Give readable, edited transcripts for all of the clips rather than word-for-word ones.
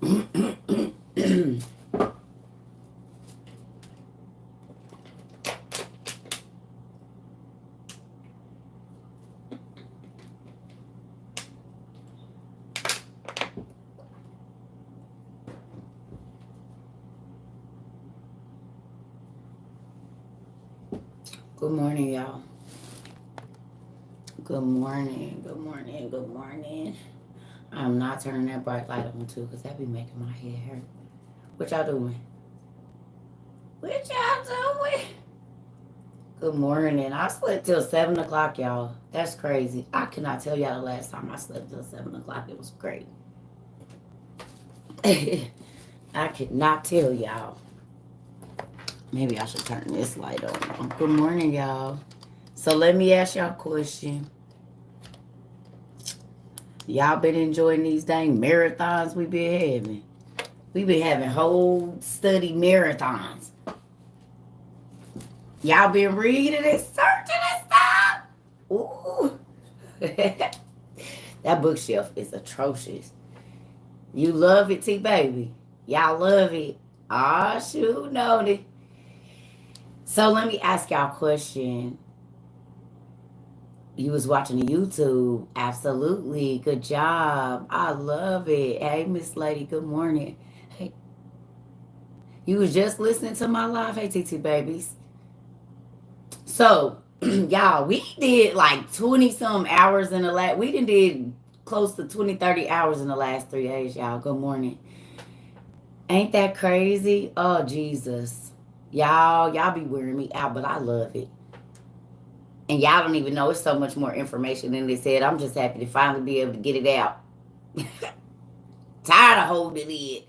Good morning, y'all. Good morning, good morning, good morning. I'm not turning that bright light on too, because that be making my head hurt. What y'all doing? What y'all doing? Good morning. I slept till 7 o'clock, y'all. That's crazy. I cannot tell y'all the last time I slept till 7 o'clock. It was great. I could not tell y'all. Maybe I should turn this light on. Good morning, y'all. So let me ask y'all a question. Y'all been enjoying these dang marathons we been having? We been having whole study marathons. Y'all been reading and searching and stuff? Ooh. That bookshelf is atrocious. You love it, T-Baby. Y'all love it. Aw, shoot, noted. So let me ask y'all a question. You was watching the YouTube. Absolutely. Good job. I love it. Hey, Miss Lady, good morning. Hey. You was just listening to my live. Hey, TT babies. So, y'all, we did like 20-some hours in the last... We did close to 20, 30 hours in the last 3 days, y'all. Good morning. Ain't that crazy? Oh, Jesus. Y'all be wearing me out, but I love it. And y'all don't even know it's so much more information than they said. I'm just happy to finally be able to get it out. Tired of holding it.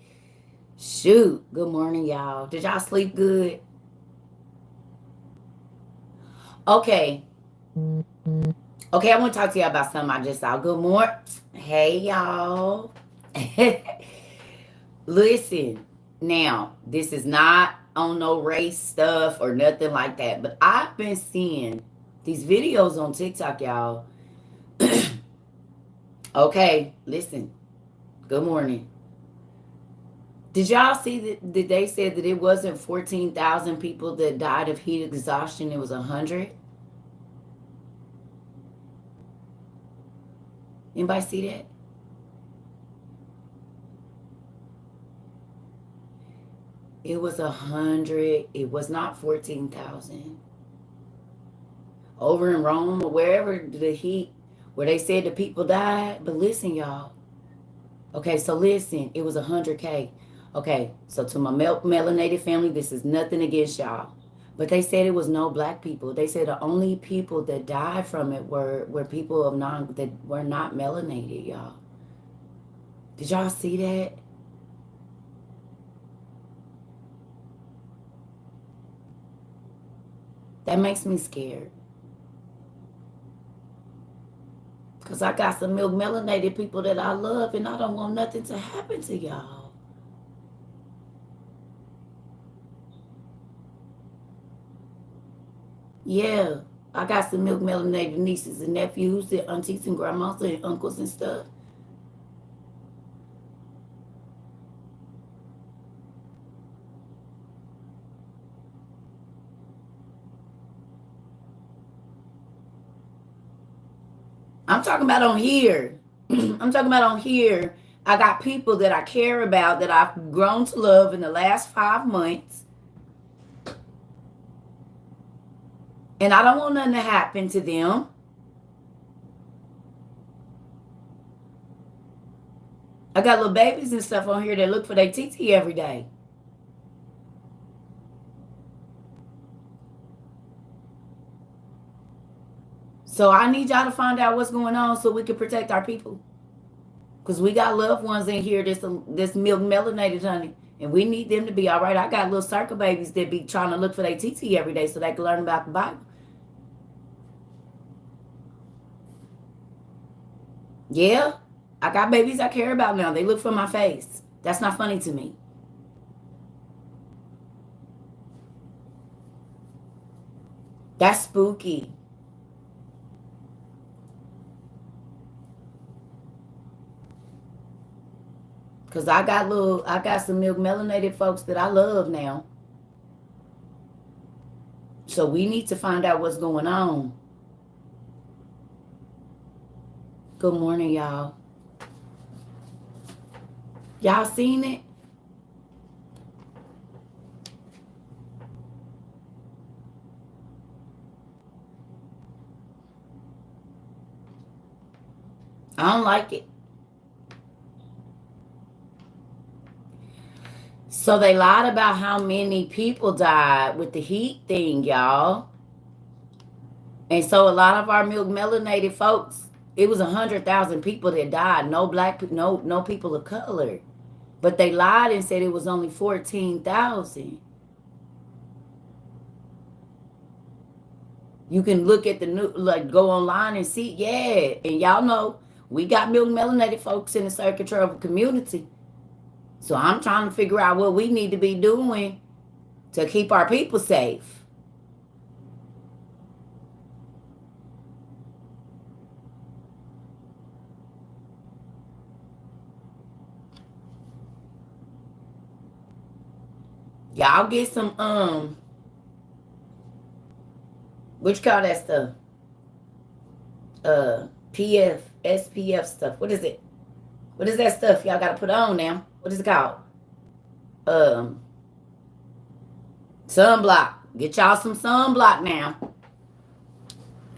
Shoot. Good morning, y'all. Did y'all sleep good? Okay. Okay, I want to talk to y'all about something I just saw. Good morning. Hey, y'all. Listen. Now, this is not on no race stuff or nothing like that. But I've been seeing these videos on TikTok, y'all. Okay, listen. Good morning. Did y'all see that they said that it wasn't 14,000 people that died of heat exhaustion? It was 100. Anybody see that? It was 100. It was not 14,000. Over in Rome or wherever the heat, where they said the people died. But listen, y'all. Okay, so listen. It was 100K. Okay, so to my melanated family, this is nothing against y'all. But they said it was no black people. They said the only people that died from it were people of that were not melanated, y'all. Did y'all see that? That makes me scared. Because I got some melanated people that I love and I don't want nothing to happen to y'all. Yeah, I got some melanated nieces and nephews and aunties and grandmas and uncles and stuff. I'm talking about on here. I'm talking about on here. I got people that I care about that I've grown to love in the last 5 months. And I don't want nothing to happen to them. I got little babies and stuff on here that look for their TT every day. So I need y'all to find out what's going on so we can protect our people. Because we got loved ones in here that's melanated, honey. And we need them to be all right. I got little circle babies that be trying to look for their TT every day so they can learn about the Bible. Yeah. I got babies I care about now. They look for my face. That's not funny to me. That's spooky. Cause I got some milk melanated folks that I love now. So we need to find out what's going on. Good morning, y'all. Y'all seen it? I don't like it. So they lied about how many people died with the heat thing, y'all. And so a lot of our milk melanated folks, it was 100,000 people that died. No black, no people of color. But they lied and said it was only 14,000. You can look at the new, like go online and see, yeah. And y'all know we got milk melanated folks in the circuit travel community. So I'm trying to figure out what we need to be doing to keep our people safe. Y'all get some what you call that stuff? SPF stuff. What is it? What is that stuff y'all gotta put on now? What is it called? Sunblock. Get y'all some sunblock now.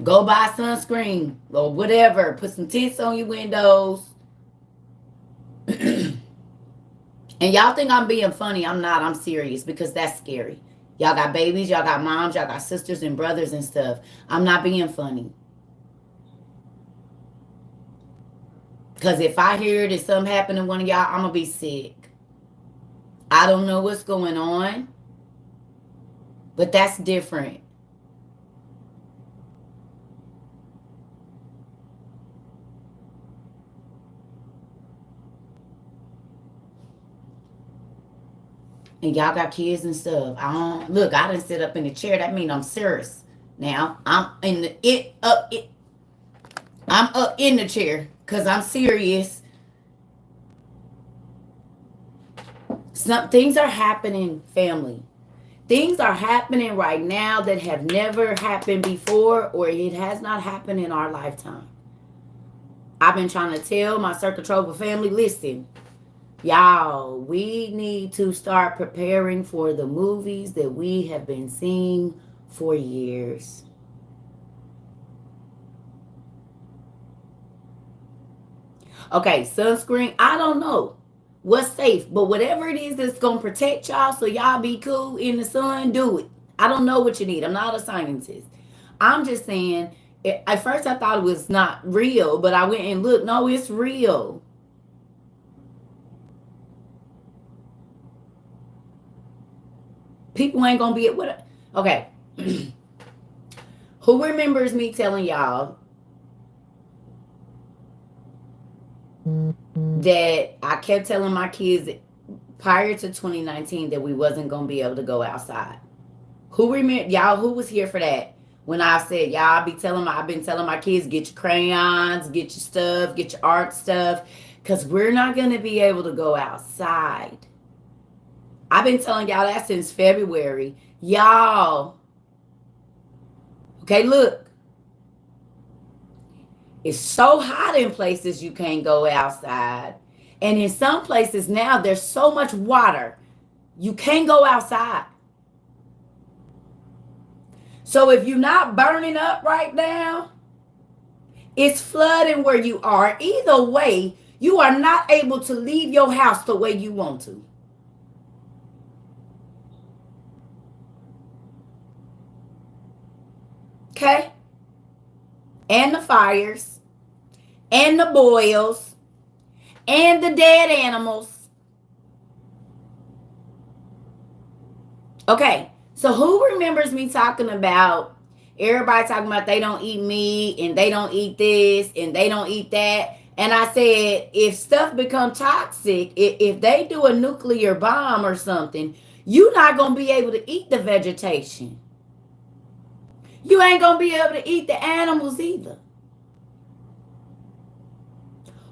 Go buy sunscreen or whatever. Put some tints on your windows. And y'all think I'm being funny. I'm not. I'm serious because that's scary. Y'all got babies. Y'all got moms. Y'all got sisters and brothers and stuff. I'm not being funny. Because if I hear that something happened to one of y'all, I'm going to be sick. I don't know what's going on. But that's different. And y'all got kids and stuff. I didn't sit up in the chair. That means I'm serious. Now I'm I'm up in the chair because I'm serious. Some things are happening, family. Things are happening right now that have never happened before, or it has not happened in our lifetime. I've been trying to tell my Circle Trover family, listen, y'all, we need to start preparing for the movies that we have been seeing for years. Okay, sunscreen, I don't know what's safe, but whatever it is that's going to protect y'all so y'all be cool in the sun, do it. I don't know what you need. I'm not a scientist. I'm just saying, at first I thought it was not real, but I went and looked. No, it's real. People ain't going to be at what? Okay. Who remembers me telling y'all that I kept telling my kids prior to 2019 that we wasn't going to be able to go outside? Who remember, y'all, who was here for that? When I said, y'all, I've been telling my kids, get your crayons, get your stuff, get your art stuff, because we're not going to be able to go outside. I've been telling y'all that since February. Y'all. Okay, look. It's so hot in places you can't go outside. And in some places now, there's so much water. You can't go outside. So if you're not burning up right now, it's flooding where you are. Either way, you are not able to leave your house the way you want to. Okay? And the fires, and the boils, and the dead animals. Okay, so who remembers me talking about everybody talking about they don't eat meat and they don't eat this and they don't eat that? And I said, if stuff become toxic, if they do a nuclear bomb or something, you're not going to be able to eat the vegetation. You ain't going to be able to eat the animals either.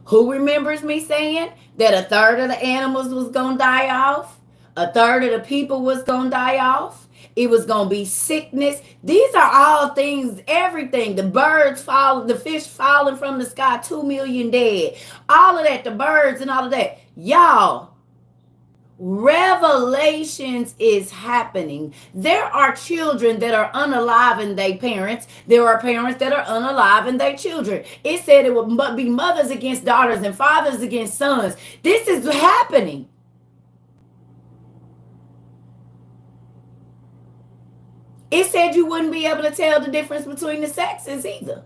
Who remembers me saying that a third of the animals was going to die off? A third of the people was going to die off? It was going to be sickness. These are all things, everything. The birds falling, the fish falling from the sky, 2 million dead. All of that, the birds and all of that. Y'all, revelations is happening. There are children that are unalive their parents. There are parents that are unalive their children. It said it would be mothers against daughters and fathers against sons. This is happening. It said you wouldn't be able to tell the difference between the sexes either.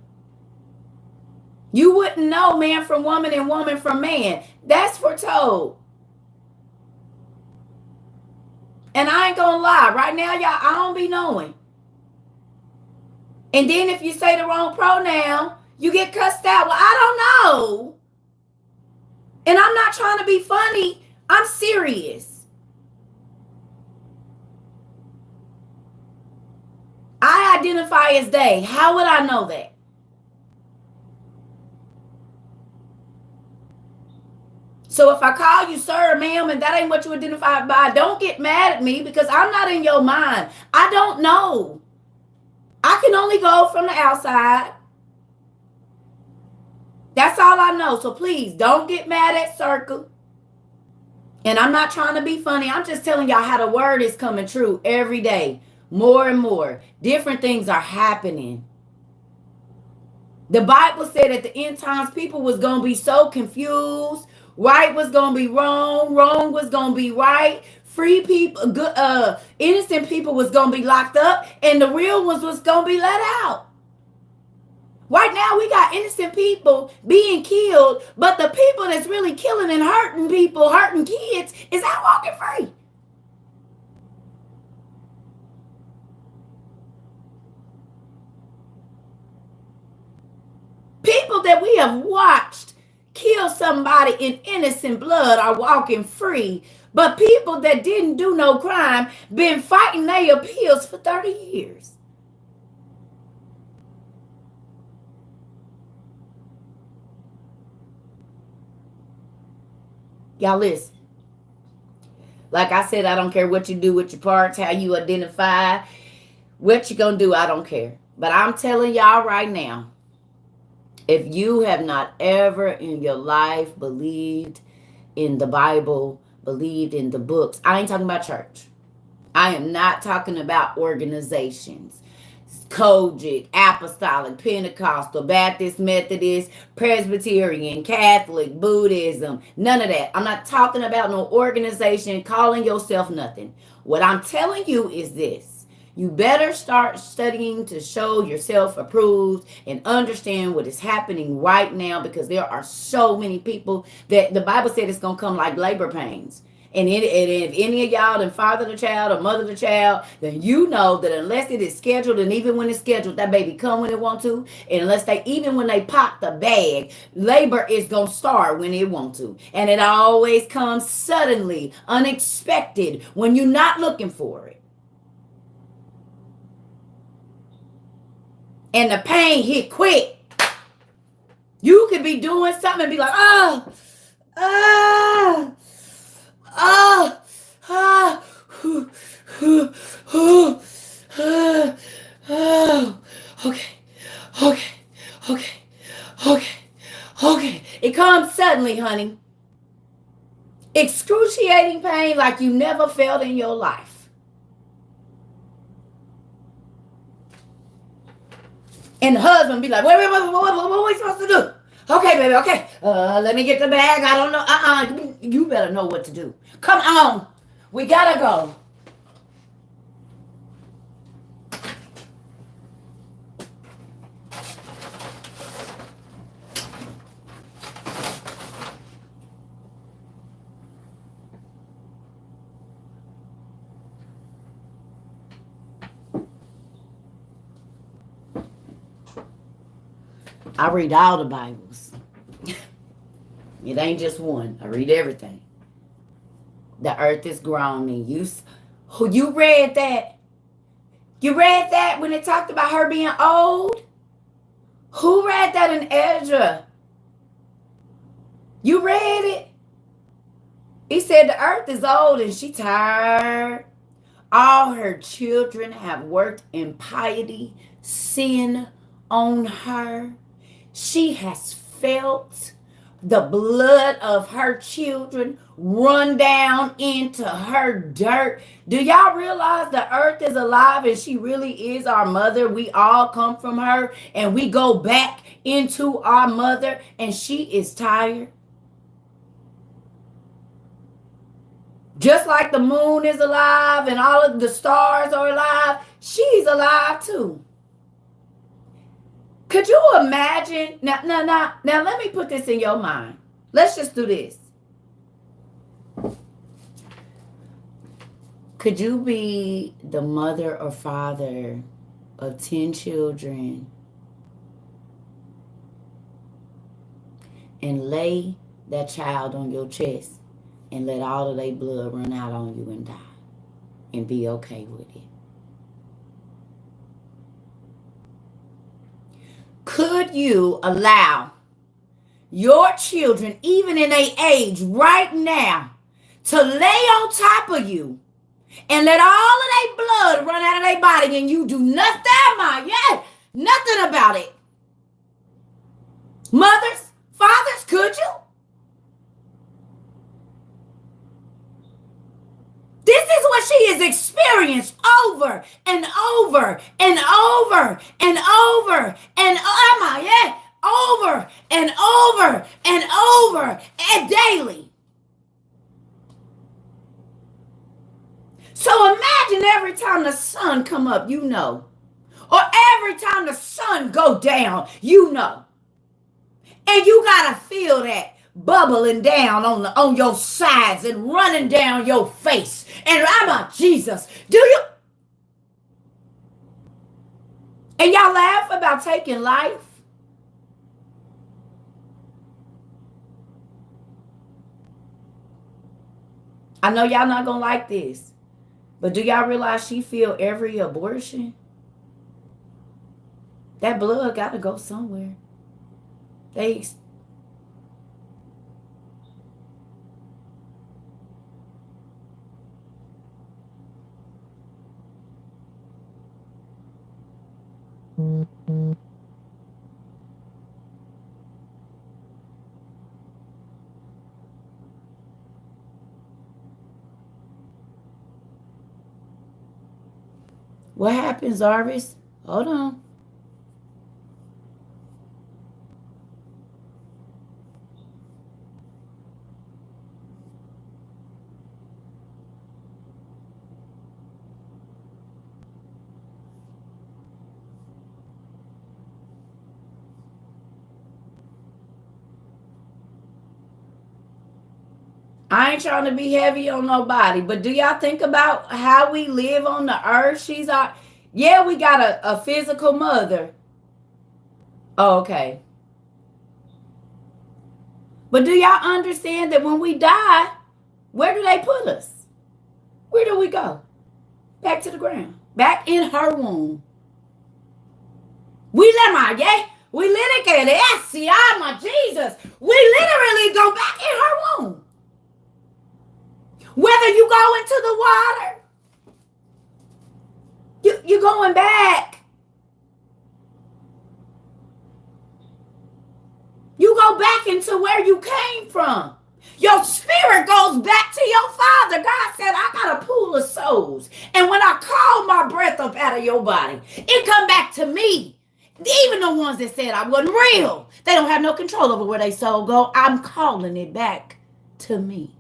You wouldn't know man from woman and woman from man. That's foretold. And I ain't gonna lie, right now, y'all, I don't be knowing. And then if you say the wrong pronoun, you get cussed out. Well, I don't know. And I'm not trying to be funny. I'm serious. I identify as they. How would I know that? So if I call you sir or ma'am and that ain't what you identify by, don't get mad at me because I'm not in your mind. I don't know. I can only go from the outside. That's all I know. So please don't get mad at Circle. And I'm not trying to be funny. I'm just telling y'all how the word is coming true every day. More and more. Different things are happening. The Bible said at the end times people was going to be so confused. Right was going to be wrong. Wrong was going to be right. Free people, good, innocent people was going to be locked up. And the real ones was going to be let out. Right now we got innocent people being killed. But the people that's really killing and hurting people, hurting kids, is out walking free. People that we have watched kill somebody in innocent blood are walking free. But people that didn't do no crime been fighting their appeals for 30 years. Y'all listen. Like I said, I don't care what you do with your parts, how you identify, what you gonna do, I don't care. But I'm telling y'all right now, if you have not ever in your life believed in the Bible, believed in the books, I ain't talking about church. I am not talking about organizations. Kojic, Apostolic, Pentecostal, Baptist, Methodist, Presbyterian, Catholic, Buddhism, none of that. I'm not talking about no organization calling yourself nothing. What I'm telling you is this. You better start studying to show yourself approved and understand what is happening right now because there are so many people that the Bible said it's going to come like labor pains. And if any of y'all done father the child or mother the child, then you know that unless it is scheduled, and even when it's scheduled, that baby come when it want to, and even when they pop the bag, labor is going to start when it want to. And it always comes suddenly, unexpected, when you're not looking for it. And the pain hit quick. You could be doing something and be like, oh, okay. It comes suddenly, honey. Excruciating pain like you never felt in your life. And the husband be like, wait, what are we supposed to do? Okay, baby, okay. Let me get the bag. I don't know. You better know what to do. Come on. We gotta go. I read all the Bibles. It ain't just one. I read everything. The earth is groaning. You read that? You read that when it talked about her being old? Who read that in Ezra? You read it? He said the earth is old and she tired. All her children have worked in piety, sin on her. She has felt the blood of her children run down into her dirt. Do y'all realize the earth is alive and she really is our mother? We all come from her and we go back into our mother and she is tired. Just like the moon is alive and all of the stars are alive, she's alive too. Could you imagine? Now, let me put this in your mind. Let's just do this. Could you be the mother or father of 10 children and lay that child on your chest and let all of their blood run out on you and die and be okay with it? Could you allow your children, even in their age right now, to lay on top of you and let all of their blood run out of their body and you do nothing, nothing about it? Mothers, fathers, could you? This is what she has experienced over and over and over and over and over and over and over and daily. So imagine every time the sun come up, you know, or every time the sun go down, you know, and you gotta feel that bubbling down on your sides and running down your face. And Jesus, do you? And y'all laugh about taking life. I know y'all not gonna like this, but do y'all realize she feel every abortion? That blood got to go somewhere. What happens, Jarvis? Hold on. I ain't trying to be heavy on nobody, but do y'all think about how we live on the earth? We got a physical mother. Oh, okay. But do y'all understand that when we die, where do they put us? Where do we go? Back to the ground. Back in her womb. We literally go back in her womb. Whether you go into the water, you're going back. You go back into where you came from. Your spirit goes back to your father. God said, I got a pool of souls. And when I call my breath up out of your body, it come back to me. Even the ones that said I wasn't real, they don't have no control over where their soul go. I'm calling it back to me.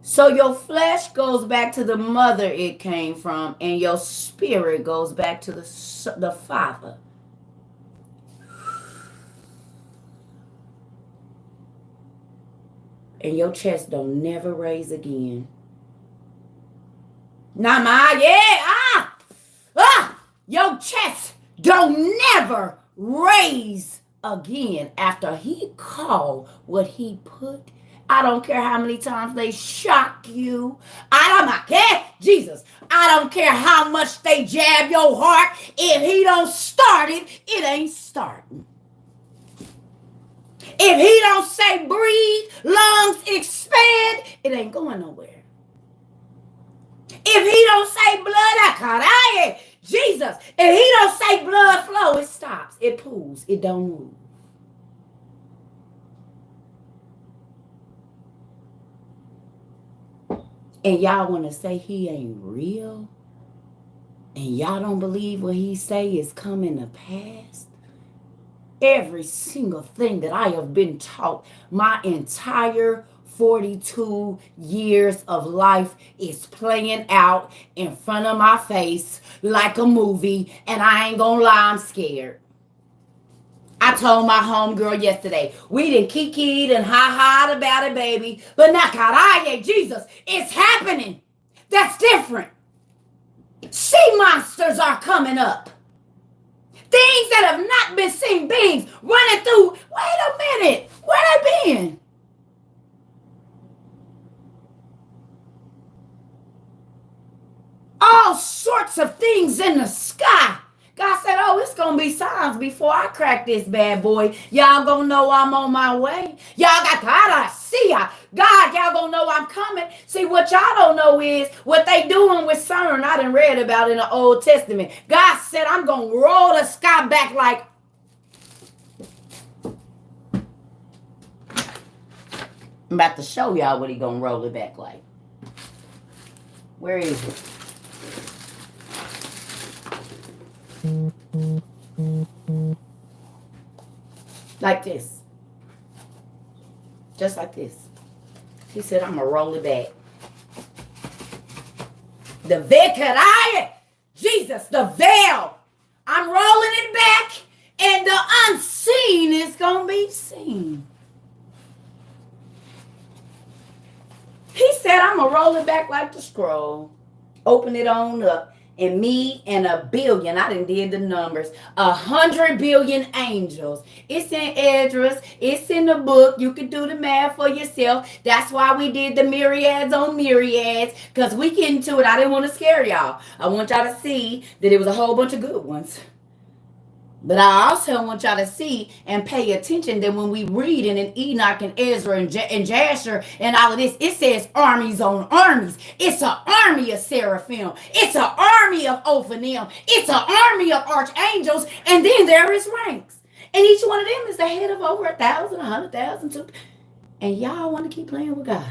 So your flesh goes back to the mother it came from, and your spirit goes back to the Father. And your chest don't never raise again. Your chest don't never raise again after he called what he put I don't care how many times they shock you. I don't care, Jesus. I don't care how much they jab your heart. If he don't start it, it ain't starting. If he don't say breathe, lungs expand, it ain't going nowhere. If he don't say blood, Jesus, if he don't say blood flow, it stops. It pools. It don't move. And y'all want to say he ain't real? And y'all don't believe what he say is coming to pass? Every single thing that I have been taught my entire 42 years of life is playing out in front of my face like a movie, and I ain't gonna lie, I'm scared. I told my homegirl yesterday, we done kikied and ha-ha'd about it, baby, but not karaye, Jesus, it's happening. That's different. Sea monsters are coming up. Things that have not been seen, beings running through. Wait a minute. Where they been? All sorts of things in the sky. God said, oh, it's going to be signs before I crack this bad boy. Y'all going to know I'm on my way. Y'all got to see ya. God, y'all going to know I'm coming. See, what y'all don't know is what they doing with CERN. I done read about in the Old Testament. God said, I'm going to roll the sky back like. I'm about to show y'all what he going to roll it back like. Where is it? Like this. Just like this. He said, I'm going to roll it back. The veil, Jesus, the veil. I'm rolling it back, and the unseen is going to be seen. He said, I'm going to roll it back like the scroll. Open it on up. And me and a billion, I done did the numbers, 100 billion angels. It's in Esdras. It's in the book. You can do the math for yourself. That's why we did the myriads on myriads, because we get into it. I didn't want to scare y'all. I want y'all to see that it was a whole bunch of good ones. But I also want y'all to see and pay attention that when we read in Enoch and Ezra and Jasher and all of this, it says armies on armies. It's an army of seraphim. It's an army of Ophanim. It's an army of archangels. And then there is ranks. And each one of them is the head of over 1,000, 100,000. And y'all want to keep playing with God.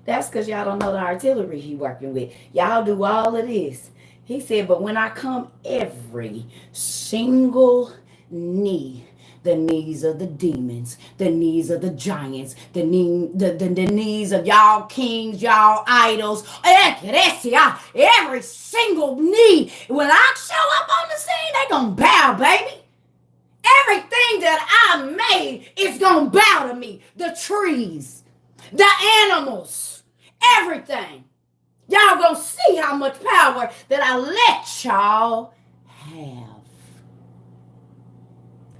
That's because y'all don't know the artillery he working with. Y'all do all of this. He said, but when I come, every single knee, the knees of the demons, the knees of the giants, the knees of y'all kings, y'all idols, every single knee, when I show up on the scene, they gonna bow, baby. Everything that I made is gonna bow to me. The trees, the animals, everything. Y'all gonna see how much power that I let y'all have.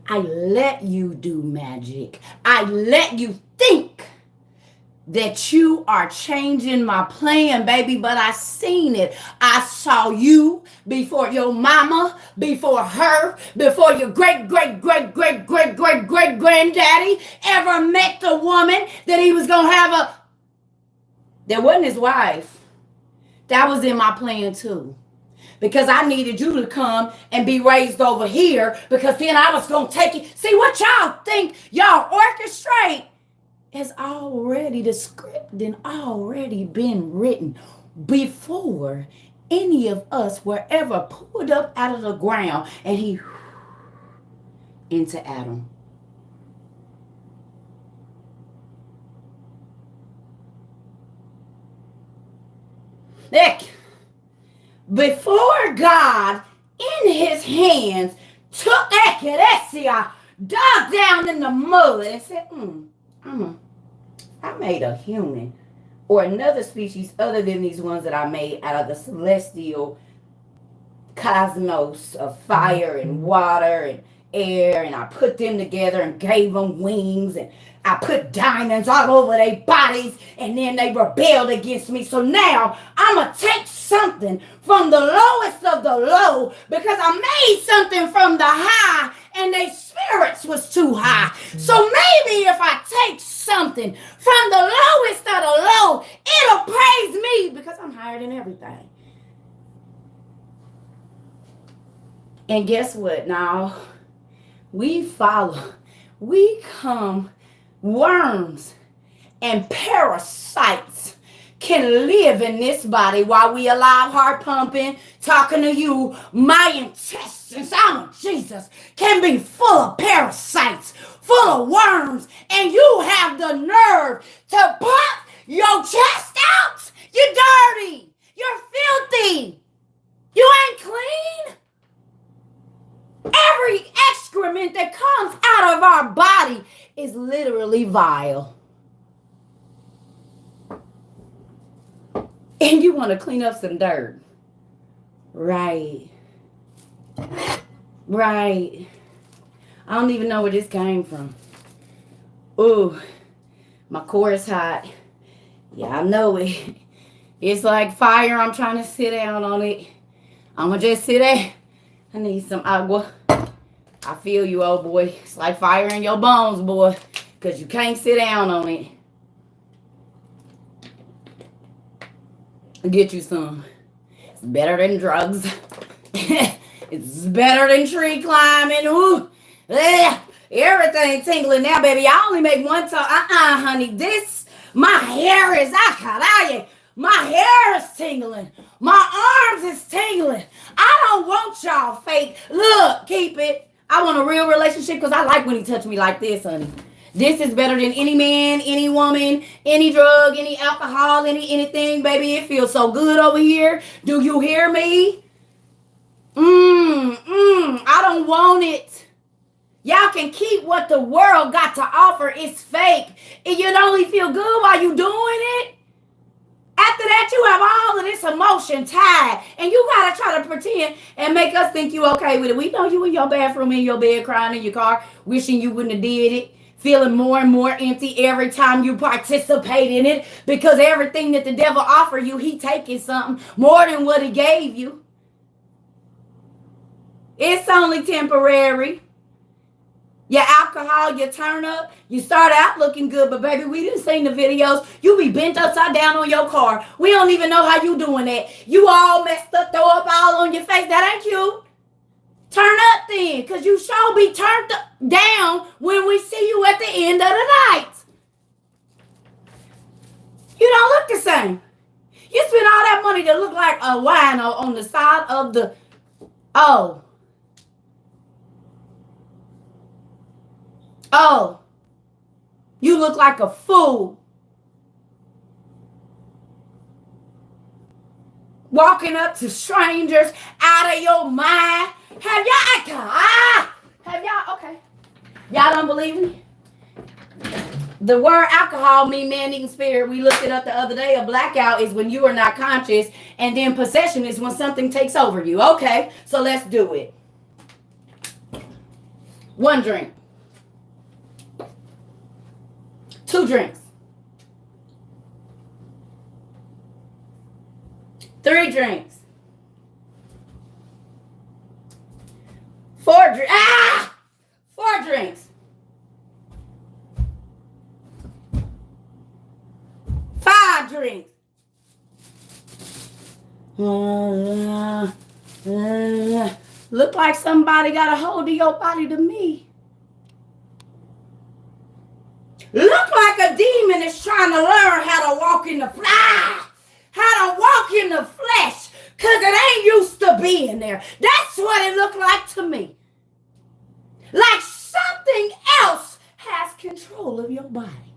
I let you do magic. I let you think that you are changing my plan, baby, but I seen it. I saw you before your mama, before her, before your great-great-great-great-great-great-great-granddaddy ever met the woman that he was gonna have that wasn't his wife. That was in my plan too. Because I needed you to come and be raised over here, because then I was going to take it. See, what y'all think y'all orchestrate has already, the script and already been written before any of us were ever pulled up out of the ground and he into Adam. Before God, in his hands, took Ekeresia, dug down in the mud and said, I made a human or another species other than these ones that I made out of the celestial cosmos of fire and water and air, and I put them together and gave them wings, and I put diamonds all over their bodies, and then they rebelled against me. So now I'm going to take something from the lowest of the low, because I made something from the high, and their spirits was too high. So maybe if I take something from the lowest of the low, it'll praise me, because I'm higher than everything. And guess what? Now, we come, worms and parasites can live in this body while we alive, heart pumping, talking to you. My intestines, Jesus, can be full of parasites, full of worms, and you have the nerve to pop your chest out. You're dirty. You're filthy. You ain't clean. Every excrement that comes out of our body is literally vile. And you want to clean up some dirt. Right. I don't even know where this came from. Ooh, my core is hot. Yeah, I know it. It's like fire. I'm trying to sit down on it. I'm going to just sit there. I need some agua. I feel you, old boy. It's like fire in your bones, boy, because you can't sit down on it. Get you some. It's better than drugs. It's better than tree climbing. Ooh. Everything tingling now, baby. I only make one talk. Honey. My hair is my hair is tingling. My arms is tingling. I don't want y'all fake. Look, keep it. I want a real relationship, because I like when he touch me like this, honey. This is better than any man, any woman, any drug, any alcohol, anything, baby. It feels so good over here. Do you hear me? I don't want it. Y'all can keep what the world got to offer. It's fake. And you'd only feel good while you doing it. After that, you have all of this emotion tied, and you gotta try to pretend and make us think you okay with it. We know you in your bathroom, in your bed, crying in your car, wishing you wouldn't have did it, feeling more and more empty every time you participate in it, because everything that the devil offered you, he taking something more than what he gave you. It's only temporary. Your alcohol, your turn up, you start out looking good, but baby, we didn't see the videos. You be bent upside down on your car. We don't even know how you doing that. You all messed up, throw up all on your face. That ain't cute. Turn up then, because you sure be turned down when we see you at the end of the night. You don't look the same. You spend all that money to look like a wino on the side of the... Oh, you look like a fool. Walking up to strangers out of your mind. Have y'all, okay. Y'all don't believe me? The word alcohol mean man-eating spirit. We looked it up the other day. A blackout is when you are not conscious, and then possession is when something takes over you. Okay, so let's do it. 1 drink. 2 drinks. 3 drinks. 4 drinks. 4 drinks. 5 drinks. Look like somebody got a hold of your body to me. Look like a demon is trying to learn how to walk in the flesh. How to walk in the flesh. Because it ain't used to being there. That's what it looked like to me. Like something else has control of your body.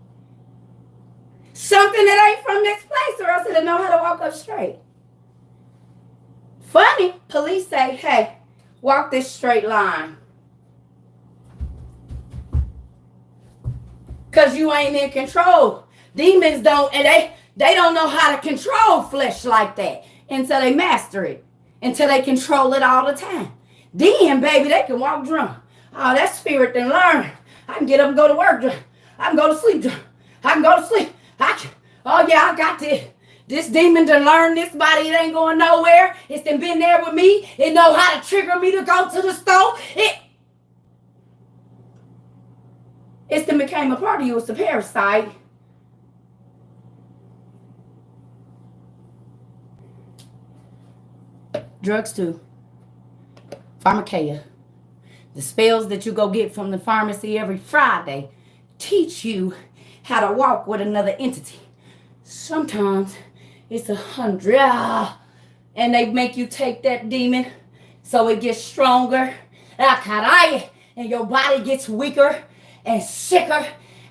Something that ain't from this place, or else it'll know how to walk up straight. Funny, police say, hey, walk this straight line. Because you ain't in control. Demons don't, and they don't know how to control flesh like that until they master it, until they control it all the time. Then, baby, they can walk drunk. Oh, that spirit then learn. I can get up and go to work. I can go to sleep. I can go to sleep. Oh yeah, I got this. This demon to learn this body. It ain't going nowhere. It's been there with me. It know how to trigger me to go to the store. It's became a part of you. It's a parasite. Drugs too. Pharmakeia. The spells that you go get from the pharmacy every Friday teach you how to walk with another entity. Sometimes it's 100. And they make you take that demon so it gets stronger. And your body gets weaker and sicker.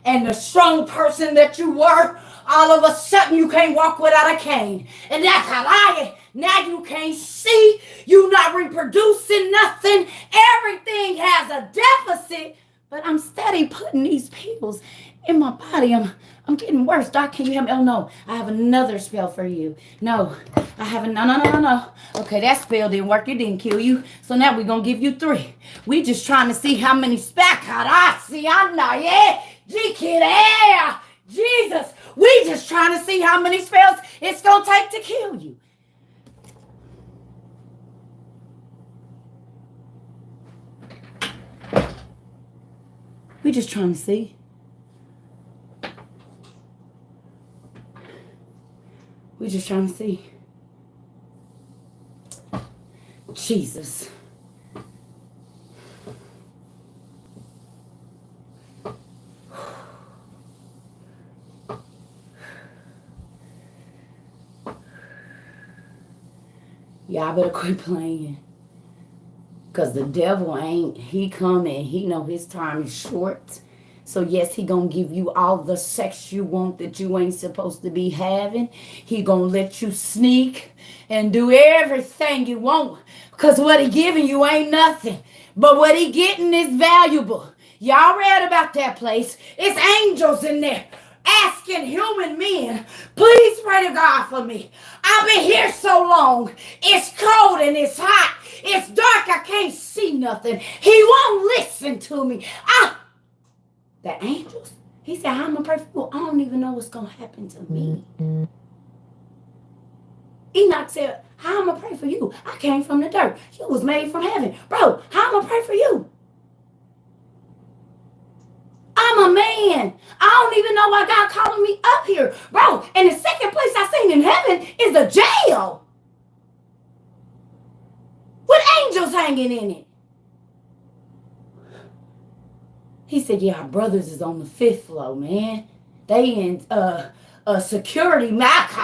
And the strong person that you were, all of a sudden you can't walk without a cane. And that's how now you can't see. You not reproducing nothing. Everything has a deficit. But I'm steady putting these pills in my body. I'm getting worse. Doc, can you help me? Oh, no. I have another spell for you. No. I haven't. No. Okay, that spell didn't work. It didn't kill you. So now we're going to give you 3. We just trying to see how many Jesus. We just trying to see how many spells it's going to take to kill you. We just trying to see. We just trying to see. Jesus. Y'all better quit playing. Because the devil he coming. He know his time is short. So yes, he gonna give you all the sex you want that you ain't supposed to be having. He gonna let you sneak and do everything you want. Because what he giving you ain't nothing. But what he getting is valuable. Y'all read about that place. It's angels in there asking human men, please pray to God for me. I've been here so long. It's cold and it's hot. It's dark. I can't see nothing. He won't listen to me. The angels? He said, how am I going to pray for you? I don't even know what's going to happen to me. Enoch said, how am I going to pray for you? I came from the dirt. You was made from heaven. Bro, how am I going to pray for you? I'm a man. I don't even know why God calling me up here. Bro, and the second place I seen in heaven is a jail. With angels hanging in it. He said, yeah, our brothers is on the 5th floor, man. They in security max.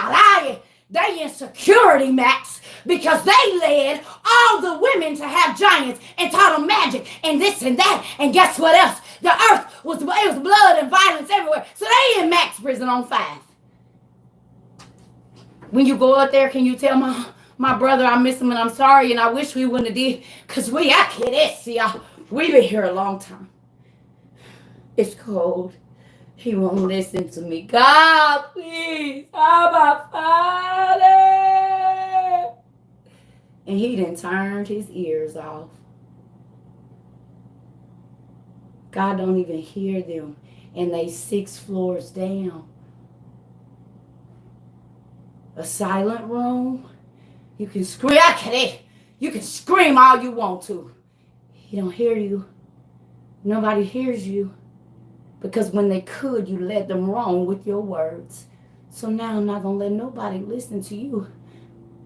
They in security max because they led all the women to have giants and taught them magic and this and that. And guess what else? The earth was blood and violence everywhere. So they in max prison on 5. When you go out there, can you tell my brother I miss him and I'm sorry and I wish we wouldn't have did? Because we've been here a long time. It's cold. He won't listen to me. God, please. I'm my Father. And he done turned his ears off. God don't even hear them. And they 6 floors down. A silent room. You can scream. You can scream all you want to. He don't hear you. Nobody hears you. Because when they could, you led them wrong with your words. So now I'm not going to let nobody listen to you.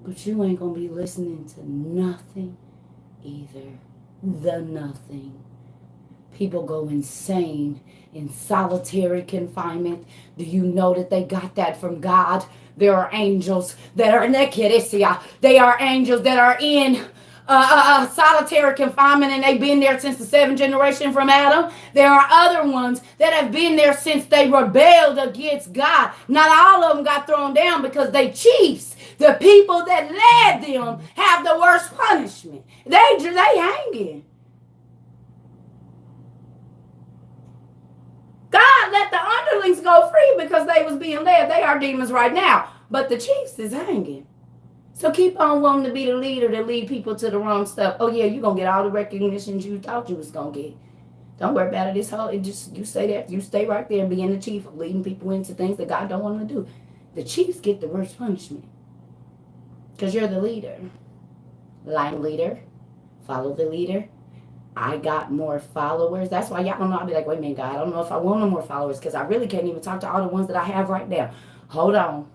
But you ain't going to be listening to nothing either. The nothing. People go insane in solitary confinement. Do you know that they got that from God? There are angels that are naked. They are angels that are in solitary confinement, and they've been there since the 7th generation from Adam. There are other ones that have been there since they rebelled against God. Not all of them got thrown down because they chiefs. The people that led them have the worst punishment. They hanging. God let the underlings go free because they was being led. They are demons right now. But the chiefs is hanging. So keep on wanting to be the leader to lead people to the wrong stuff. Oh yeah, you're gonna get all the recognition you thought you was gonna get. Don't worry about it. This whole it just you say that you stay right there and being the chief of leading people into things that God don't want them to do. The chiefs get the worst punishment because you're the leader. Line leader, follow the leader. I got more followers. That's why y'all don't know. I'll be like, wait a minute, God, I don't know if I want no more followers because I really can't even talk to all the ones that I have right now. Hold on.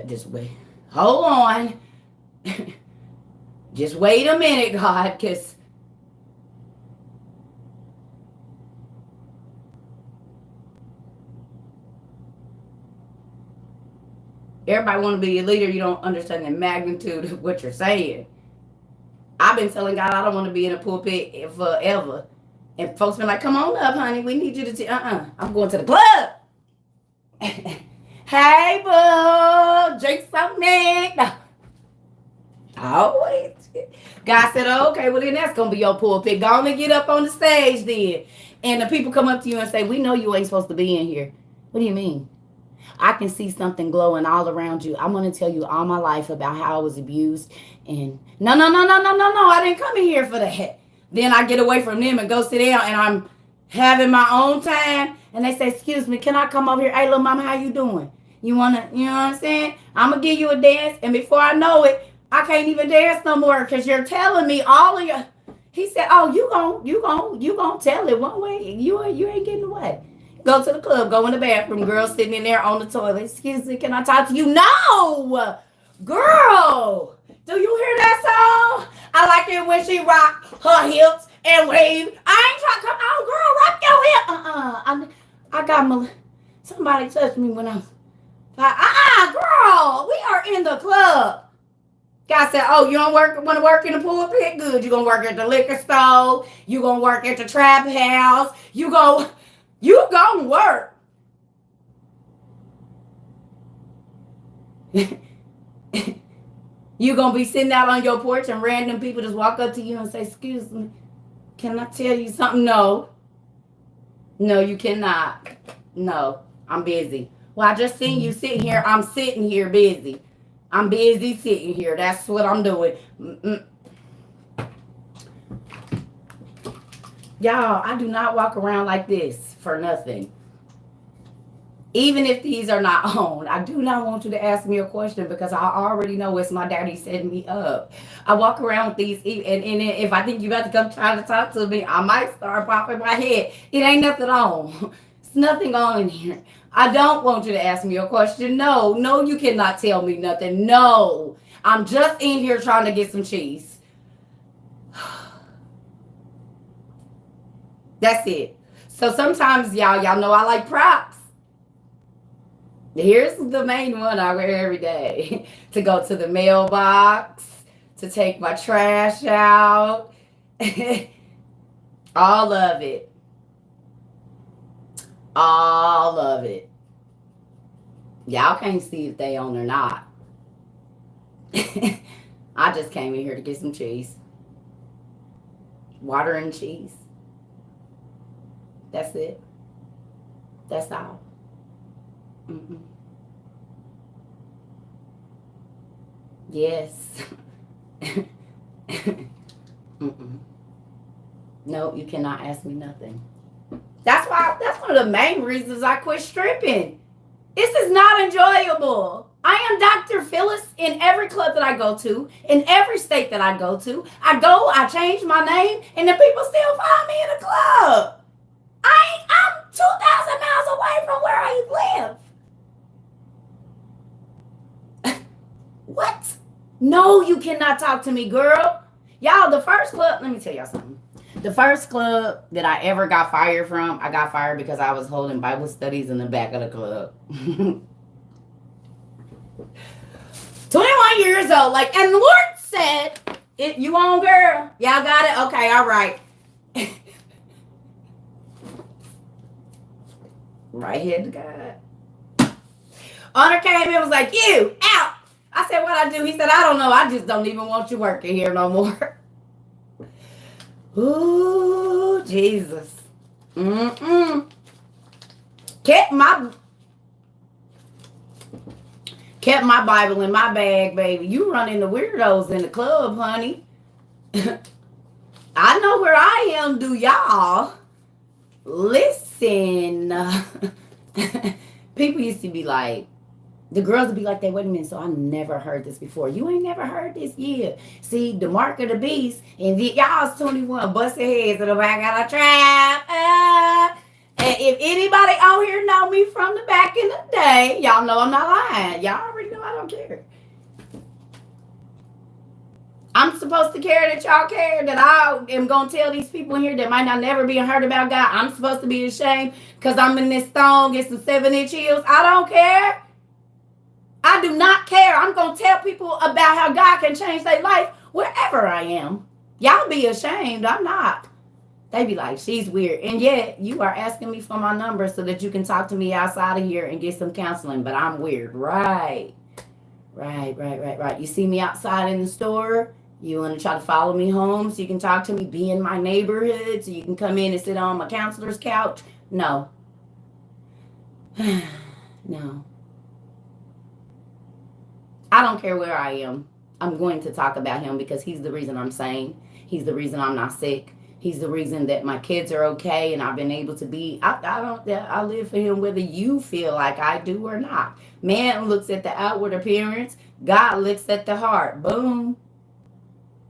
Just wait. Hold on. Just wait a minute, God, because everybody want to be a leader. You don't understand the magnitude of what you're saying. I've been telling God I don't want to be in a pulpit forever. And folks been like, come on up, honey. We need you to I'm going to the club. Hey, boo. Drink something. Oh, God said, oh, okay, well, then that's going to be your pulpit. Go on and get up on the stage then. And the people come up to you and say, we know you ain't supposed to be in here. What do you mean? I can see something glowing all around you. I'm going to tell you all my life about how I was abused. And no. I didn't come in here for that. Then I get away from them and go sit down and I'm having my own time. And they say, excuse me, can I come over here? Hey, little mama, how you doing? You want to, you know what I'm saying? I'm going to give you a dance. And before I know it, I can't even dance no more because you're telling me all of your. He said, oh, you gon' tell it one way. You ain't getting away. Go to the club, go in the bathroom, girl sitting in there on the toilet. Excuse me, can I talk to you? No! Girl! Do you hear that song? I like it when she rock her hips and wave. I ain't trying to come on, girl, rock your hip. I got somebody touched me when I was girl, we are in the club. God said, oh, you don't want to work in the pulpit? Good. You're going to work at the liquor store. You're going to work at the trap house. You going to work. You're going to be sitting out on your porch and random people just walk up to you and say, excuse me, can I tell you something? No, you cannot. No, I'm busy. Well, I just seen you sitting here. I'm sitting here busy. I'm busy sitting here. That's what I'm doing. Y'all, I do not walk around like this for nothing. Even if these are not on, I do not want you to ask me a question because I already know it's my daddy setting me up. I walk around with these, and if I think you about to come try to talk to me, I might start popping my head. It ain't nothing on. It's nothing on in here. I don't want you to ask me a question. No, you cannot tell me nothing. No, I'm just in here trying to get some cheese. That's it. So sometimes, y'all know I like props. Here's the main one I wear every day. To go to the mailbox, to take my trash out. All of it. All of it. Y'all can't see if they on or not. I just came in here to get some cheese. Water and cheese. That's it. That's all. Mm-mm. Yes. Mm-mm. No, you cannot ask me nothing. That's one of the main reasons I quit stripping. This is not enjoyable. I am Dr. Phyllis in every club that I go to, in every state that I go to. I change my name, and the people still find me in a club. I'm 2,000 miles away from where I live. What? No, you cannot talk to me, girl. Y'all, the first club, let me tell y'all something. The first club that I ever got fired from, I got fired because I was holding Bible studies in the back of the club. 21 years old, and the Lord said, you on, girl? Y'all got it? Okay, all right. Right here to God. Honor came in and was like, you, out. I said, what I do? He said, I don't know. I just don't even want you working here no more. Ooh, Jesus. Kept Kept my Bible in my bag, baby. You run into weirdos in the club, honey. I know where I am, do y'all? Listen. People used to be like, the girls would be like, wait a minute, so I never heard this before. You ain't never heard this? Yeah. See, the mark of the beast, and y'all's 21, busted heads in the back of the trap. And if anybody out here know me from the back in the day, y'all know I'm not lying. Y'all already know I don't care. I'm supposed to care that y'all care, that I am going to tell these people in here that might not never be heard about God. I'm supposed to be ashamed because I'm in this thong and some 7-inch heels. I don't care. I do not care. I'm going to tell people about how God can change their life wherever I am. Y'all be ashamed. I'm not. They be like, she's weird. And yet, you are asking me for my number so that you can talk to me outside of here and get some counseling. But I'm weird. Right. You see me outside in the store? You want to try to follow me home so you can talk to me, be in my neighborhood, so you can come in and sit on my counselor's couch? No. No. I don't care where I am. I'm going to talk about him because he's the reason I'm sane. He's the reason I'm not sick. He's the reason that my kids are okay and I've been able to be. I live for him whether you feel like I do or not. Man looks at the outward appearance. God looks at the heart. Boom.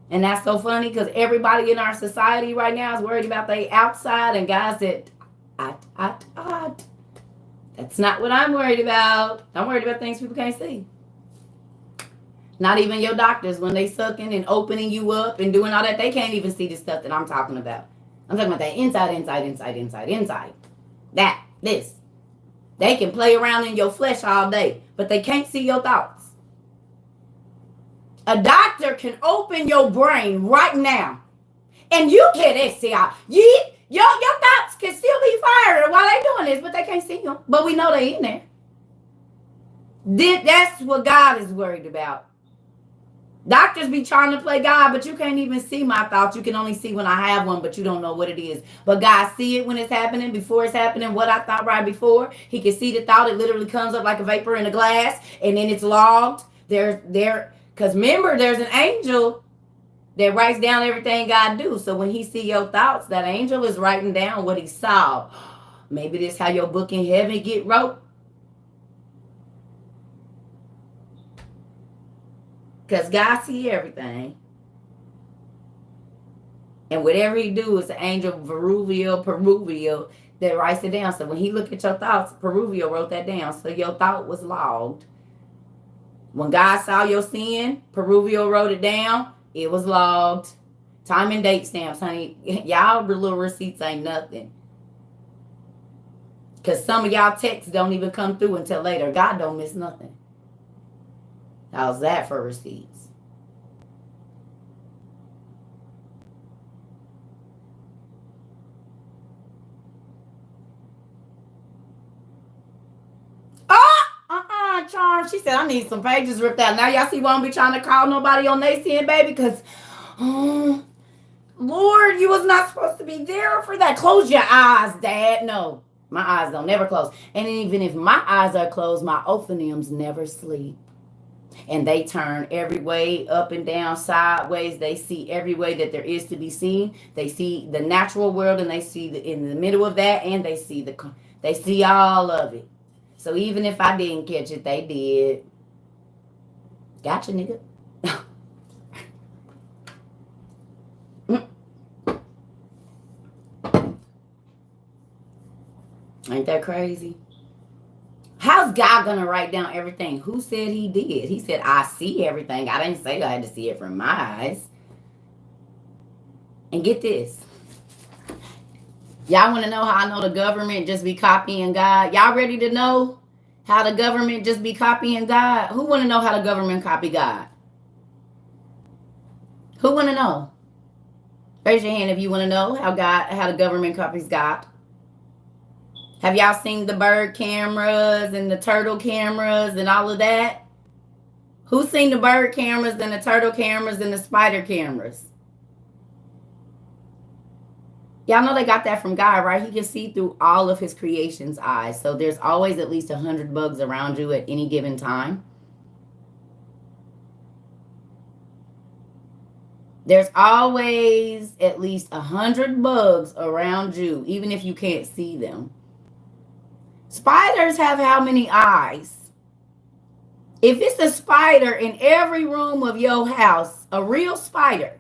And that's so funny because everybody in our society right now is worried about the outside, and God said, that's not what I'm worried about. I'm worried about things people can't see. Not even your doctors, when they sucking and opening you up and doing all that, they can't even see the stuff that I'm talking about. I'm talking about that inside. This. They can play around in your flesh all day, but they can't see your thoughts. A doctor can open your brain right now, and you get SCI. Your thoughts can still be firing while they doing this, but they can't see them. But we know they in there. That's what God is worried about. Doctors be trying to play God, but you can't even see my thoughts. You can only see when I have one, but you don't know what it is. But God see it when it's happening, before it's happening, what I thought right before. He can see the thought. It literally comes up like a vapor in a glass, and then it's logged. Because remember, there's an angel that writes down everything God do. So when he see your thoughts, that angel is writing down what he saw. Maybe this how your book in heaven get wrote. Because God see everything. And whatever he do is the angel Peruvio that writes it down. So when he look at your thoughts, Peruvio wrote that down. So your thought was logged. When God saw your sin, Peruvio wrote it down. It was logged. Time and date stamps, honey. Y'all little receipts ain't nothing. Because some of y'all texts don't even come through until later. God don't miss nothing. How's that for receipts? Charm. She said, I need some pages ripped out. Now y'all see why I don't be trying to call nobody on their sin, baby? Because, Lord, you was not supposed to be there for that. Close your eyes, Dad. No, my eyes don't never close. And even if my eyes are closed, my ophaniums never sleep. And they turn every way, up and down, sideways. They see every way that there is to be seen. They see the natural world, and they see in the middle of that, and they see all of it. So even if I didn't catch it, they did. Gotcha, nigga. Ain't that crazy? How's God going to write down everything? Who said he did? He said, I see everything. I didn't say I had to see it from my eyes. And get this. Y'all want to know how I know the government just be copying God? Y'all ready to know how the government just be copying God? Who want to know how the government copy God? Who want to know? Raise your hand if you want to know how the government copies God. Have y'all seen the bird cameras and the turtle cameras and all of that? Who's seen the bird cameras and the turtle cameras and the spider cameras? Y'all know they got that from God, right? He can see through all of his creation's eyes. So there's always at least 100 bugs around you at any given time. There's always at least 100 bugs around you, even if you can't see them. Spiders have how many eyes? If it's a spider in every room of your house, a real spider,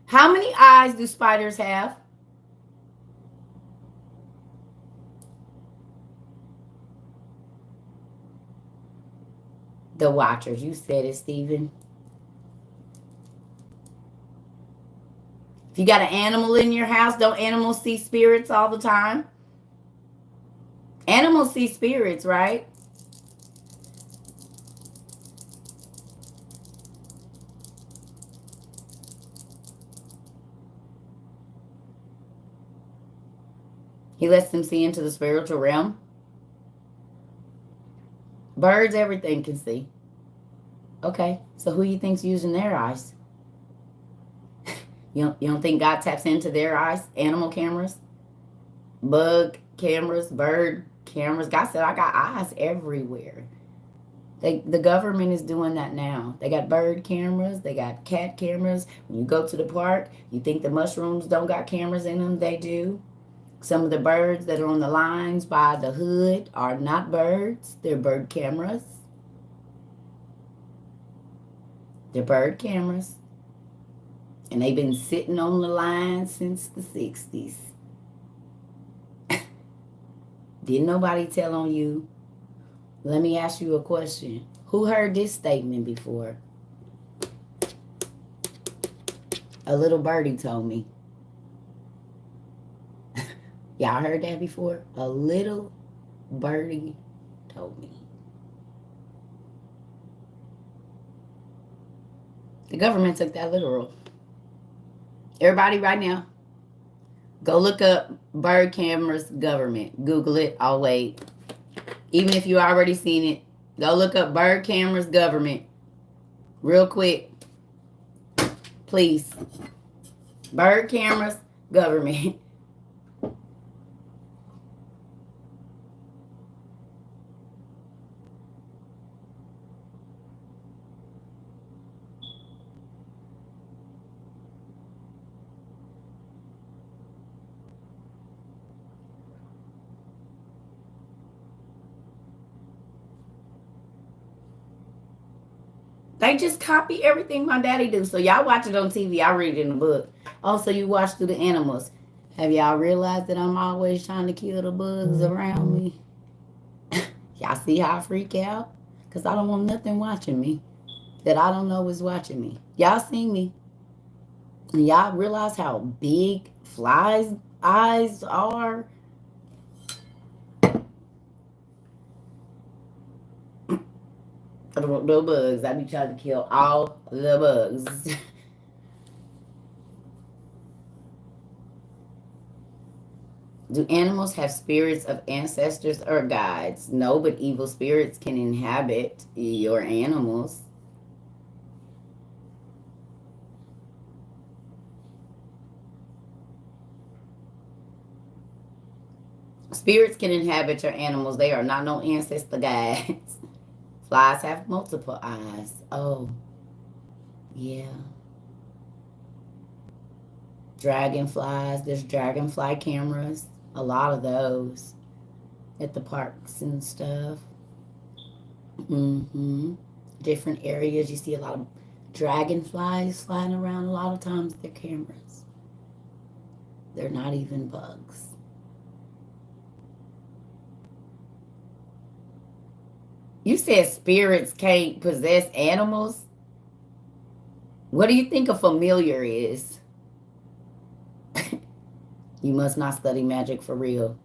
how many eyes do spiders have? The watchers. You said it, Stephen. If you got an animal in your house, don't animals see spirits all the time? Animals see spirits, right? He lets them see into the spiritual realm. Birds, everything can see. Okay, so who you think's using their eyes? You don't think God taps into their eyes? Animal cameras, bug cameras, bird cameras. God said, I got eyes everywhere. The government is doing that now. They got bird cameras. They got cat cameras. When you go to the park, you think the mushrooms don't got cameras in them. They do. Some of the birds that are on the lines by the hood are not birds. They're bird cameras. They're bird cameras. And they've been sitting on the line since the 60s. Didn't nobody tell on you? Let me ask you a question. Who heard this statement before? A little birdie told me. Y'all heard that before? A little birdie told me. The government took that literal. Everybody right now, go look up bird cameras government. Google it. I'll wait. Even if you already seen it, go look up bird cameras government. Real quick. Please. Bird cameras government. They just copy everything my daddy do. So y'all watch it on TV. I read it in the book. Also, you watch through the animals. Have y'all realized that I'm always trying to kill the bugs around me? Y'all see how I freak out? Because I don't want nothing watching me that I don't know is watching me. Y'all see me. And y'all realize how big flies' eyes are? I don't want no bugs. I be trying to kill all the bugs. Do animals have spirits of ancestors or guides? No, but evil spirits can inhabit your animals. Spirits can inhabit your animals. They are not no ancestor guides. Flies have multiple eyes. Oh, yeah. Dragonflies. There's dragonfly cameras. A lot of those at the parks and stuff. Different areas. You see a lot of dragonflies flying around. A lot of times they're cameras. They're not even bugs. You said spirits can't possess animals? What do you think a familiar is? You must not study magic for real.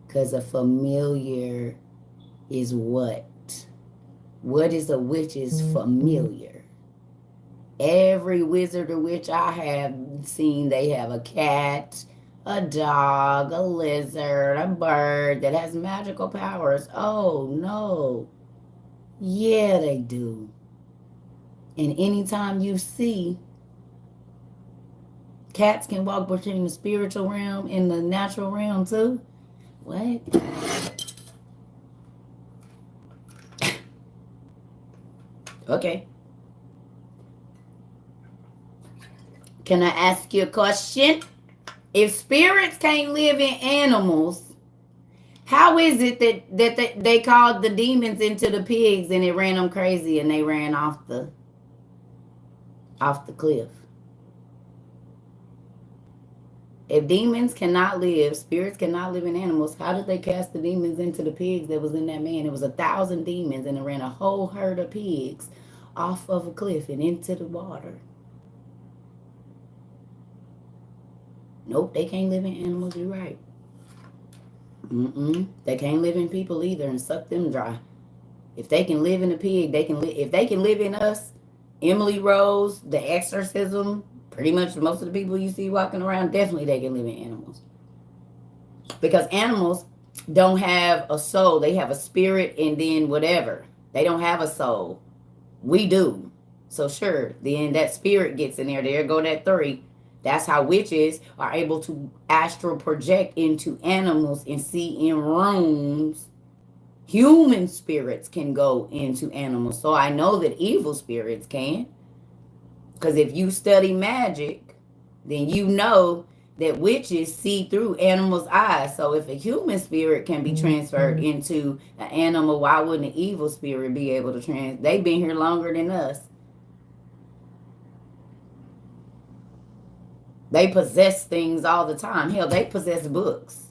Because a familiar is what? What is a witch's familiar? Every wizard or witch I have seen, they have a cat, a dog, a lizard, a bird that has magical powers. Oh, no. Yeah, they do. And anytime you see cats can walk between the spiritual realm and the natural realm too. What? Okay. Can I ask you a question? If spirits can't live in animals, how is it that they called the demons into the pigs and it ran them crazy and they ran off the cliff? If demons cannot live, spirits cannot live in animals, how did they cast the demons into the pigs that was in that man? It was 1,000 demons and it ran a whole herd of pigs off of a cliff and into the water. Nope, they can't live in animals, you're right. They can't live in people either and suck them dry. If they can live in a pig, they can live. If they can live in us, Emily Rose, The Exorcism, pretty much most of the people you see walking around, definitely they can live in animals. Because animals don't have a soul. They have a spirit and then whatever. They don't have a soul. We do. So sure, then that spirit gets in there. There go that 3. That's how witches are able to astral project into animals and see in rooms. Human spirits can go into animals. So I know that evil spirits can. Because if you study magic, then you know that witches see through animals' eyes. So if a human spirit can be transferred into an animal, why wouldn't an evil spirit be able to They've been here longer than us. They possess things all the time. Hell, they possess books.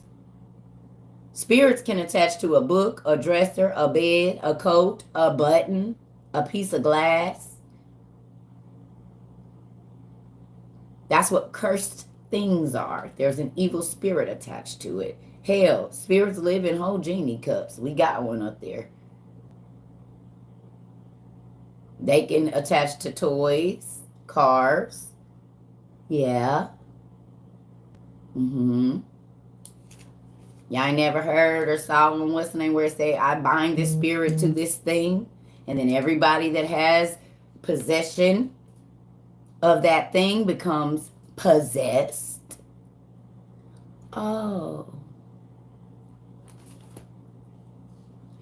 Spirits can attach to a book, a dresser, a bed, a coat, a button, a piece of glass. That's what cursed things are. There's an evil spirit attached to it. Hell, spirits live in whole genie cups. We got one up there. They can attach to toys, cars. Yeah. Y'all ain't never heard or saw one, what's the name, where it say, I bind this spirit to this thing. And then everybody that has possession of that thing becomes possessed. Oh.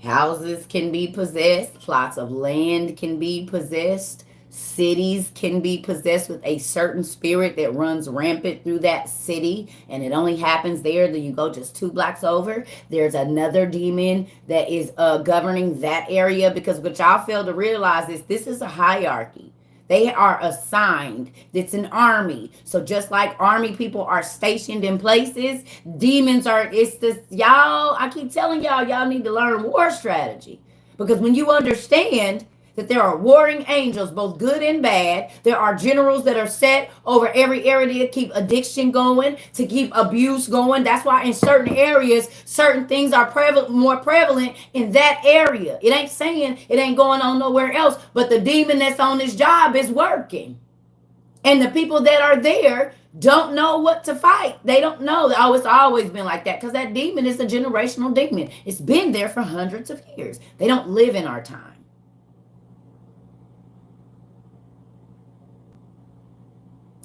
Houses can be possessed. Plots of land can be possessed. Cities can be possessed with a certain spirit that runs rampant through that city, and it only happens there. Then you go just 2 blocks over, there's another demon that is governing that area. Because what y'all fail to realize is this is a hierarchy. They are assigned. It's an army. So just like army people are stationed in places, demons are, it's this, y'all, I keep telling y'all need to learn war strategy. Because when you understand that there are warring angels, both good and bad. There are generals that are set over every area to keep addiction going, to keep abuse going. That's why in certain areas, certain things are more prevalent in that area. It ain't saying it ain't going on nowhere else, but the demon that's on this job is working. And the people that are there don't know what to fight. They don't know. Oh, it's always been like that, because that demon is a generational demon. It's been there for hundreds of years. They don't live in our time.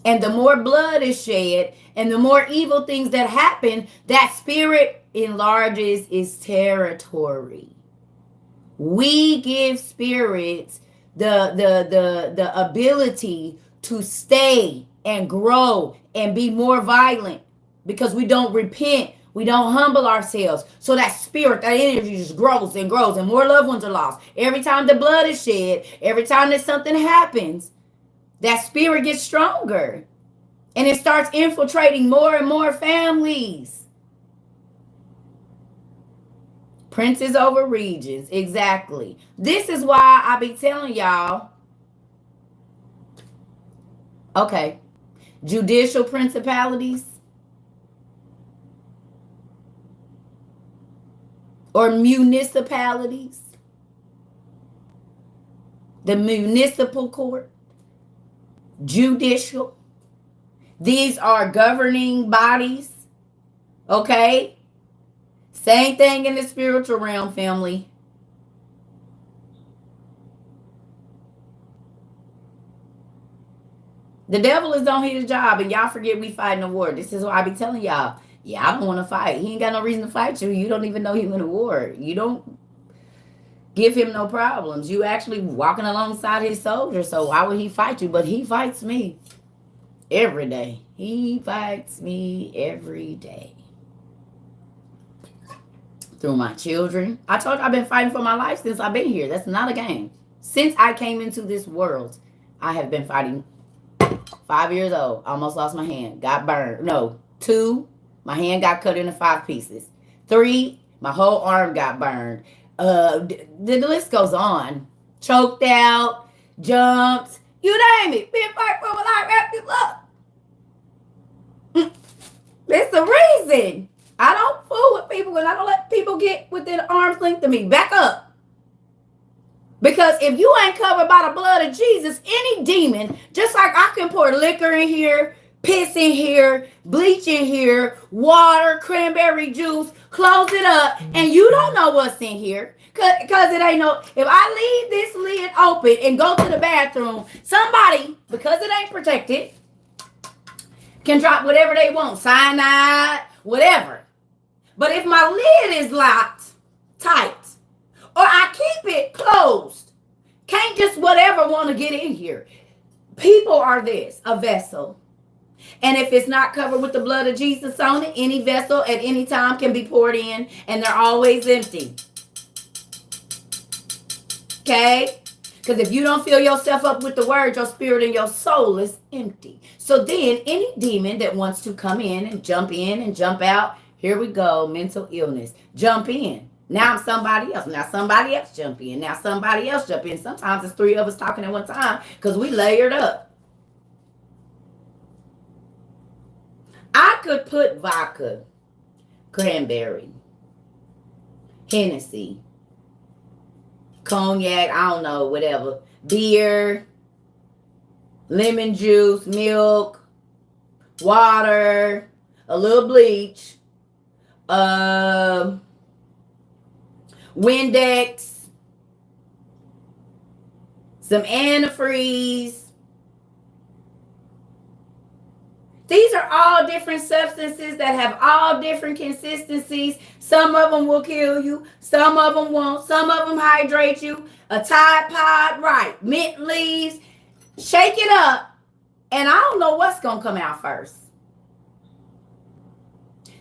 And the more blood is shed and the more evil things that happen, that spirit enlarges its territory. We give spirits the ability to stay and grow and be more violent, because we don't repent. We don't humble ourselves. So that spirit, that energy just grows and grows, and more loved ones are lost. Every time the blood is shed, every time that something happens, that spirit gets stronger, and it starts infiltrating more and more families. Princes over regions. Exactly. This is why I be telling y'all, okay, judicial principalities or municipalities, the municipal court, judicial. These are governing bodies. Okay? Same thing in the spiritual realm, family. The devil is on his job, and y'all forget we fighting a war. This is why I be telling y'all, yeah, I don't want to fight. He ain't got no reason to fight you. You don't even know he went to war. You don't give him no problems. You actually walking alongside his soldiers, so why would he fight you? But he fights me. Every day. He fights me every day. Through my children. I told you I've been fighting for my life since I've been here. That's not a game. Since I came into this world, I have been fighting. 5 years old. Almost lost my hand. Got burned. No. 2, my hand got cut into 5 pieces. 3, my whole arm got burned. The list goes on. Choked out, jumped, you name it. Been fighting for my life. Look. There's a reason. I don't fool with people and I don't let people get within arm's length of me. Back up. Because if you ain't covered by the blood of Jesus, any demon, just like I can pour liquor in here, piss in here, bleach in here, water, cranberry juice, close it up, and you don't know what's in here. Because it ain't no, if I leave this lid open and go to the bathroom, somebody, because it ain't protected, can drop whatever they want, cyanide, whatever. But if my lid is locked tight, or I keep it closed, can't just whatever want to get in here. People are this, a vessel. And if it's not covered with the blood of Jesus on it, any vessel at any time can be poured in, and they're always empty. Okay? Because if you don't fill yourself up with the word, your spirit and your soul is empty. So then any demon that wants to come in and jump out, here we go, mental illness. Jump in. Now I'm somebody else. Now somebody else jump in. Now somebody else jump in. Sometimes it's 3 of us talking at one time because we layered up. I could put vodka, cranberry, Hennessy, cognac, I don't know, whatever, beer, lemon juice, milk, water, a little bleach, Windex, some antifreeze. These are all different substances that have all different consistencies. Some of them will kill you. Some of them won't. Some of them hydrate you. A Tide Pod, right. Mint leaves. Shake it up. And I don't know what's going to come out first.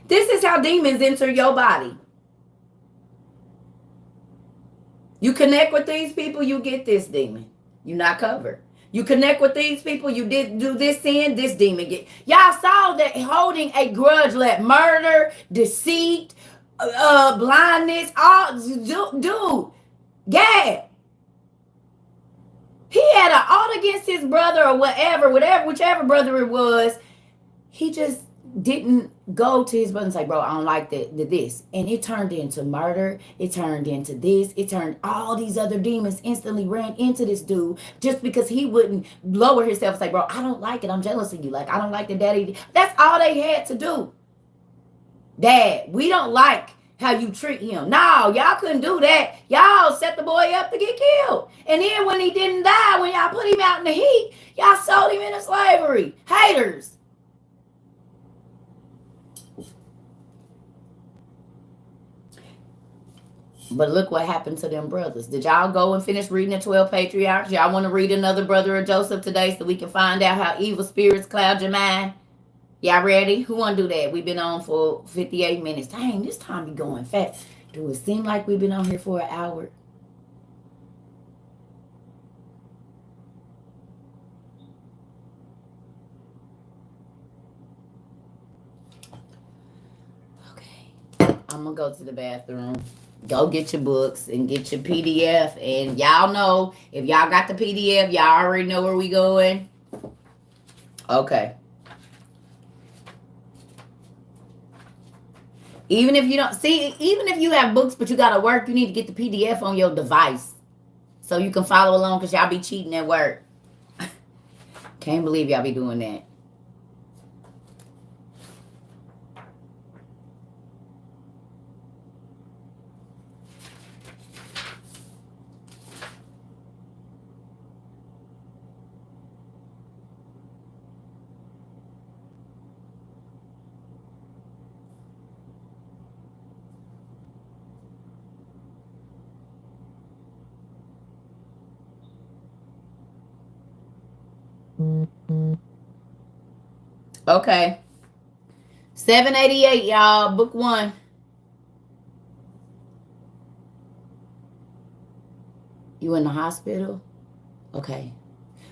This is how demons enter your body. You connect with these people, you get this demon. You're not covered. You connect with these people, you did do this sin, this demon get. Y'all saw that holding a grudge, let murder, deceit, blindness, all, dude, yeah. He had an ought against his brother or whichever brother it was. He just didn't go to his brother and say, bro, I don't like this. And it turned into murder. It turned into this. It turned all these other demons instantly ran into this dude just because he wouldn't lower himself and say, bro, I don't like it. I'm jealous of you. Like, I don't like the daddy. That's all they had to do. Dad, we don't like how you treat him. No, y'all couldn't do that. Y'all set the boy up to get killed. And then when he didn't die, when y'all put him out in the heat, y'all sold him into slavery. Haters. But look what happened to them brothers. Did y'all go and finish reading the 12 patriarchs? Y'all want to read another brother of Joseph today so we can find out how evil spirits cloud your mind? Y'all ready? Who want to do that? We've been on for 58 minutes. Dang, this time be going fast. Do it seem like we've been on here for an hour? Okay. I'm going to go to the bathroom. Go get your books and get your PDF. And y'all know, if y'all got the PDF, y'all already know where we going. Okay. Even if you don't, see, even if you have books, but you got to work, you need to get the PDF on your device. So you can follow along because y'all be cheating at work. Can't believe y'all be doing that. Okay. 788, y'all. Book one. You in the hospital? Okay.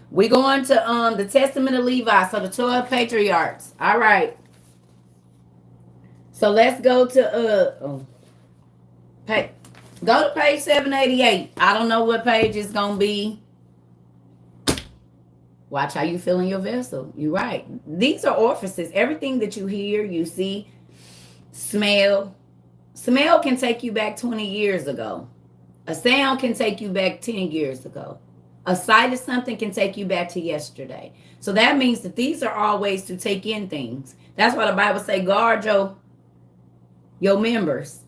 We going to the Testament of Levi, so the 12 patriarchs. All right. So let's go to go to page 788. I don't know what page it's gonna be. Watch how you fill in your vessel. You're right. These are orifices. Everything that you hear, you see, smell. Smell can take you back 20 years ago. A sound can take you back 10 years ago. A sight of something can take you back to yesterday. So that means that these are all ways to take in things. That's why the Bible say guard your members.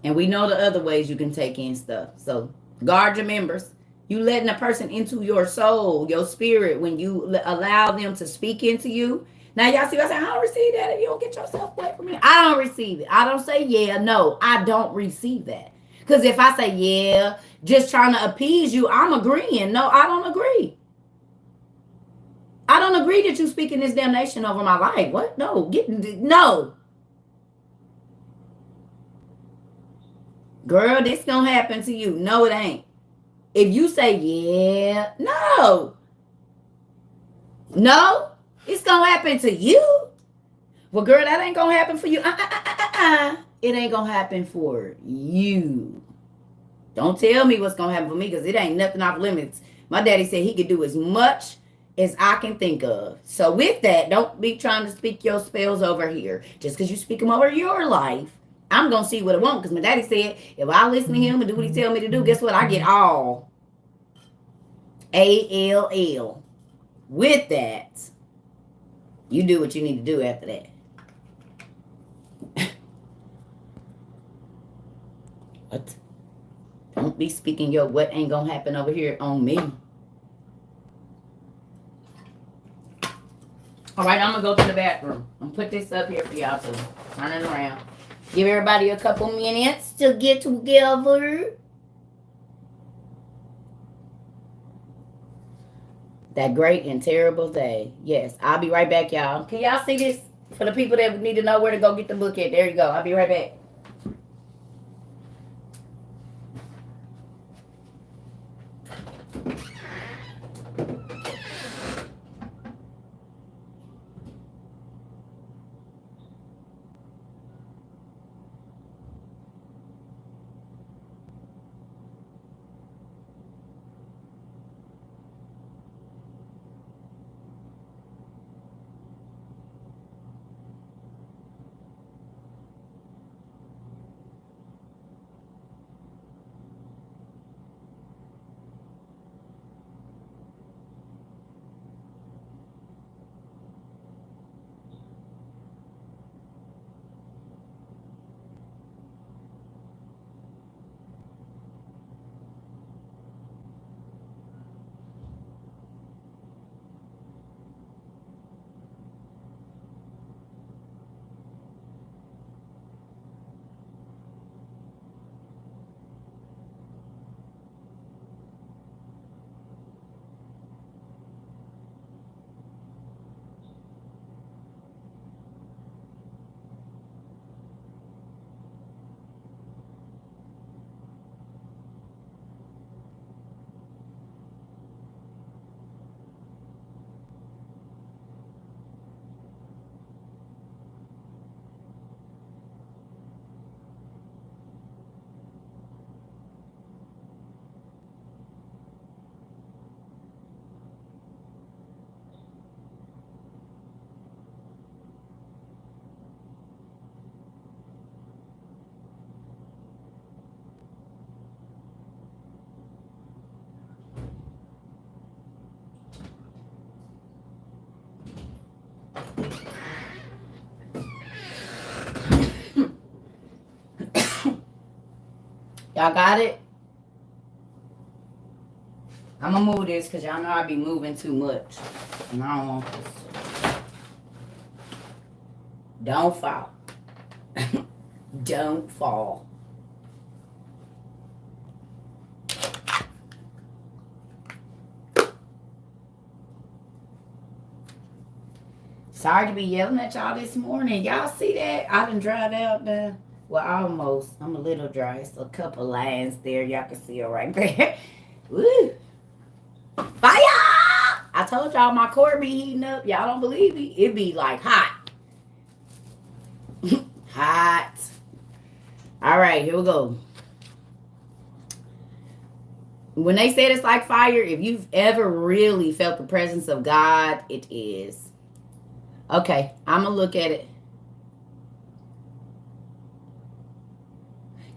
And we know the other ways you can take in stuff. So guard your members. You letting a person into your soul, your spirit, when you allow them to speak into you. Now y'all see what I'm saying? I don't receive that if you don't get yourself away from me. I don't receive it. I don't say yeah, no. I don't receive that. Because if I say yeah, just trying to appease you, I'm agreeing. No, I don't agree. I don't agree that you speaking this damnation over my life. What? No. No. Girl, this gonna happen to you. No, it ain't. If you say yeah, no. No, it's gonna happen to you. Well, girl, that ain't gonna happen for you. It ain't gonna happen for you. Don't tell me what's gonna happen for me, because it ain't nothing off limits. My daddy said he could do as much as I can think of. So with that, don't be trying to speak your spells over here. Just because you speak them over your life, I'm gonna see what I want. Because my daddy said, if I listen to him and do what he tell me to do, guess what? I get all. ALL. With that, you do what you need to do after that. What? Don't be speaking your what ain't gonna happen over here on me. All right, I'm gonna go to the bathroom. I'm gonna put this up here for y'all to turn it around. Give everybody a couple minutes to get together. That great and terrible day. Yes, I'll be right back, y'all. Can y'all see this? For the people that need to know where to go get the book at. There you go. I'll be right back. Y'all got it? I'm gonna move this because y'all know I be moving too much. And I don't want this. Don't fall. Don't fall. Sorry to be yelling at y'all this morning. Y'all see that? I done dried out now. Well, almost. I'm a little dry. It's a couple lines there. Y'all can see it right there. Woo! Fire! I told y'all my core be heating up. Y'all don't believe me? It be like hot. Hot. All right, here we go. When they said it's like fire, if you've ever really felt the presence of God, it is. Okay, I'm going to look at it.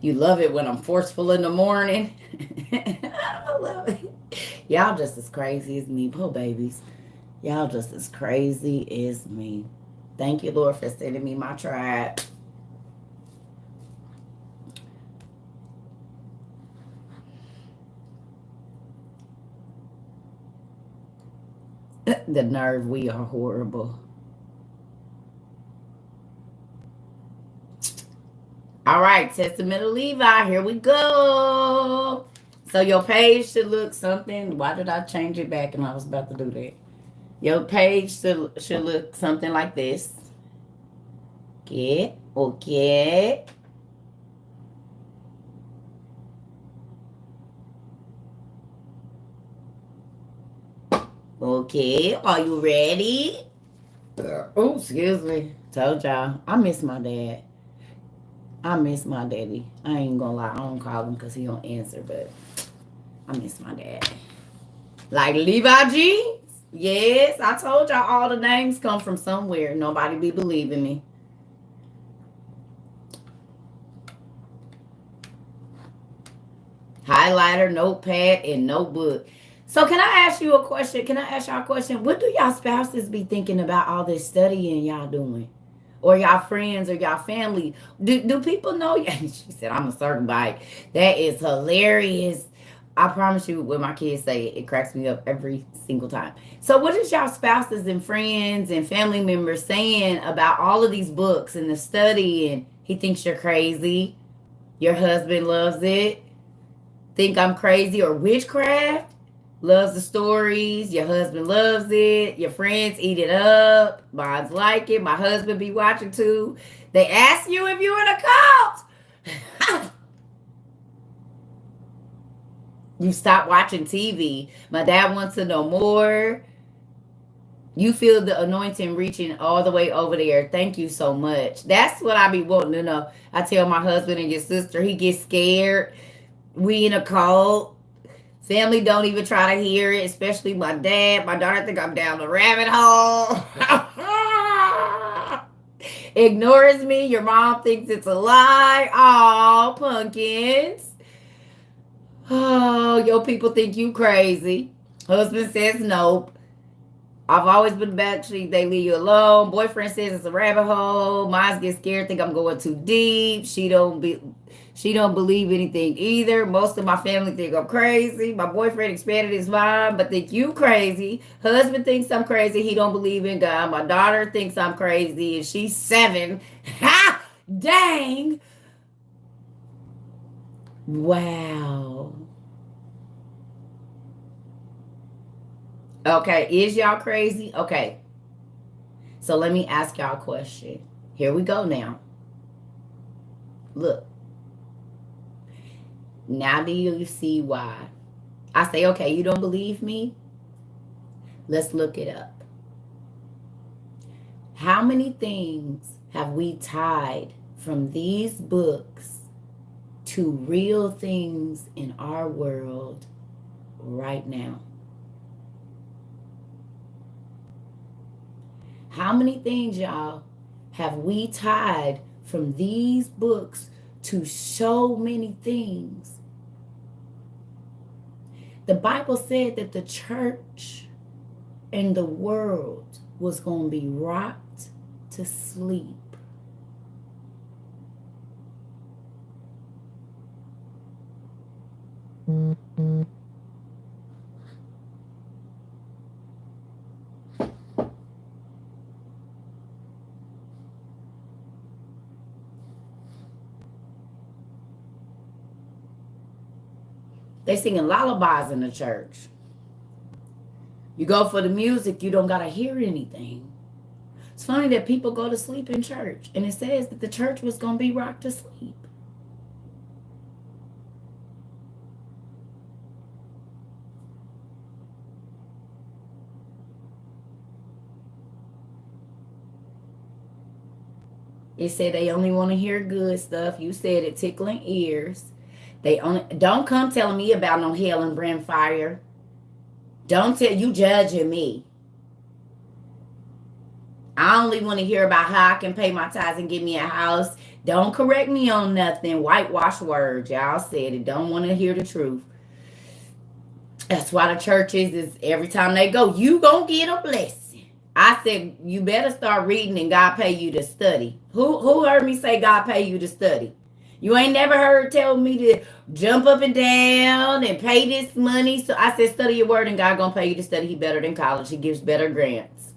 You love it when I'm forceful in the morning. I love it. Y'all just as crazy as me. Poor babies. Y'all just as crazy as me. Thank you, Lord, for sending me my tribe. The nerve, we are horrible. All right, Testament of Levi, here we go. So your page should look something. Why did I change it back and I was about to do that? Your page should look something like this. Okay, okay. Okay, are you ready? Oh, excuse me. Told y'all, I miss my dad. I miss my daddy. I ain't gonna lie, I don't call him because he don't answer, but I miss my dad. Like Levi Jeans? Yes, I told y'all all the names come from somewhere. Nobody be believing me. Highlighter, notepad, and notebook. So can I ask you a question? Can I ask y'all a question? What do y'all spouses be thinking about all this studying y'all doing? Or y'all friends or y'all family? Do people know? She said, I'm a certain bite. That is hilarious. I promise you, when my kids say it, it cracks me up every single time. So what is y'all spouses and friends and family members saying about all of these books and the study? And he thinks you're crazy. Your husband loves it. Think I'm crazy or witchcraft? Loves the stories. Your husband loves it. Your friends eat it up. Mine's like it. My husband be watching too. They ask you if you're in a cult. You stop watching TV. My dad wants to know more. You feel the anointing reaching all the way over there. Thank you so much. That's what I be wanting to know. I tell my husband and your sister, he gets scared. We in a cult. Family don't even try to hear it, especially my dad. My daughter think I'm down the rabbit hole. Ignores me. Your mom thinks it's a lie. Oh, pumpkins. Oh, your people think you crazy. Husband says nope. I've always been backstreet. They leave you alone. Boyfriend says it's a rabbit hole. Mines get scared, think I'm going too deep. She don't believe anything either. Most of my family think I'm crazy. My boyfriend expanded his mind, but think you crazy. Husband thinks I'm crazy. He don't believe in God. My daughter thinks I'm crazy, and she's 7. Ha! Dang! Wow. Okay, is y'all crazy? Okay. So let me ask y'all a question. Here we go now. Look. Now do you see why? I say, okay, you don't believe me? Let's look it up. How many things have we tied from these books to real things in our world right now? How many things, y'all, have we tied from these books to so many things? The Bible said that the church and the world was going to be rocked to sleep. They singing lullabies in the church. You go for the music, you don't got to hear anything. It's funny that people go to sleep in church, and it says that the church was going to be rocked to sleep. It said they only want to hear good stuff. You said it, tickling ears. They only don't come telling me about no hell and brimfire. Don't tell you judging me. I only want to hear about how I can pay my tithes and get me a house. Don't correct me on nothing. Whitewash words. Y'all said it. Don't want to hear the truth. That's why the churches is every time they go, you gonna get a blessing. I said, you better start reading and God pay you to study. Who heard me say God pay you to study? You ain't never heard tell me to jump up and down and pay this money. So I said, study your word and God gonna pay you to study. He better than college. He gives better grants.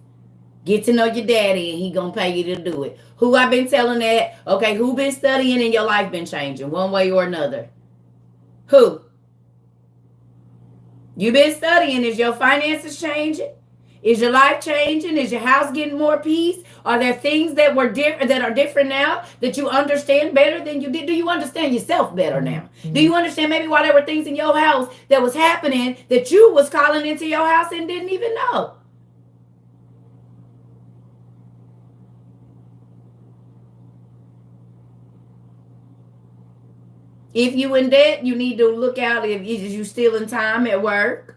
Get to know your daddy and he gonna pay you to do it. Who I been telling that? Okay, who been studying and your life been changing one way or another? Who? You been studying. Is your finances changing? Is your life changing? Is your house getting more peace? Are there things that were different that are different now that you understand better than you did? Do you understand yourself better now? Do you understand maybe why there were things in your house that was happening that you was calling into your house and didn't even know? If you in debt, you need to look out if you stealing time at work.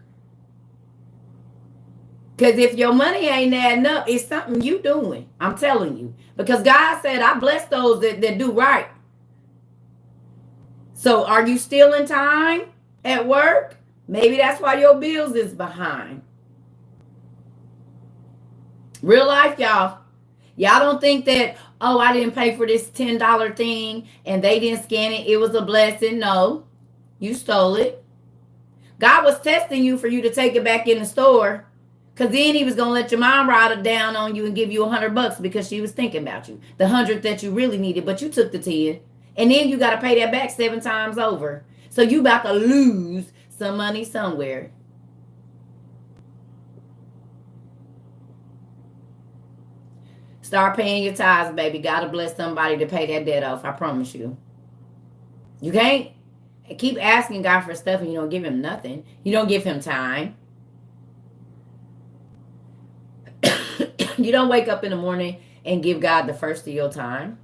Because if your money ain't adding up, it's something you doing. I'm telling you. Because God said, I bless those that do right. So are you stealing time at work? Maybe that's why your bills is behind. Real life, y'all. Y'all don't think that, oh, I didn't pay for this $10 thing and they didn't scan it. It was a blessing. No, you stole it. God was testing you for you to take it back in the store. Because then he was going to let your mom ride it down on you and give you $100 because she was thinking about you. The 100 that you really needed, but you took the 10. And then you got to pay that back 7 times over. So you about to lose some money somewhere. Start paying your tithes, baby. God to bless somebody to pay that debt off. I promise you. You can't keep asking God for stuff and you don't give him nothing. You don't give him time. You don't wake up in the morning and give God the first of your time.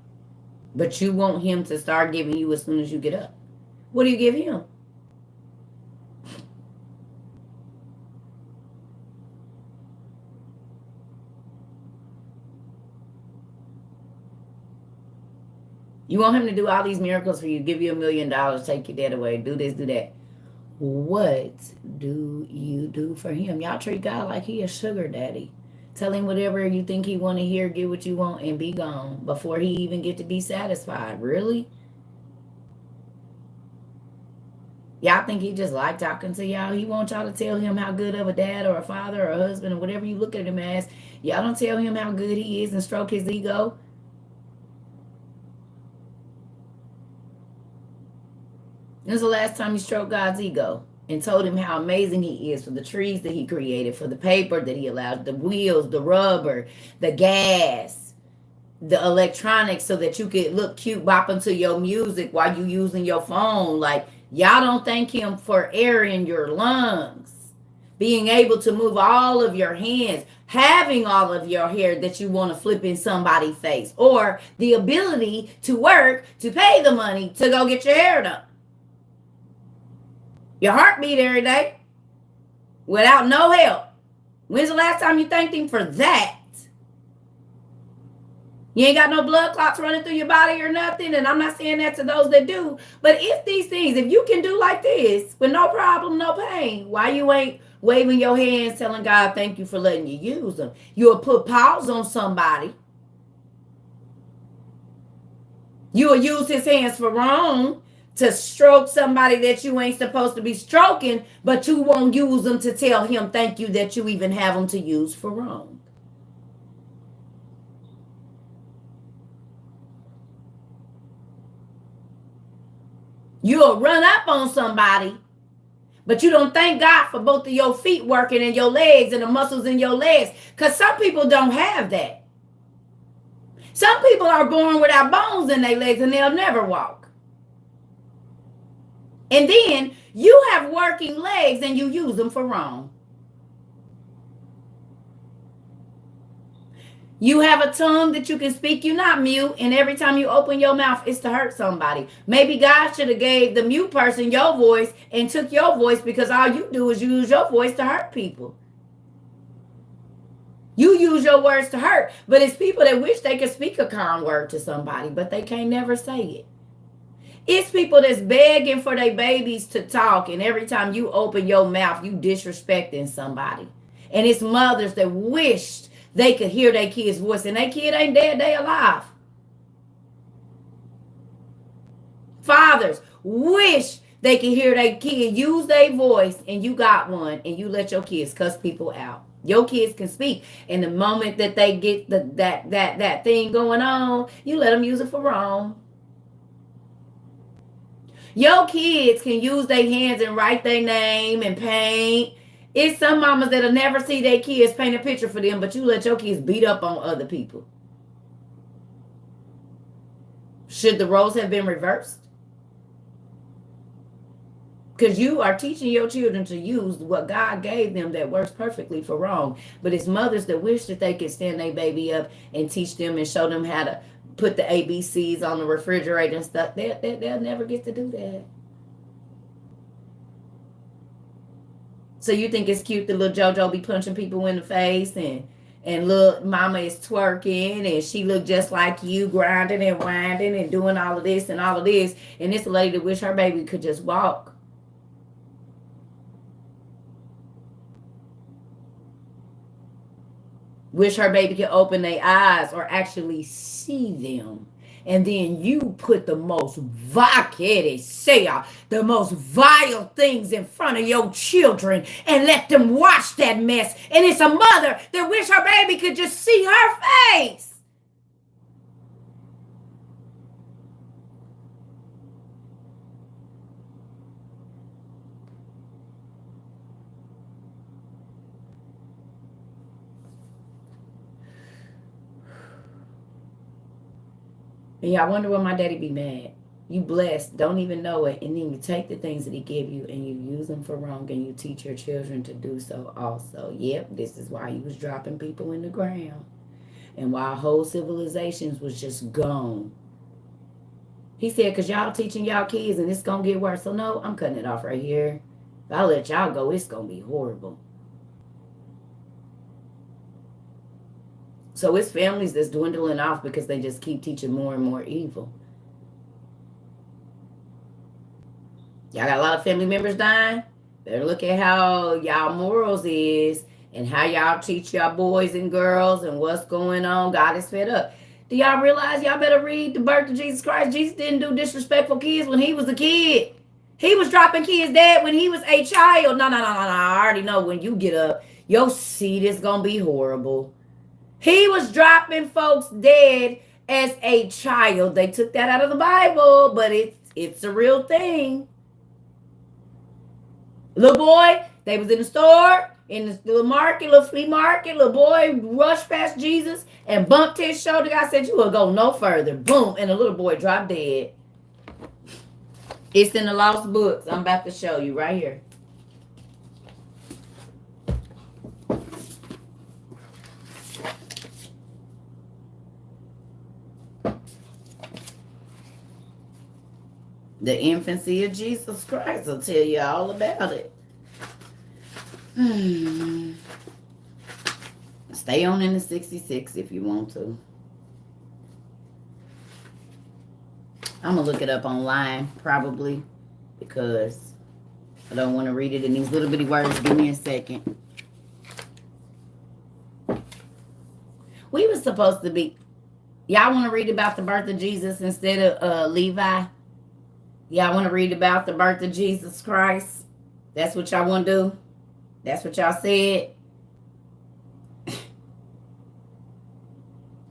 But you want him to start giving you as soon as you get up. What do you give him? You want him to do all these miracles for you, give you $1 million, take your debt away, do this, do that. What do you do for him? Y'all treat God like he a sugar daddy. Tell him whatever you think he want to hear, get what you want, and be gone before he even get to be satisfied. Really? Y'all think he just like talking to y'all? He want y'all to tell him how good of a dad or a father or a husband or whatever you look at him as. Y'all don't tell him how good he is and stroke his ego. When's the last time you stroked God's ego and told him how amazing he is for the trees that he created, for the paper that he allowed, the wheels, the rubber, the gas, the electronics, so that you could look cute bopping to your music while you using your phone? Like, y'all don't thank him for air in your lungs, being able to move all of your hands, having all of your hair that you want to flip in somebody's face, or the ability to work, to pay the money to go get your hair done. Your heartbeat every day without no help. When's the last time you thanked him for that? You ain't got no blood clots running through your body or nothing. And I'm not saying that to those that do. But if these things, if you can do like this with no problem, no pain, why you ain't waving your hands telling God thank you for letting you use them? You'll put paws on somebody. You'll use his hands for wrong, to stroke somebody that you ain't supposed to be stroking, but you won't use them to tell him thank you that you even have them to use for wrong. You'll run up on somebody, but you don't thank God for both of your feet working and your legs and the muscles in your legs, because some people don't have that. Some people are born without bones in their legs and they'll never walk. And then you have working legs and you use them for wrong. You have a tongue that you can speak, you're not mute, and every time you open your mouth, it's to hurt somebody. Maybe God should have gave the mute person your voice and took your voice, because all you do is use your voice to hurt people. You use your words to hurt, but it's people that wish they could speak a kind word to somebody, but they can't never say it. It's people that's begging for their babies to talk, and every time you open your mouth, you disrespecting somebody. And it's mothers that wished they could hear their kid's voice, and their kid ain't dead, they alive. Fathers wish they could hear their kid use their voice, and you got one, and you let your kids cuss people out. Your kids can speak, and the moment that they get that thing going on, you let them use it for wrong. Your kids can use their hands and write their name and paint. It's some mamas that'll never see their kids paint a picture for them, but you let your kids beat up on other people. Should the roles have been reversed? Because you are teaching your children to use what God gave them that works perfectly for wrong. But it's mothers that wish that they could stand their baby up and teach them and show them how to put the ABCs on the refrigerator and stuff. They'll never get to do that. So you think it's cute that little JoJo be punching people in the face, and little mama is twerking, and she look just like you, grinding and winding and doing all of this and all of this. And this lady that wish her baby could just walk. Wish her baby could open their eyes or actually see them. And then you put the most the most vile things in front of your children and let them watch that mess. And it's a mother that wish her baby could just see her face. And y'all wonder why my daddy be mad. You blessed, don't even know it, and then you take the things that he give you and you use them for wrong, and you teach your children to do so also. Yep, this is why he was dropping people in the ground, and why whole civilizations was just gone. He said, because y'all teaching y'all kids and it's going to get worse. So no, I'm cutting it off right here. If I let y'all go, it's going to be horrible. So it's families that's dwindling off because they just keep teaching more and more evil. Y'all got a lot of family members dying. Better look at how y'all morals is and how y'all teach y'all boys and girls and what's going on. God is fed up. Do y'all realize y'all better read the birth of Jesus Christ? Jesus didn't do disrespectful kids when he was a kid. He was dropping kids dead when he was a child. No. I already know when you get up, your seed is going to be horrible. He was dropping folks dead as a child. They took that out of the Bible, but it's a real thing. Little boy, they was in the store, in the little market, little flea market. Little boy rushed past Jesus and bumped his shoulder. God said, you will go no further. Boom, and the little boy dropped dead. It's in the lost books. I'm about to show you right here. The infancy of Jesus Christ will tell you all about it. Stay on in the 66 if you want to. I'm going to look it up online, probably, because I don't want to read it in these little bitty words. Give me a second. We were supposed to be... Y'all want to read about the birth of Jesus instead of Levi? Y'all want to read about the birth of Jesus Christ? That's what y'all want to do? That's what y'all said?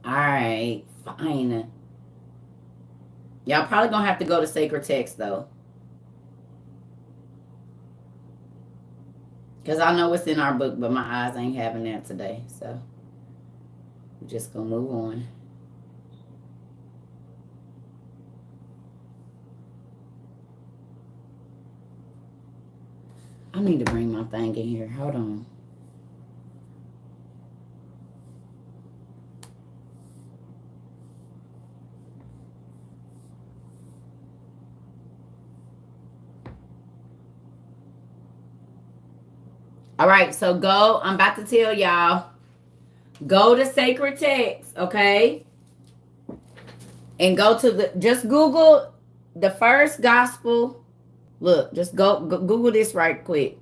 All right, fine. Y'all probably going to have to go to sacred text, though. Because I know it's in our book, but my eyes ain't having that today. So, we're just going to move on. I need to bring my thing in here. Hold on. All right, so go. I'm about to tell y'all. Go to sacred text, okay? And go to just Google the first gospel. Look, just go Google this right quick.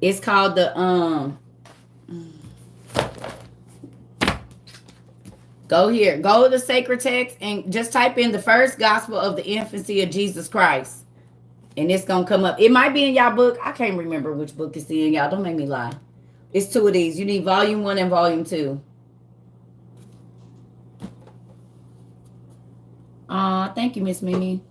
It's called the go here. Go to sacred text and just type in the first gospel of the infancy of Jesus Christ. And it's gonna come up. It might be in y'all book. I can't remember which book it's in, y'all. Don't make me lie. It's two of these. You need volume 1 and volume 2. Thank you, Miss Mimi.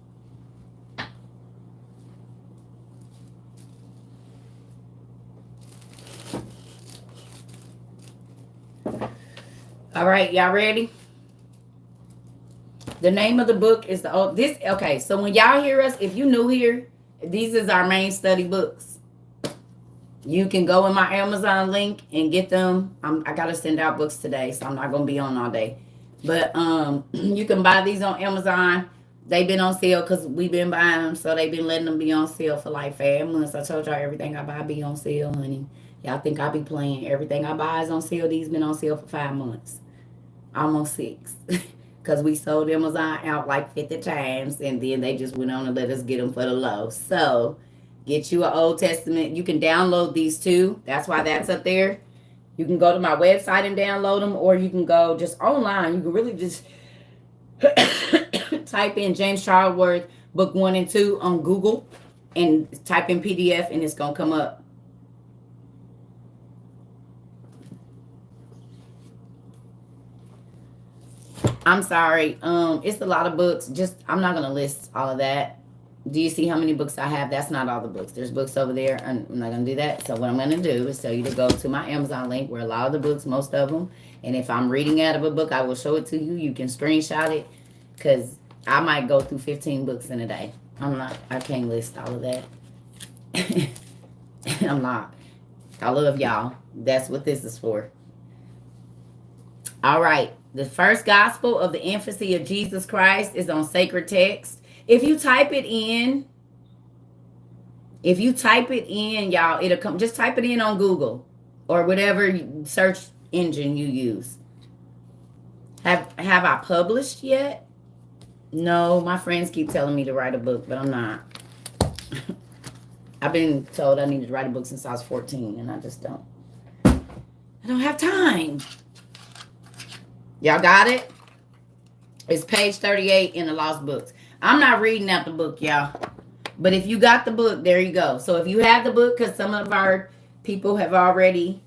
All right, y'all ready? The name of the book is okay, so when y'all hear us, if you new here, these is our main study books. You can go in my Amazon link and get them. I gotta send out books today, so I'm not gonna be on all day. But you can buy these on Amazon. They've been on sale because we've been buying them, so they've been letting them be on sale for like 5 months. I told y'all everything I buy be on sale, honey. Y'all think I be playing. Everything I buy is on sale. These been on sale for 5 months. Almost 6. Because we sold Amazon out like 50 times, and then they just went on and let us get them for the low. So get you an Old Testament. You can download these too. That's why that's up there. You can go to my website and download them, or you can go just online. You can really just type in James Charlesworth book 1 and 2 on Google and type in PDF, and it's going to come up. I'm sorry. It's a lot of books. I'm not going to list all of that. Do you see how many books I have? That's not all the books. There's books over there. I'm not going to do that. So what I'm going to do is tell you to go to my Amazon link where a lot of the books, most of them. And if I'm reading out of a book, I will show it to you. You can screenshot it because I might go through 15 books in a day. I can't list all of that. I'm not. I love y'all. That's what this is for. All right. The first gospel of the infancy of Jesus Christ is on sacred text. If you type it in, y'all, it'll come. Just type it in on Google or whatever search engine you use. Have I published yet? No, my friends keep telling me to write a book, but I'm not. I've been told I need to write a book since I was 14, and I just don't. I don't have time. Y'all got it? It's page 38 in the Lost Books. I'm not reading out the book, y'all. But if you got the book, there you go. So if you have the book, because some of our people have already...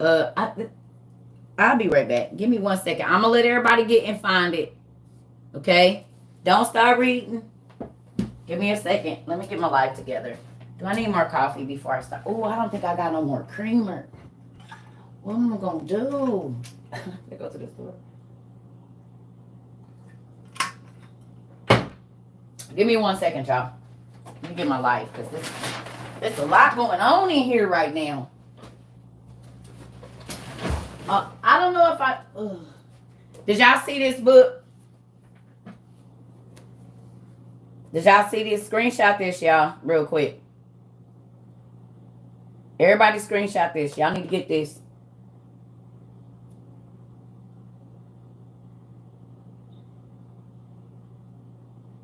I'll be right back. Give me 1 second. I'm going to let everybody get and find it. Okay? Don't start reading. Give me a second. Let me get my life together. Do I need more coffee before I start? Oh, I don't think I got no more creamer. What am I going to do? I go to the store. Give me 1 second, y'all. Let me get my life, because there's a lot going on in here right now. I don't know if I... Did y'all see this book? Did y'all see this? Screenshot this, y'all, real quick. Everybody screenshot this. Y'all need to get this.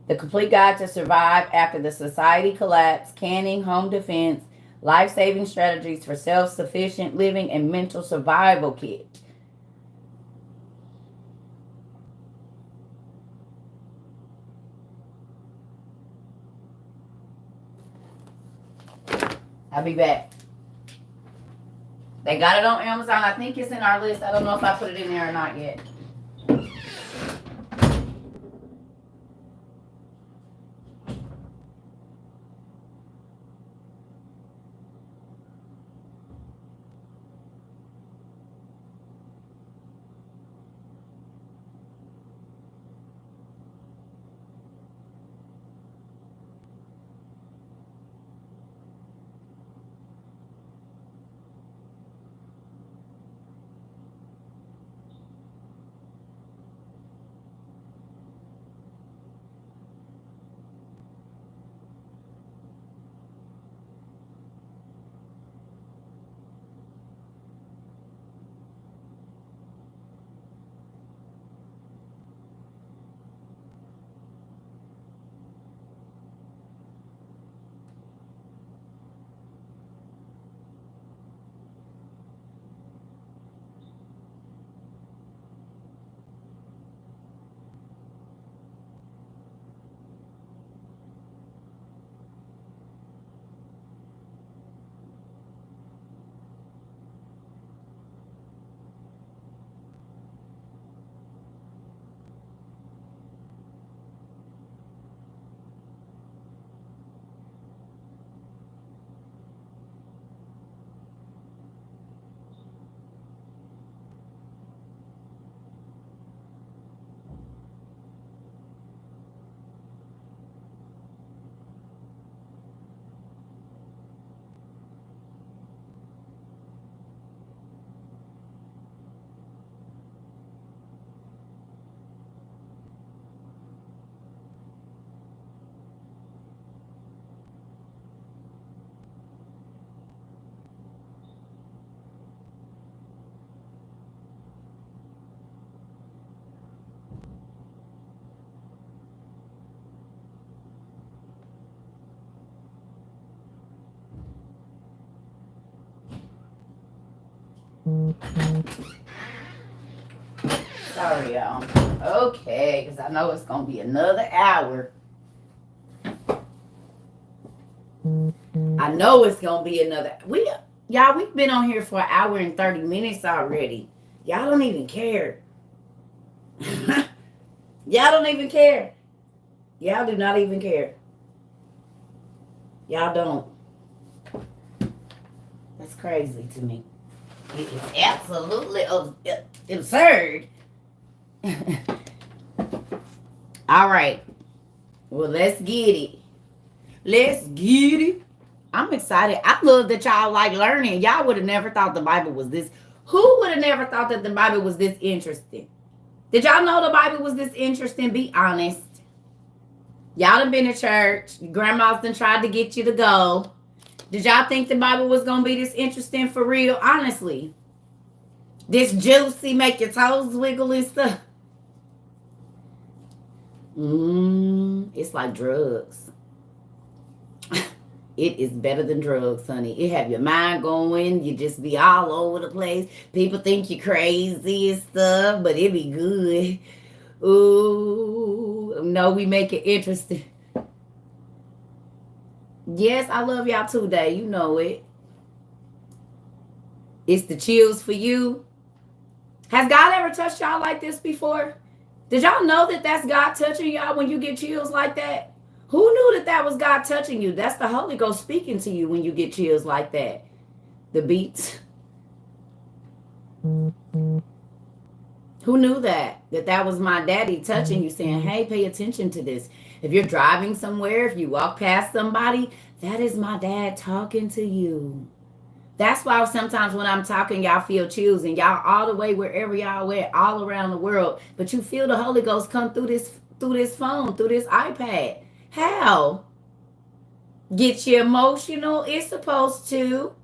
The Complete Guide to Survive After the Society Collapse, Canning, Home Defense, Life-Saving Strategies for Self-Sufficient Living and Mental Survival Kit. I'll be back. They got it on Amazon. I think it's in our list. I don't know if I put it in there or not yet. Sorry, y'all. Okay, because I know it's going to be another hour. I know it's going to be another. Y'all, we've been on here for an hour and 30 minutes already. Y'all don't even care. Y'all don't even care. Y'all do not even care. Y'all don't. That's crazy to me. It is absolutely absurd. All right. Well, let's get it. Let's get it. I'm excited. I love that y'all like learning. Y'all would have never thought the Bible was this. Who would have never thought that the Bible was this interesting? Did y'all know the Bible was this interesting? Be honest. Y'all done been to church. Grandma's done tried to get you to go. Did y'all think the Bible was going to be this interesting for real? Honestly. This juicy, make your toes wiggle and stuff. It's like drugs. It is better than drugs, honey. It have your mind going. You just be all over the place. People think you're crazy and stuff, but it be good. Ooh, no, we make it interesting. Yes, I love y'all too, Day. You know it. It's the chills for you. Has God ever touched y'all like this before? Did y'all know that that's God touching y'all when you get chills like that? Who knew that that was God touching you? That's the Holy Ghost speaking to you when you get chills like that. The beats. Who knew that? That was my daddy touching you, saying, hey, pay attention to this. If you're driving somewhere, if you walk past somebody, that is my dad talking to you. That's why sometimes when I'm talking, y'all feel chills, and y'all all the way wherever y'all at, all around the world, but you feel the Holy Ghost come through this phone, through this iPad. How? Get you emotional? It's supposed to.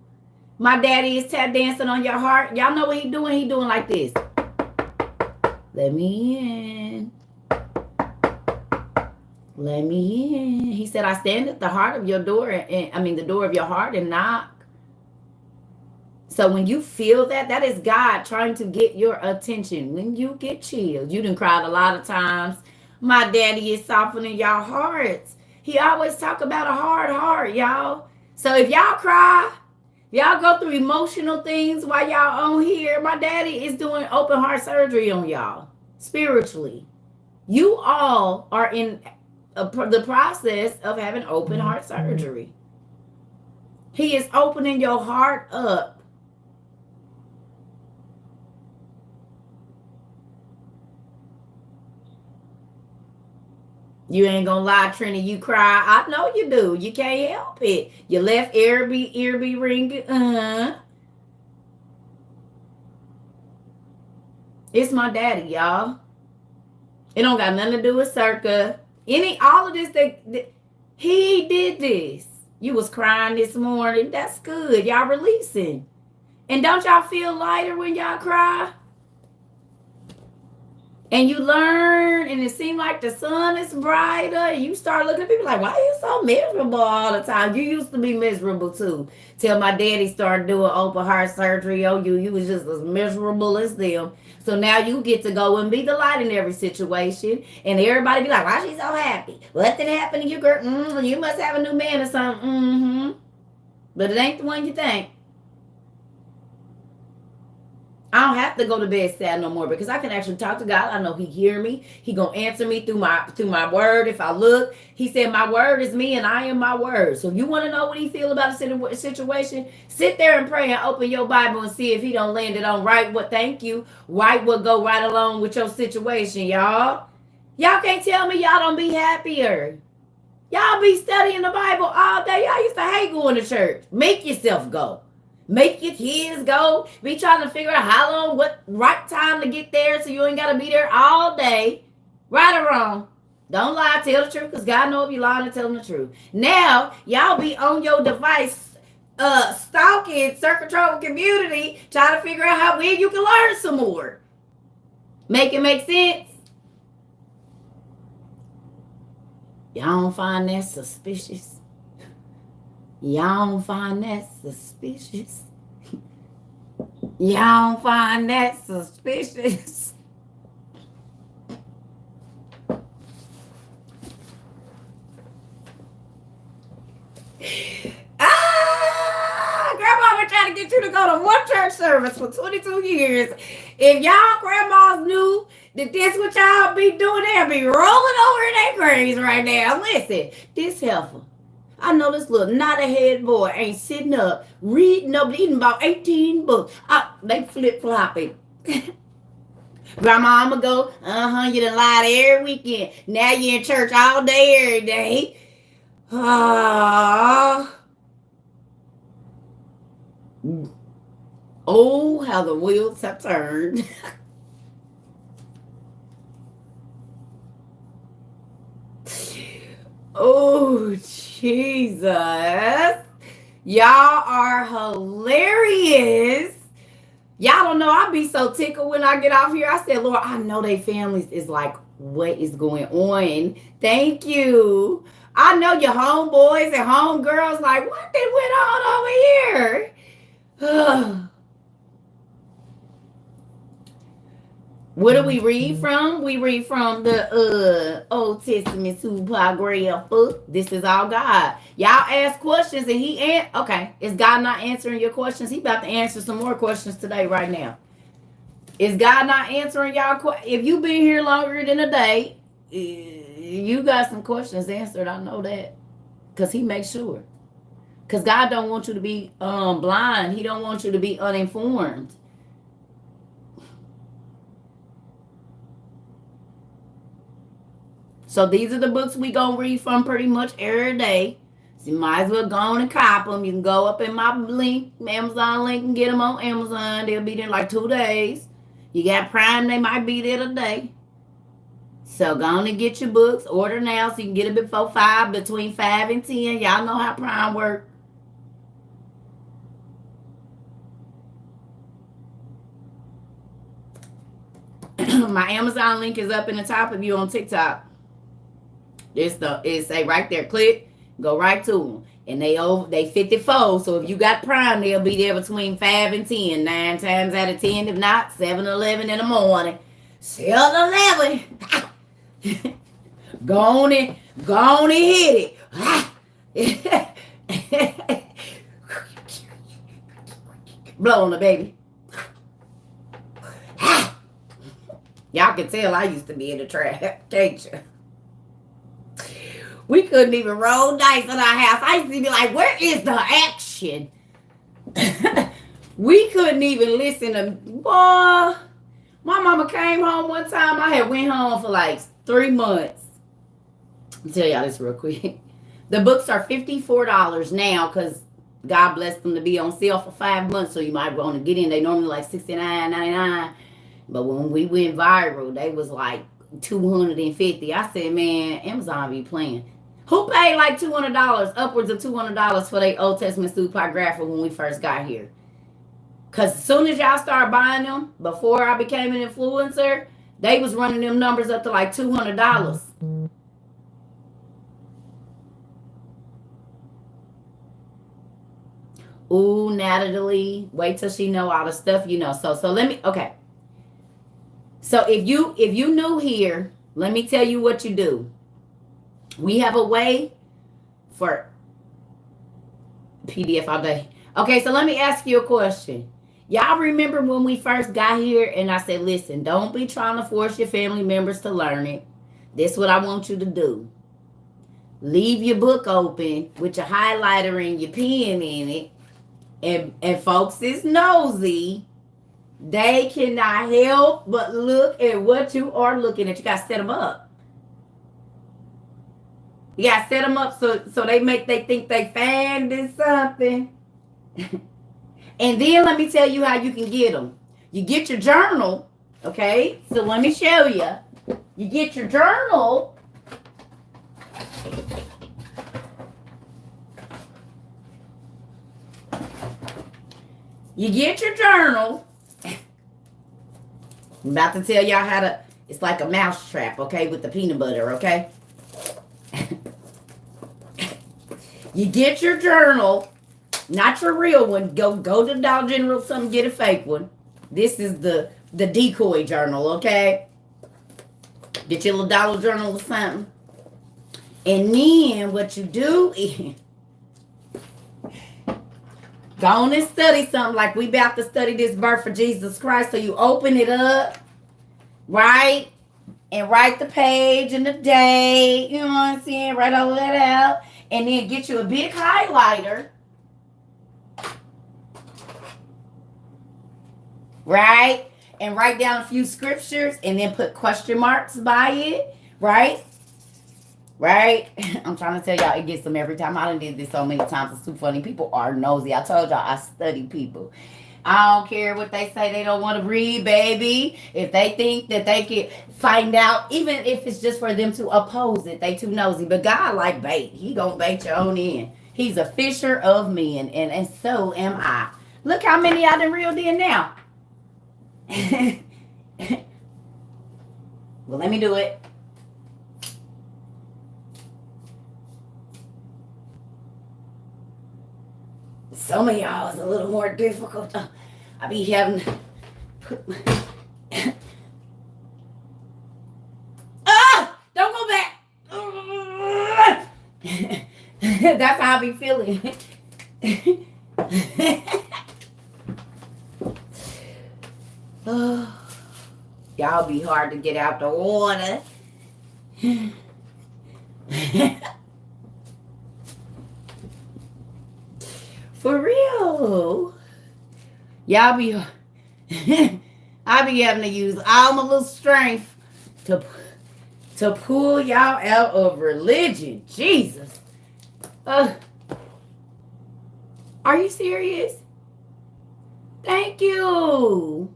My daddy is tap dancing on your heart. Y'all know what he doing? He doing like this. Let me in. Let me in. He said, I stand at the heart of your door, the door of your heart and knock. So when you feel that, that is God trying to get your attention. When you get chilled, you done cried a lot of times. My daddy is softening y'all hearts. He always talk about a hard heart, y'all. So if y'all cry, y'all go through emotional things while y'all on here, my daddy is doing open heart surgery on y'all spiritually. You all are in the process of having open heart surgery. He is opening your heart up. You ain't gonna lie, Trini, you cry. I know you do. You can't help it. Your left ear be ringing. It's my daddy, y'all. It don't got nothing to do with Circa. All of this, he did this. You was crying this morning. That's good. Y'all releasing. And don't y'all feel lighter when y'all cry? And you learn, and it seems like the sun is brighter, and you start looking at people like, why are you so miserable all the time? You used to be miserable too. Till my daddy started doing open heart surgery on you. You was just as miserable as them. So now you get to go and be the light in every situation. And everybody be like, why she so happy? What did happen to you, girl? You must have a new man or something. But it ain't the one you think. I don't have to go to bed sad no more because I can actually talk to God. I know he hear me. He gonna answer me through my word. If I look, he said my word is me and I am my word. So if you want to know what he feel about a situation, sit there and pray and open your Bible and see if he don't land it on right what go right along with your situation, y'all. Y'all can't tell me y'all don't be happier. Y'all be studying the Bible all day. Y'all used to hate going to church. Make yourself go. Make your kids go. Be trying to figure out how long, what right time to get there so you ain't got to be there all day. Right or wrong. Don't lie. Tell the truth because God knows if you lying and telling the truth. Now, y'all be on your device stalking Circle Control community trying to figure out when you can learn some more. Make it make sense? Y'all don't find that suspicious? Y'all don't find that suspicious? Y'all don't find that suspicious? Grandma been trying to get you to go to one church service for 22 years. If y'all grandmas knew that this what y'all be doing, they'll be rolling over in their graves right now. Listen, this heifer. I know this little knot-head boy ain't sitting up reading up, reading about 18 books. They flip-flopping. Grandma, I'ma go. You done lied every weekend. Now you in church all day, every day. Oh, how the wheels have turned. Oh, Jesus. Y'all are hilarious. Y'all don't know, I be so tickled when I get off here. I said, Lord, I know they families is like, what is going on? Thank you. I know your homeboys and homegirls like, what did went on over here? What do we read from? We read from the Old Testament supergraph. This is all God. Y'all ask questions and he okay. Is God not answering your questions? He about to answer some more questions today, right now. Is God not answering y'all? If you've been here longer than a day, you got some questions answered. I know that, cause He makes sure. Cause God don't want you to be blind. He don't want you to be uninformed. So these are the books we gonna read from pretty much every day. So you might as well go on and cop them. You can go up in my link, Amazon link, and get them on Amazon. They'll be there in like 2 days. You got Prime, they might be there today. So go on and get your books. Order now so you can get it before 5, between 5 and 10. Y'all know how Prime works. My Amazon link is up in the top if you on TikTok. It's say right there, click, go right to them. And they 54. So if you got Prime, they'll be there between 5 and 10. 9 times out of 10. If not, 7, 11 in the morning. 7, 11. Go on and hit it. Blow on the baby. Y'all can tell I used to be in the trap, can't you? We couldn't even roll dice in our house. I used to be like, where is the action? We couldn't even listen to, boy. My mama came home one time. I had went home for like 3 months. I'll tell y'all this real quick. The books are $54 now because God blessed them to be on sale for 5 months. So you might want to get in. They normally like $69.99. But when we went viral, they was like $250. I said, man, Amazon be playing. Who paid like $200, upwards of $200 for their Old Testament supergraph when we first got here? Because as soon as y'all started buying them, before I became an influencer, they was running them numbers up to like $200. Ooh, Natalie, wait till she know all the stuff you know. So let me, okay. So if you new here, let me tell you what you do. We have a way for PDF all day. Okay, so let me ask you a question. Y'all remember when we first got here and I said, listen, don't be trying to force your family members to learn it. This is what I want you to do. Leave your book open with your highlighter and your pen in it. And folks is nosy. They cannot help but look at what you are looking at. You got to set them up. You got to set them up so they think they finding something. And then let me tell you how you can get them. You get your journal, okay? So let me show you. You get your journal. You get your journal. I'm about to tell y'all how to, it's like a mouse trap, okay, with the peanut butter, okay? You get your journal, Not your real one. Go to Dollar General or something, get a fake one. This is the decoy journal, okay? Get your little Dollar Journal or something. And then what you do is go on and study something like we about to study this birth of Jesus Christ. So you open it up, right? And write the page and the date, you know what I'm saying? Write all that out. And then get you a big highlighter, right? And write down a few scriptures and then put question marks by it, right? Right? I'm trying to tell y'all, it gets them every time. I done did this so many times. It's too funny. People are nosy. I told y'all I study people. I don't care what they say they don't want to read, baby. If they think that they can find out, even if it's just for them to oppose it, they too nosy. But God like bait. He gonna bait your own in. He's a fisher of men, and so am I. Look how many I done reeled in now. Well, let me do it. Some of y'all is a little more difficult. I be having to put my... Don't go back. That's how I be feeling. Y'all be hard to get out the water. For real. Y'all be... I be having to use all my little strength to pull y'all out of religion. Jesus. Are you serious? Thank you.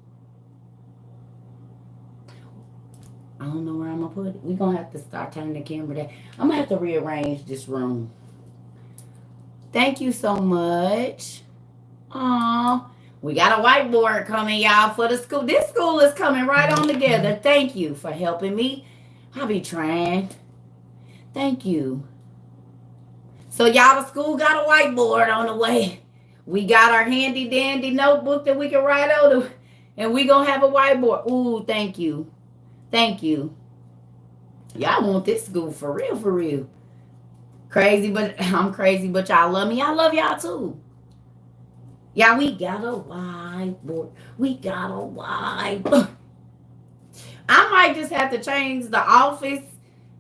I don't know where I'm going to put it. We're going to have to start turning the camera down. I'm going to have to rearrange this room. Thank you so much. Aw. We got a whiteboard coming, y'all, for the school. This school is coming right on together. Thank you for helping me. I'll be trying. Thank you. So, y'all, the school got a whiteboard on the way. We got our handy dandy notebook that we can write on, and we going to have a whiteboard. Ooh, thank you. Thank you. Y'all want this school for real, for real. Crazy, but I'm crazy, but y'all love me. I love y'all too. Yeah, we got a whiteboard. We got a whiteboard. I might just have to change the office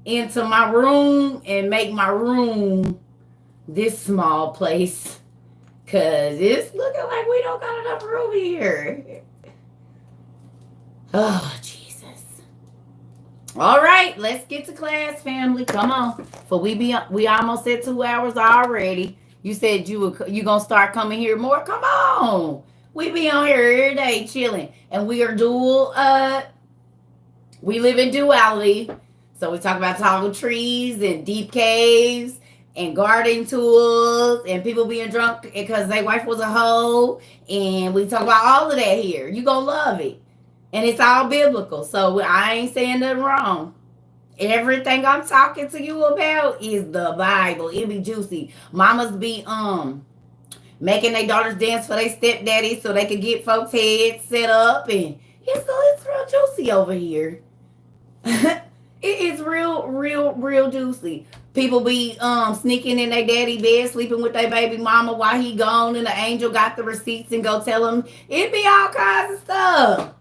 into my room and make my room this small place. Because it's looking like we don't got enough room here. Oh, Jesus. All right, let's get to class, family. Come on. For we almost at 2 hours already. You said you gonna start coming here more. Come on. We be on here every day chilling. And we are we live in duality. So we talk about tall trees and deep caves and gardening tools and people being drunk because their wife was a hoe. And we talk about all of that here. You gonna love it. And it's all biblical. So I ain't saying nothing wrong. Everything I'm talking to you about is the Bible. It be juicy. Mamas be making their daughters dance for their stepdaddy so they can get folks' heads set up, and it's real juicy over here. It is real juicy. People be sneaking in their daddy bed, sleeping with their baby mama while he gone, and the angel got the receipts and go tell them. It be all kinds of stuff.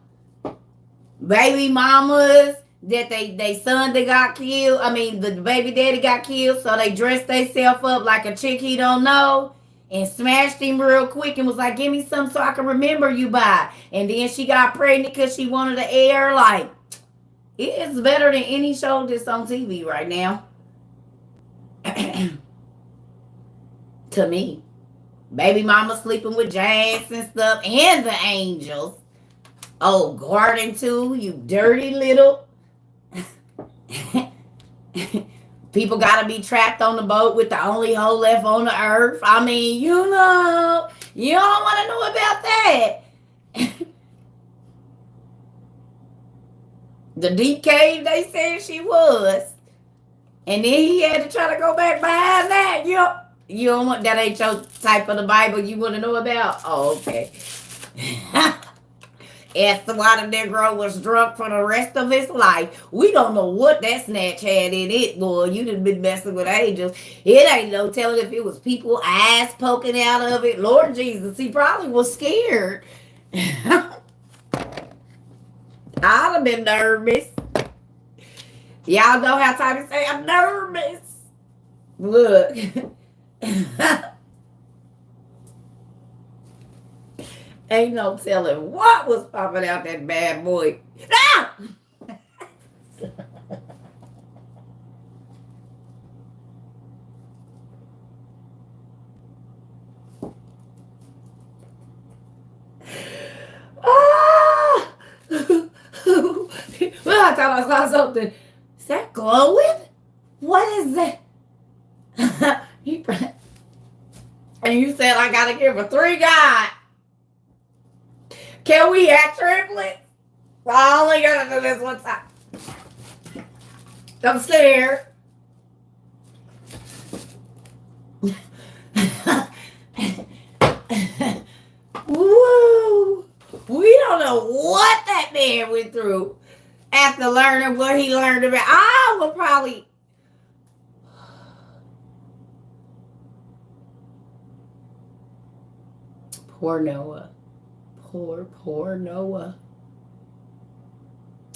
Baby mamas that they son that got killed. I mean, the baby daddy got killed, so they dressed themselves up like a chick he don't know and smashed him real quick and was like, give me some so I can remember you by. And then she got pregnant because she wanted the air. Like, it is better than any show that's on TV right now. To me. Baby mama sleeping with giants and stuff and the angels. Oh, garden too, you dirty little. People gotta be trapped on the boat with the only hole left on the earth. I mean, you don't want to know about that. The deep cave they said she was. And then he had to try to go back behind that. You don't want that ain't your type of the Bible you want to know about? Oh, okay. As to why the Negro was drunk for the rest of his life. We don't know what that snatch had in it, boy. You done been messing with angels. It ain't no telling if it was people eyes poking out of it. Lord Jesus, he probably was scared. I'd have been nervous. Y'all know how time to say I'm nervous. Look. Ain't no telling what was popping out that bad boy. Ah! Ah! Well, I thought I saw something. Is that glowing? What is that? And you said I gotta give a 3 God. Can we have triplets? I only gotta do this one time. I'm scared. Woo! We don't know what that man went through after learning what he learned about. I would probably. Poor Noah. Poor Noah.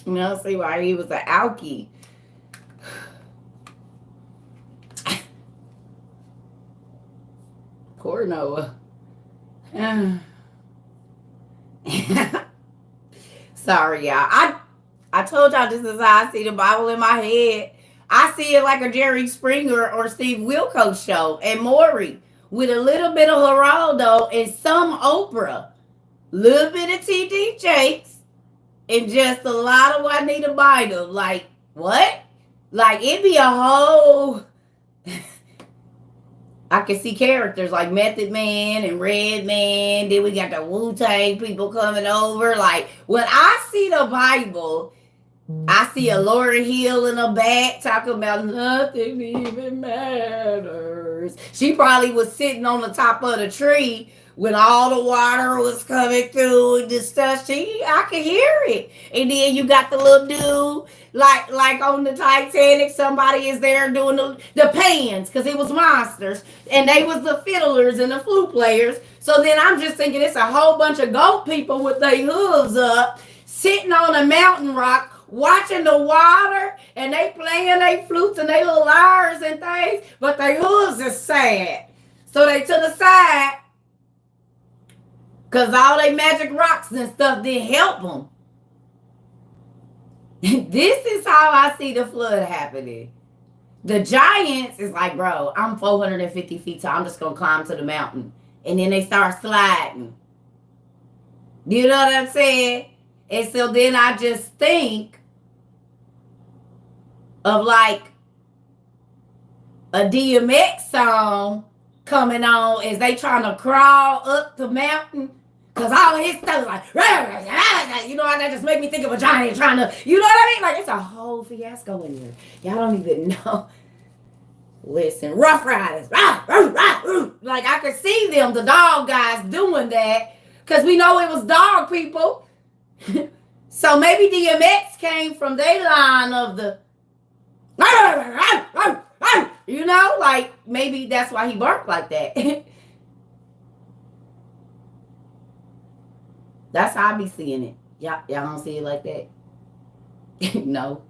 You know, see why he was an alkie. Poor Noah. Sorry, y'all. I told y'all this is how I see the Bible in my head. I see it like a Jerry Springer or Steve Wilkos show and Maury with a little bit of Geraldo and some Oprah. Little bit of T.D. Jakes and just a lot of Juanita Bynum. Like, what? Like, it'd be a whole... I can see characters like Method Man and Red Man. Then we got the Wu-Tang people coming over. Like, when I see the Bible, I see a Lauryn Hill in the back talking about nothing even matters. She probably was sitting on the top of the tree when all the water was coming through and the stuff. I could hear it. And then you got the little dude, like on the Titanic, somebody is there doing the pans, because it was monsters. And they was the fiddlers and the flute players. So then I'm just thinking it's a whole bunch of goat people with their hooves up, sitting on a mountain rock, watching the water, and they playing their flutes and their little lyres and things, but their hooves is sad. So they to the side, because all they magic rocks and stuff didn't help them. This is how I see the flood happening. The giants is like, bro, I'm 450 feet tall. I'm just going to climb to the mountain. And then they start sliding. You know what I'm saying? And so then I just think of like a DMX song coming on as they trying to crawl up the mountain. Because all his stuff is like, you know, that just make me think of a giant trying to, you know what I mean? Like, it's a whole fiasco in here. Y'all don't even know. Listen, Rough Riders. Like, I could see them, the dog guys, doing that. Because we know it was dog people. So maybe DMX came from their line of the, you know, like, maybe that's why he barked like that. That's how I be seeing it. Y'all don't see it like that? No.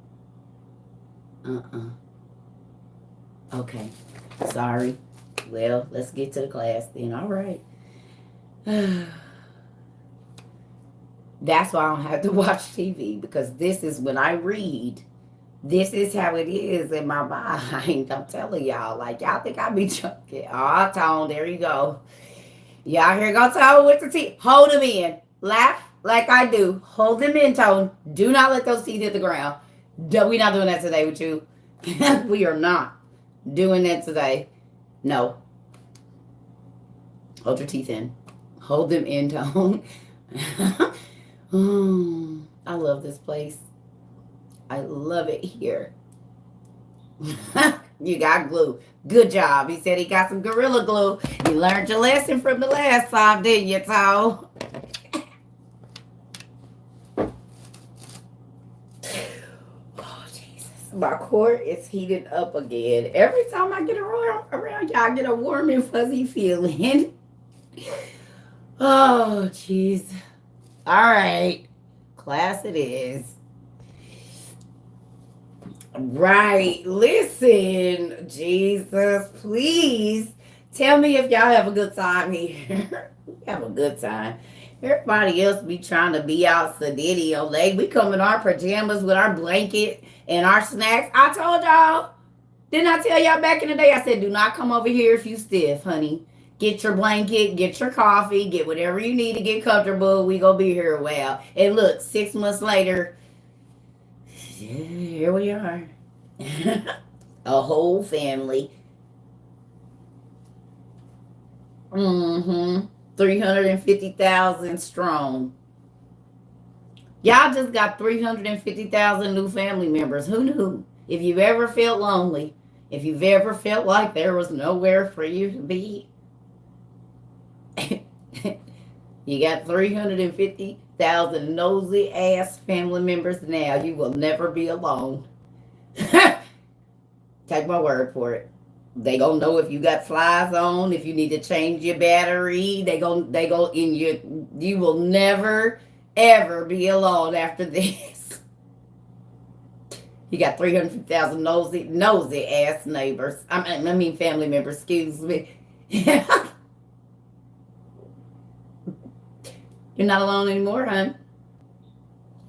Okay. Sorry. Well, let's get to the class then. All right. That's why I don't have to watch TV, because this is when I read. This is how it is in my mind. I'm telling y'all. Like, y'all think I be joking. Oh, Tone, there you go. Y'all here go Tone with the teeth. Hold them in. Laugh like I do. Hold them in, Tone. Do not let those teeth hit the ground. We're not doing that today with you. We are not doing that today. No. Hold your teeth in. Hold them in, Tone. I love this place. I love it here. You got glue. Good job. He said he got some Gorilla Glue. You learned your lesson from the last time, didn't you, Toe? Oh, Jesus. My core is heated up again. Every time I get around y'all, I get a warm and fuzzy feeling. Oh, jeez. All right. Class it is. Right. Listen, Jesus, please tell me if y'all have a good time here. Have a good time. Everybody else be trying to be out sedity late. We come in our pajamas with our blanket and our snacks. I told y'all. Didn't I tell y'all back in the day? I said, do not come over here if you stiff, honey. Get your blanket, get your coffee, get whatever you need to get comfortable. We gonna be here a while. And look, 6 months later, here we are. A whole family. 350,000 strong. Y'all just got 350,000 new family members. Who knew? If you've ever felt lonely, if you've ever felt like there was nowhere for you to be, you got 350,000 nosy ass family members now. You will never be alone. Take my word for it. They gonna know if you got flies on, if you need to change your battery. They go in your. You will never ever be alone after this. You got 350,000 nosy ass neighbors. I mean family members. Excuse me. You're not alone anymore, hon.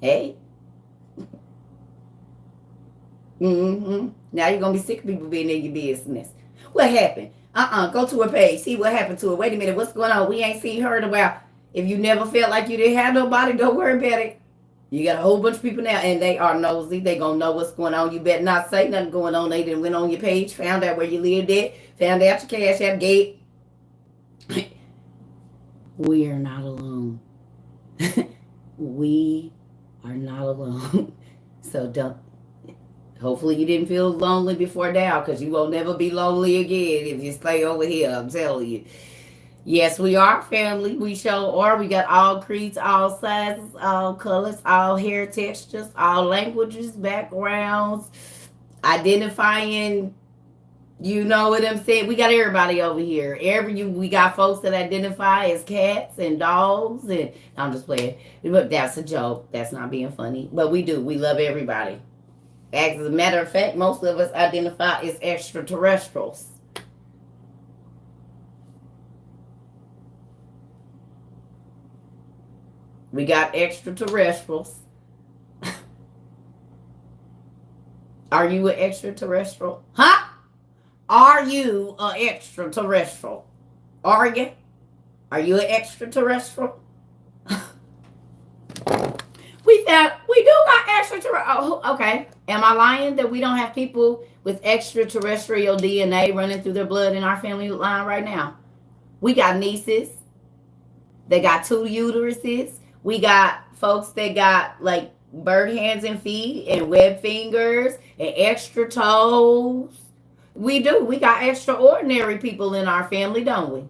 Hey. Now you're gonna be sick of people being in your business. What happened? Go to her page. See what happened to her. Wait a minute. What's going on? We ain't seen her in a while. If you never felt like you didn't have nobody, don't worry about it. You got a whole bunch of people now, and they are nosy. They gonna know what's going on. You better not say nothing going on. They done went on your page, found out where you lived at, found out your Cash App gate. We are not alone. We are not alone. So don't. Hopefully you didn't feel lonely before now, because you won't never be lonely again if you stay over here. I'm telling you. Yes, we are family. We show are. We got all creeds, all sizes, all colors, all hair textures, all languages, backgrounds, identifying. You know what I'm saying? We got everybody over here. We got folks that identify as cats and dogs. And I'm just playing. But that's a joke. That's not being funny. But we do. We love everybody. As a matter of fact, most of us identify as extraterrestrials. We got extraterrestrials. Are you an extraterrestrial? Huh? Are you an extraterrestrial? Are you? Are you an extraterrestrial? We do got extraterrestrial. Oh, okay. Am I lying that we don't have people with extraterrestrial DNA running through their blood in our family line right now? We got nieces. They got 2 uteruses. We got folks that got like bird hands and feet and web fingers and extra toes. We do. We got extraordinary people in our family, don't we?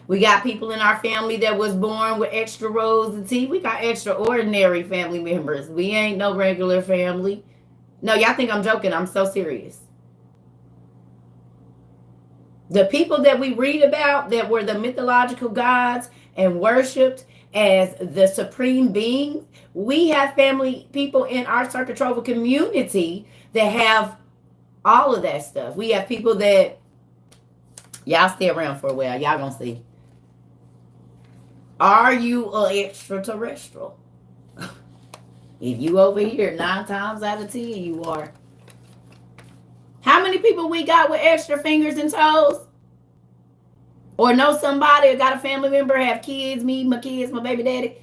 We got people in our family that was born with extra rows of teeth. We got extraordinary family members. We ain't no regular family. No, y'all think I'm joking. I'm so serious. The people that we read about that were the mythological gods and worshipped as the supreme beings, we have family people in our Circuit Trover community that have all of that stuff. We have people that, y'all stay around for a while. Y'all gonna see. Are you an extraterrestrial? If you over here, 9 times out of 10, you are. How many people we got with extra fingers and toes? Or know somebody or got a family member, have kids, me, my kids, my baby daddy?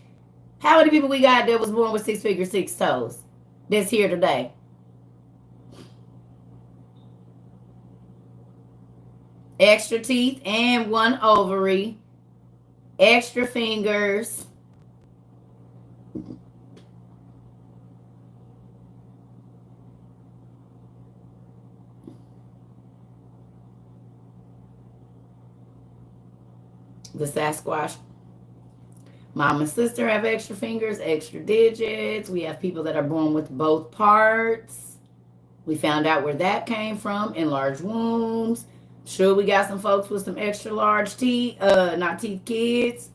How many people we got that was born with 6 fingers, 6 toes? That's here today. Extra teeth and 1 ovary. Extra fingers. the Sasquatch. Mom and sister have extra fingers, extra digits. We have people that are born with both parts. We found out where that came from. Enlarged wombs. Sure, we got some folks with some extra large teeth, not teeth kids.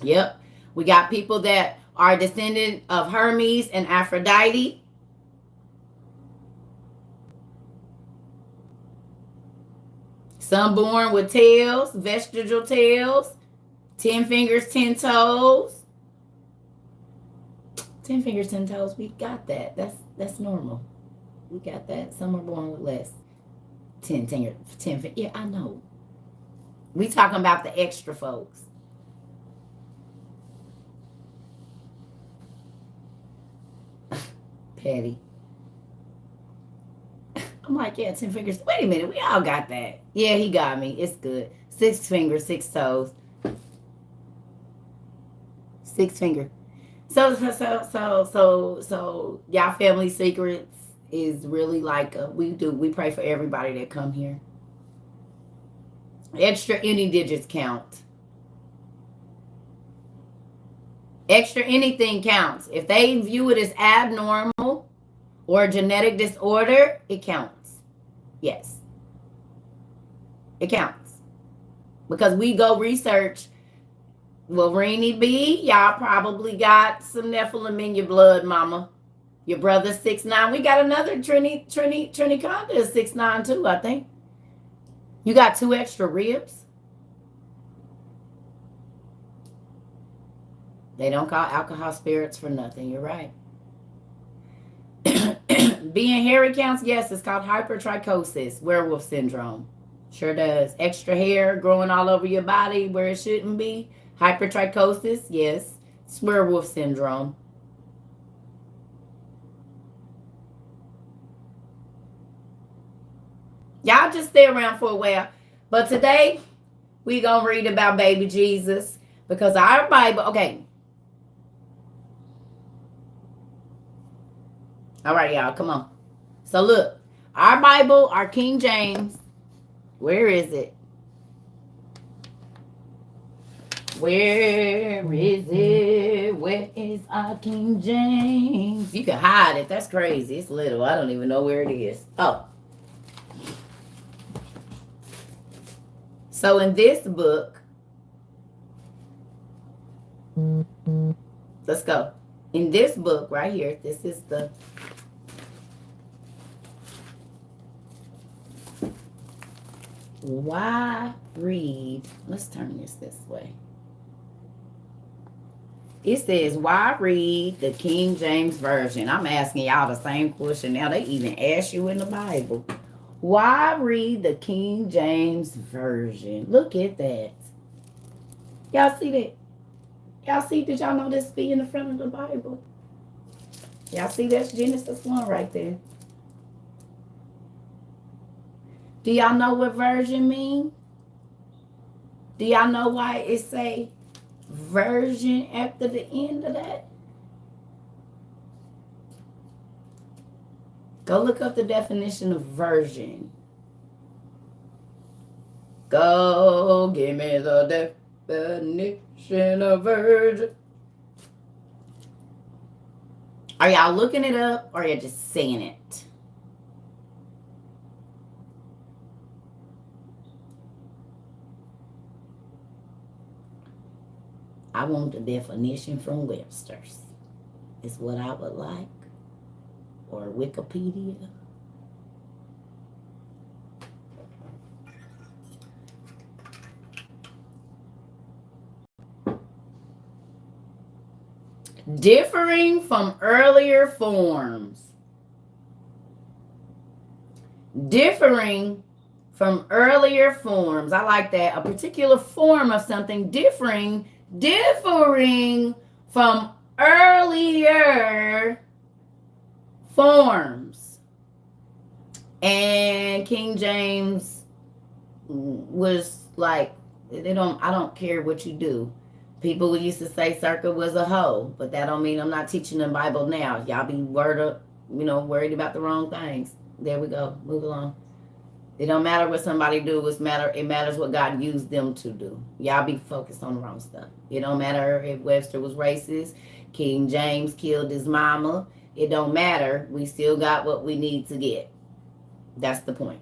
Yep. We got people that are descendant of Hermes and Aphrodite. Some born with tails, vestigial tails. 10 fingers, 10 toes. 10 fingers, 10 toes. We got that. That's normal. We got that. Some are born with less. 10 fingers, 10 fingers. Yeah, I know. We talking about the extra folks. Petty. I'm like, yeah, 10 fingers. Wait a minute. We all got that. Yeah, he got me. It's good. 6 fingers, 6 toes. 6 finger. So y'all family secrets is really like we pray for everybody that come here. Extra any digits count. Extra anything counts. If they view it as abnormal or a genetic disorder, it counts. Yes. It counts. Because we go research. Well, Rainy B, y'all probably got some Nephilim in your blood, mama. Your brother's 6'9". We got another Trini Conda is 6'9" too, I think. You got 2 extra ribs. They don't call alcohol spirits for nothing. You're right. Being hairy counts, yes, it's called hypertrichosis, werewolf syndrome. Sure does. Extra hair growing all over your body where it shouldn't be. Hypertrichosis, yes. It's werewolf syndrome. Y'all just stay around for a while. But today, we're going to read about baby Jesus. Because our Bible, okay. All right, y'all, come on. So look, our Bible, our King James, where is it? Where is it? Where is our King James? You can hide it. That's crazy. It's little. I don't even know where it is. Oh. So in this book, let's go. In this book right here, this is the why read. Let's turn this way. It says, why read the King James Version? I'm asking y'all the same question now. They even ask you in the Bible. Why read the King James Version? Look at that. Y'all see that? Y'all see, did y'all know this be in the front of the Bible? Y'all see that's Genesis 1 right there. Do y'all know what version mean? Do y'all know why it say version after the end of that? Go look up the definition of version. Go give me the definition of virgin. Are y'all looking it up or are you just saying it? I want the definition from Webster's. Is what I would like. Or Wikipedia. Differing from earlier forms. Differing from earlier forms. I like that. A particular form of something differing from earlier forms. And King James was like, I don't care what you do. People used to say Circa was a hoe, but that don't mean I'm not teaching the Bible now. Y'all be worried about the wrong things. There we go. Move along. It don't matter what somebody do. It matters what God used them to do. Y'all be focused on the wrong stuff. It don't matter if Webster was racist, King James killed his mama. It don't matter. We still got what we need to get. That's the point.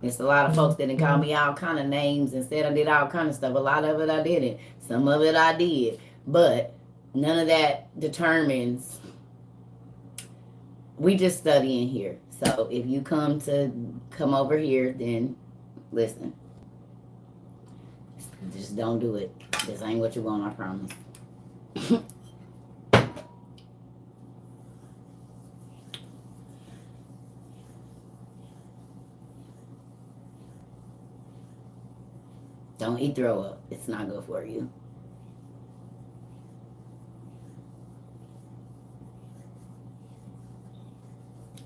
It's a lot of folks that didn't call me all kind of names and said I did all kind of stuff. A lot of it I didn't. Some of it I did. But none of that determines. We just studying here. So if you come over here, then listen. Just don't do it. This ain't what you want, I promise. Don't eat throw up. It's not good for you.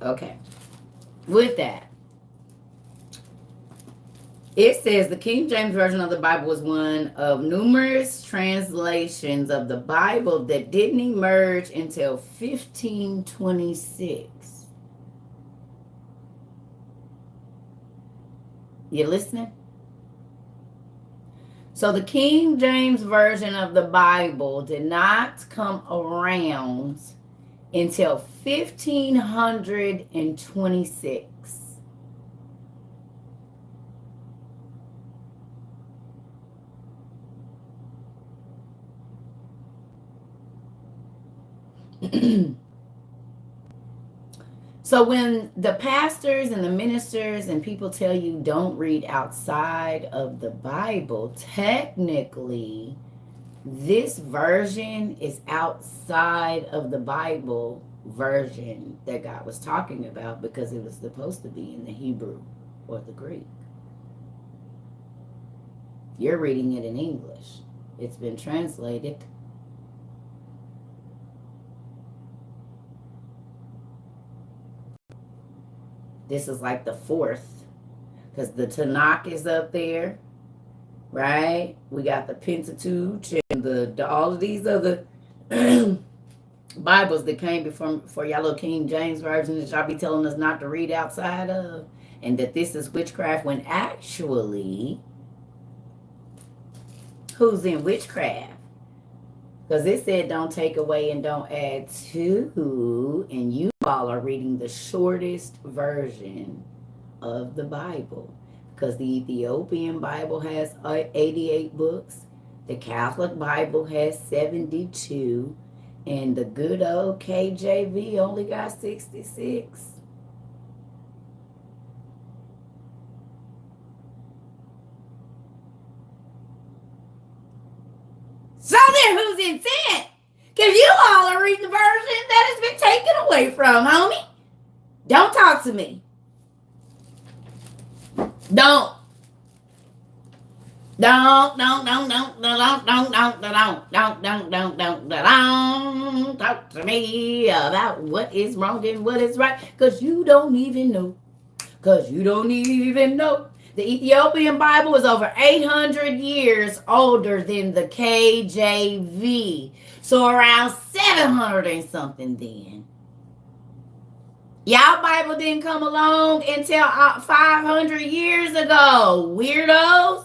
Okay. With that, it says the King James Version of the Bible was one of numerous translations of the Bible that didn't emerge until 1526. You listening? So the King James Version of the Bible did not come around until 1526. So when the pastors and the ministers and people tell you don't read outside of the Bible, technically this version is outside of the Bible version that God was talking about, because it was supposed to be in the Hebrew or the Greek. You're reading it in English. It's been translated. This is like the fourth, because the Tanakh is up there, right? We got the Pentateuch and the all of these other Bibles that came before y'all little King James Version that y'all be telling us not to read outside of, and that this is witchcraft, when actually, who's in witchcraft? Because it said don't take away and don't add to, and you all are reading the shortest version of the Bible. Because the Ethiopian Bible has 88 books, the Catholic Bible has 72, and the good old KJV only got 66. So then who's in sin? Because you all are reading the version that has been taken away from, homie. Don't talk to me. Don't talk to me about what is wrong and what is right, because you don't even know. The Ethiopian Bible is over 800 years older than the KJV. So around 700 and something then. Y'all Bible didn't come along until 500 years ago, weirdos.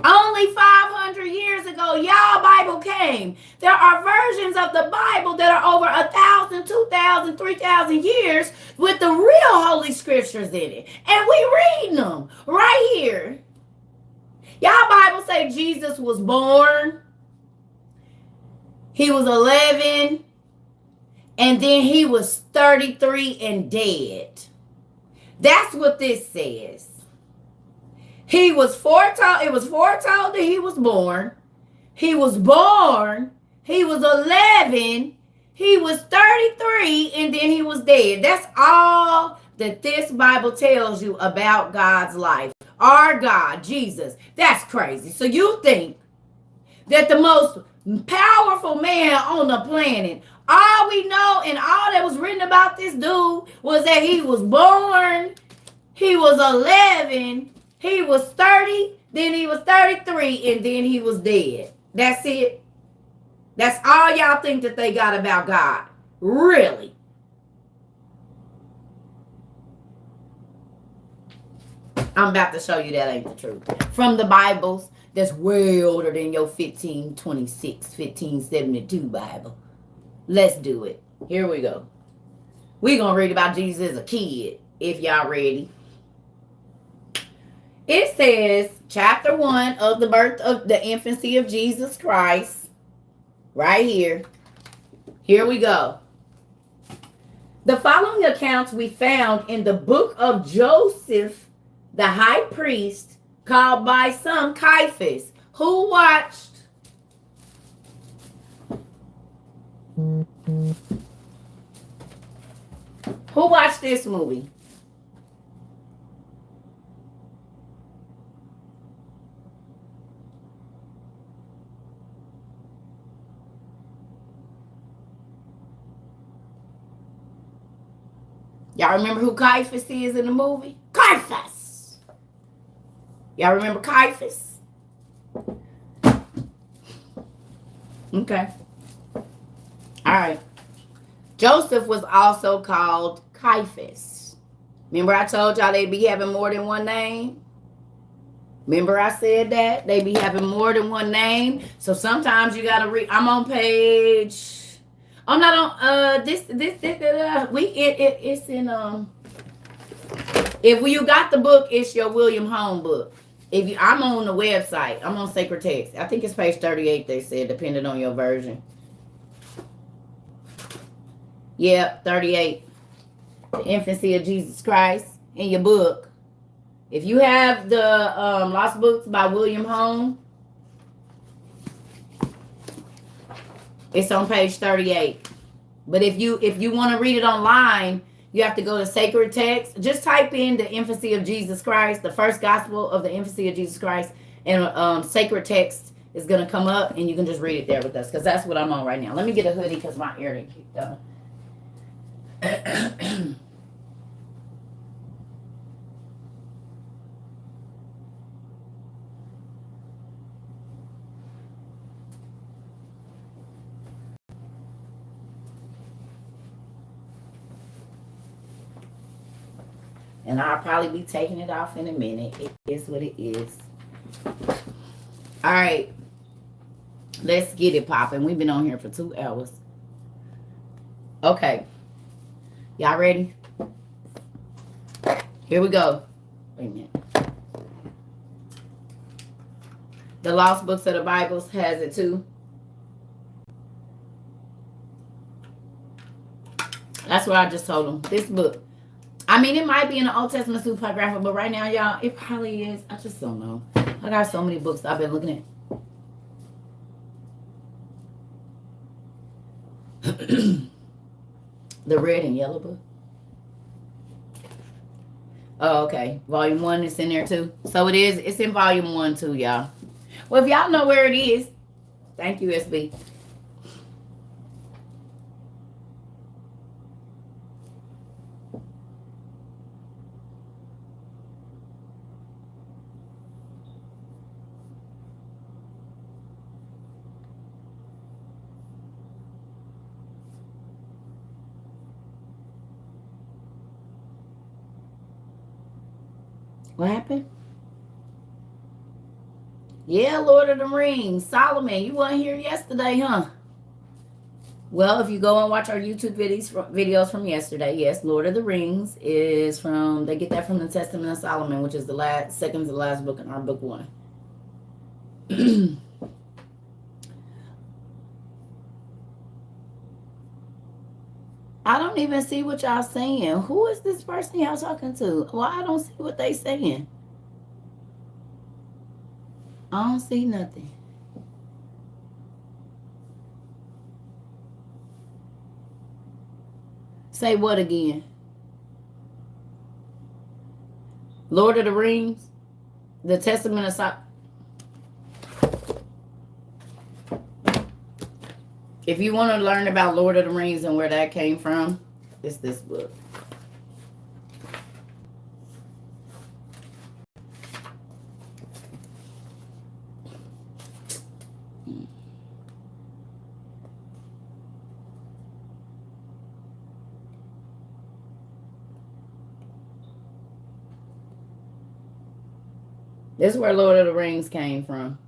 Only 500 years ago, y'all Bible came. There are versions of the Bible that are over 1,000, 2,000, 3,000 years with the real Holy Scriptures in it. And we reading them right here. Y'all Bible say Jesus was born. He was 11. And then he was 33 and dead. That's what this says. He was foretold, it was foretold that he was born. He was born. He was 11. He was 33, and then he was dead. That's all that this Bible tells you about God's life. Our God, Jesus. That's crazy. So you think that the most powerful man on the planet, all we know and all that was written about this dude was that he was born, he was 11, he was 30, then he was 33, and then he was dead. That's it. That's all y'all think that they got about God. Really? I'm about to show you that ain't the truth. From the Bibles that's way older than your 1526, 1572 Bible. Let's do it. Here we go. We're going to read about Jesus as a kid, if y'all ready. It says, chapter 1 of the birth of the infancy of Jesus Christ. Right here. Here we go. The following accounts we found in the book of Joseph, the high priest, called by some Caiaphas, who watched this movie? Y'all remember who Caiaphas is in the movie? Caiaphas! Y'all remember Caiaphas? Okay. Alright. Joseph was also called Caiaphas. Remember I told y'all they'd be having more than one name? Remember I said that? They be having more than one name. So sometimes you gotta read. I'm on page... I'm not on it's in if you got the book, it's your William Home book. I'm on the website. I'm on Sacred Text. I think it's page 38, they said, depending on your version. Yep, 38. The Infancy of Jesus Christ in your book. If you have the Lost Books by William Home, it's on page 38. But if you want to read it online, you have to go to Sacred Text. Just type in the Infancy of Jesus Christ, the first gospel of the Infancy of Jesus Christ, and Sacred Text is going to come up, and you can just read it there with us, because that's what I'm on right now. Let me get a hoodie because my ear didn't keep going. And I'll probably be taking it off in a minute. It is what it is. All right. Let's get it popping. We've been on here for 2 hours. Okay. Y'all ready? Here we go. Wait a minute. The Lost Books of the Bibles has it too. That's what I just told them. This book. I mean, it might be in the Old Testament supergraphic, but right now, y'all, it probably is. I just don't know. I got so many books I've been looking at. The red and yellow book. Oh, okay. Volume 1 is in there too. So it is. It's in volume 1 too, y'all. Well, if y'all know where it is, thank you, SB. What happened? Yeah, Lord of the Rings. Solomon, you weren't here yesterday, huh? Well, if you go and watch our YouTube videos from yesterday, yes, Lord of the Rings is from, they get that from the Testament of Solomon, which is the second to the last book in our book 1. I don't even see what y'all saying. Who is this person y'all talking to? Well, I don't see what they saying. I don't see nothing. Say what again? Lord of the Rings? The Testament of Solomon? If you want to learn about Lord of the Rings and where that came from, it's this book. This is where Lord of the Rings came from.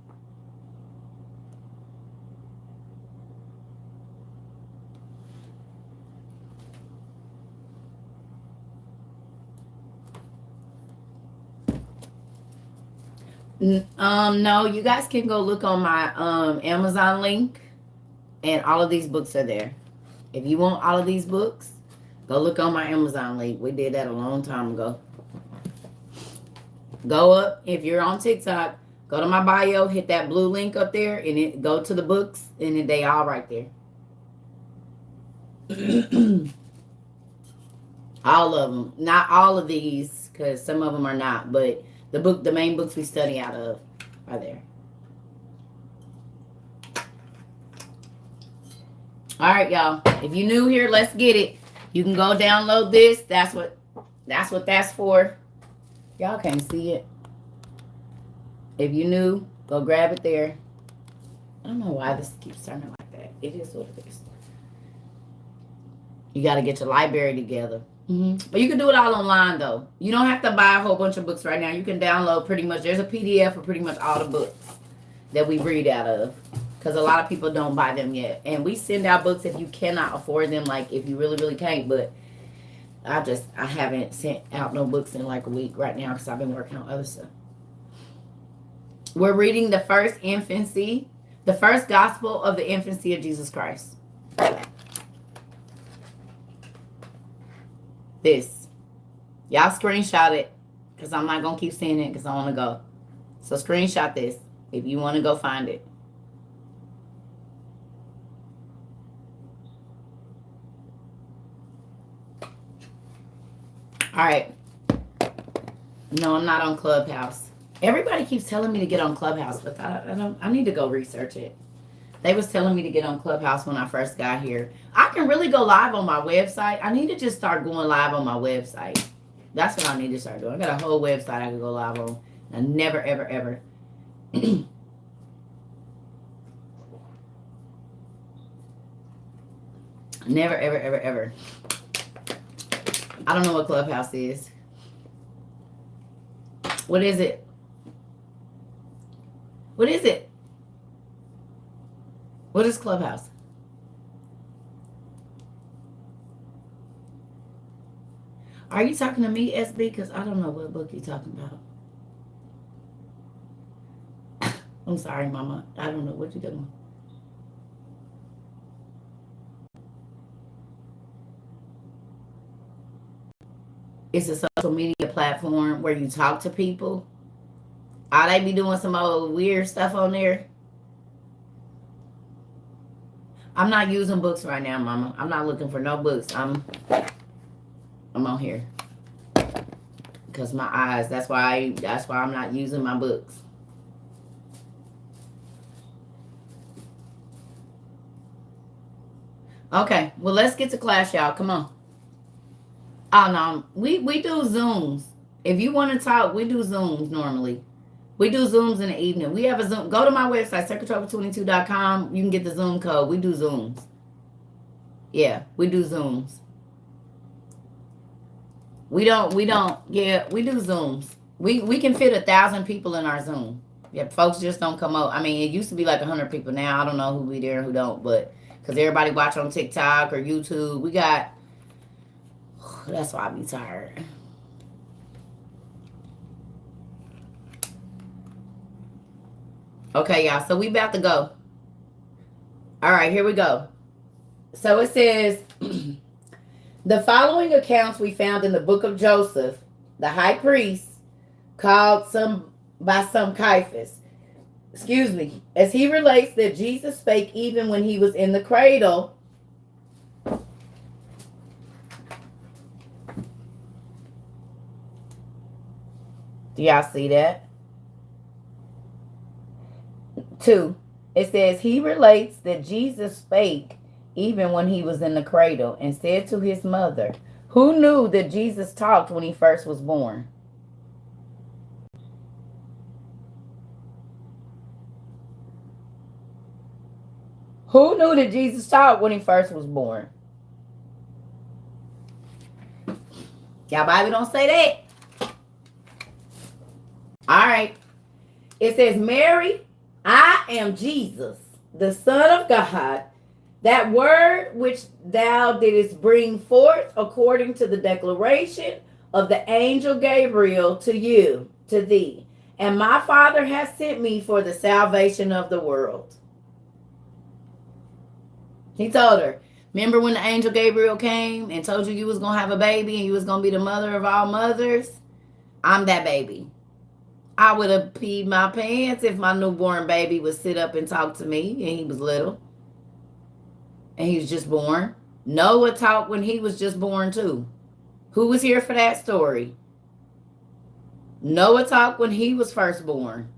No, you guys can go look on my Amazon link, and all of these books are there. If you want all of these books, go look on my Amazon link. We did that a long time ago. Go up, if you're on TikTok, go to my bio, hit that blue link up there, and it go to the books, and they all right there. All of them. Not all of these, because some of them are not, but the main books we study out of are there. All right, y'all. If you're new here, let's get it. You can go download this. That's what that's for. Y'all can't see it. If you're new, go grab it there. I don't know why this keeps turning like that. It is what it is. You got to get your library together. But you can do it all online, though. You don't have to buy a whole bunch of books right now. You can download pretty much. There's a PDF for pretty much all the books that we read out of. Because a lot of people don't buy them yet. And we send out books if you cannot afford them. Like, if you really, really can't. But I haven't sent out no books in like a week right now. Because I've been working on other stuff. We're reading the first infancy. The first gospel of the infancy of Jesus Christ. This. Y'all screenshot it. Because I'm not going to keep saying it because I want to go. So screenshot this if you want to go find it. All right. No, I'm not on Clubhouse. Everybody keeps telling me to get on Clubhouse, but I need to go research it. They was telling me to get on Clubhouse when I first got here. I can really go live on my website. I need to just start going live on my website. That's what I need to start doing. I got a whole website I can go live on. I never, ever, ever. Never, ever, ever, ever. I don't know what Clubhouse is. What is it? What is it? What is Clubhouse? Are you talking to me, SB? Because I don't know what book you're talking about. I'm sorry, Mama. I don't know what you're talking about. It's a social media platform where you talk to people. They be doing some old weird stuff on there. I'm not using books right now, Mama. I'm not looking for no books. I'm on here because my eyes. That's why I'm not using my books. Okay, well, let's get to class, y'all. Come on. Oh no, we do Zooms. If you want to talk, we do Zooms normally. We do Zooms in the evening. We have a Zoom. Go to my website, secretary22.com. You can get the Zoom code. We do Zooms. Yeah, we do Zooms. We don't, yeah, we do Zooms. We can fit 1,000 people in our Zoom. Yeah, folks just don't come out. I mean, it used to be like 100 people. Now I don't know who be there and who don't, but because everybody watch on TikTok or YouTube, we got, that's why I be tired. Okay, y'all, so we about to go. All right, here we go. So it says, the following accounts we found in the book of Joseph, the high priest, called by some Caiaphas. Excuse me. As he relates that Jesus spake even when he was in the cradle. Do y'all see that? 2. It says he relates that Jesus spake even when he was in the cradle and said to his mother, who knew that Jesus talked when he first was born? Who knew that Jesus talked when he first was born? Y'all Bible don't say that. All right. It says, Mary, I am Jesus, the Son of God, that word which thou didst bring forth according to the declaration of the angel Gabriel to thee. And my Father has sent me for the salvation of the world. He told her, remember when the angel Gabriel came and told you was going to have a baby and you was going to be the mother of all mothers? I'm that baby. I would have peed my pants if my newborn baby would sit up and talk to me and he was little. And he was just born. Noah talked when he was just born too. Who was here for that story? Noah talked when he was first born.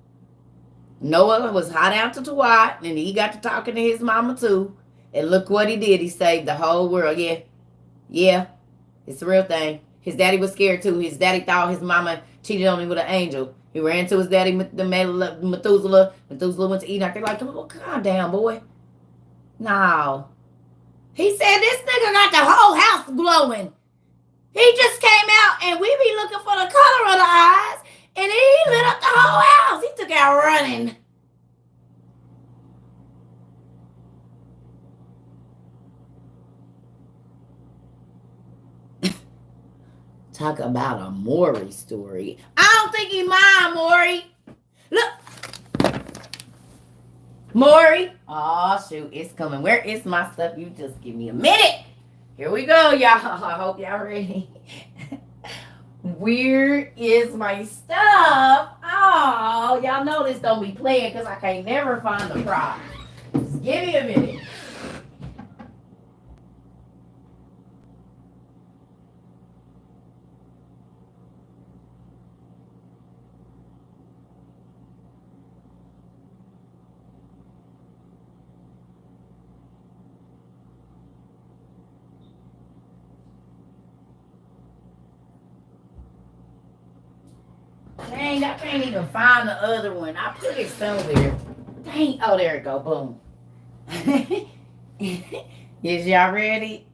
Noah was hot out to Twat and he got to talking to his mama too. And look what he did. He saved the whole world. Yeah. It's the real thing. His daddy was scared too. His daddy thought his mama cheated on him with an angel. He ran to his daddy, Methuselah. Methuselah went to Enoch. They're like, calm down, boy. No. He said, this nigga got the whole house glowing. He just came out and we be looking for the color of the eyes. And he lit up the whole house. He took out running. Talk about a Maury story. I don't think he mind, Maury. Look. Maury. Oh, shoot. It's coming. Where is my stuff? You just give me a minute. Here we go, y'all. I hope y'all ready. Where is my stuff? Oh, y'all know this don't be playing because I can't never find the prop. Just give me a minute. Dang, I can't even find the other one. I put it somewhere. Dang, oh, there it go. Boom. Is y'all ready?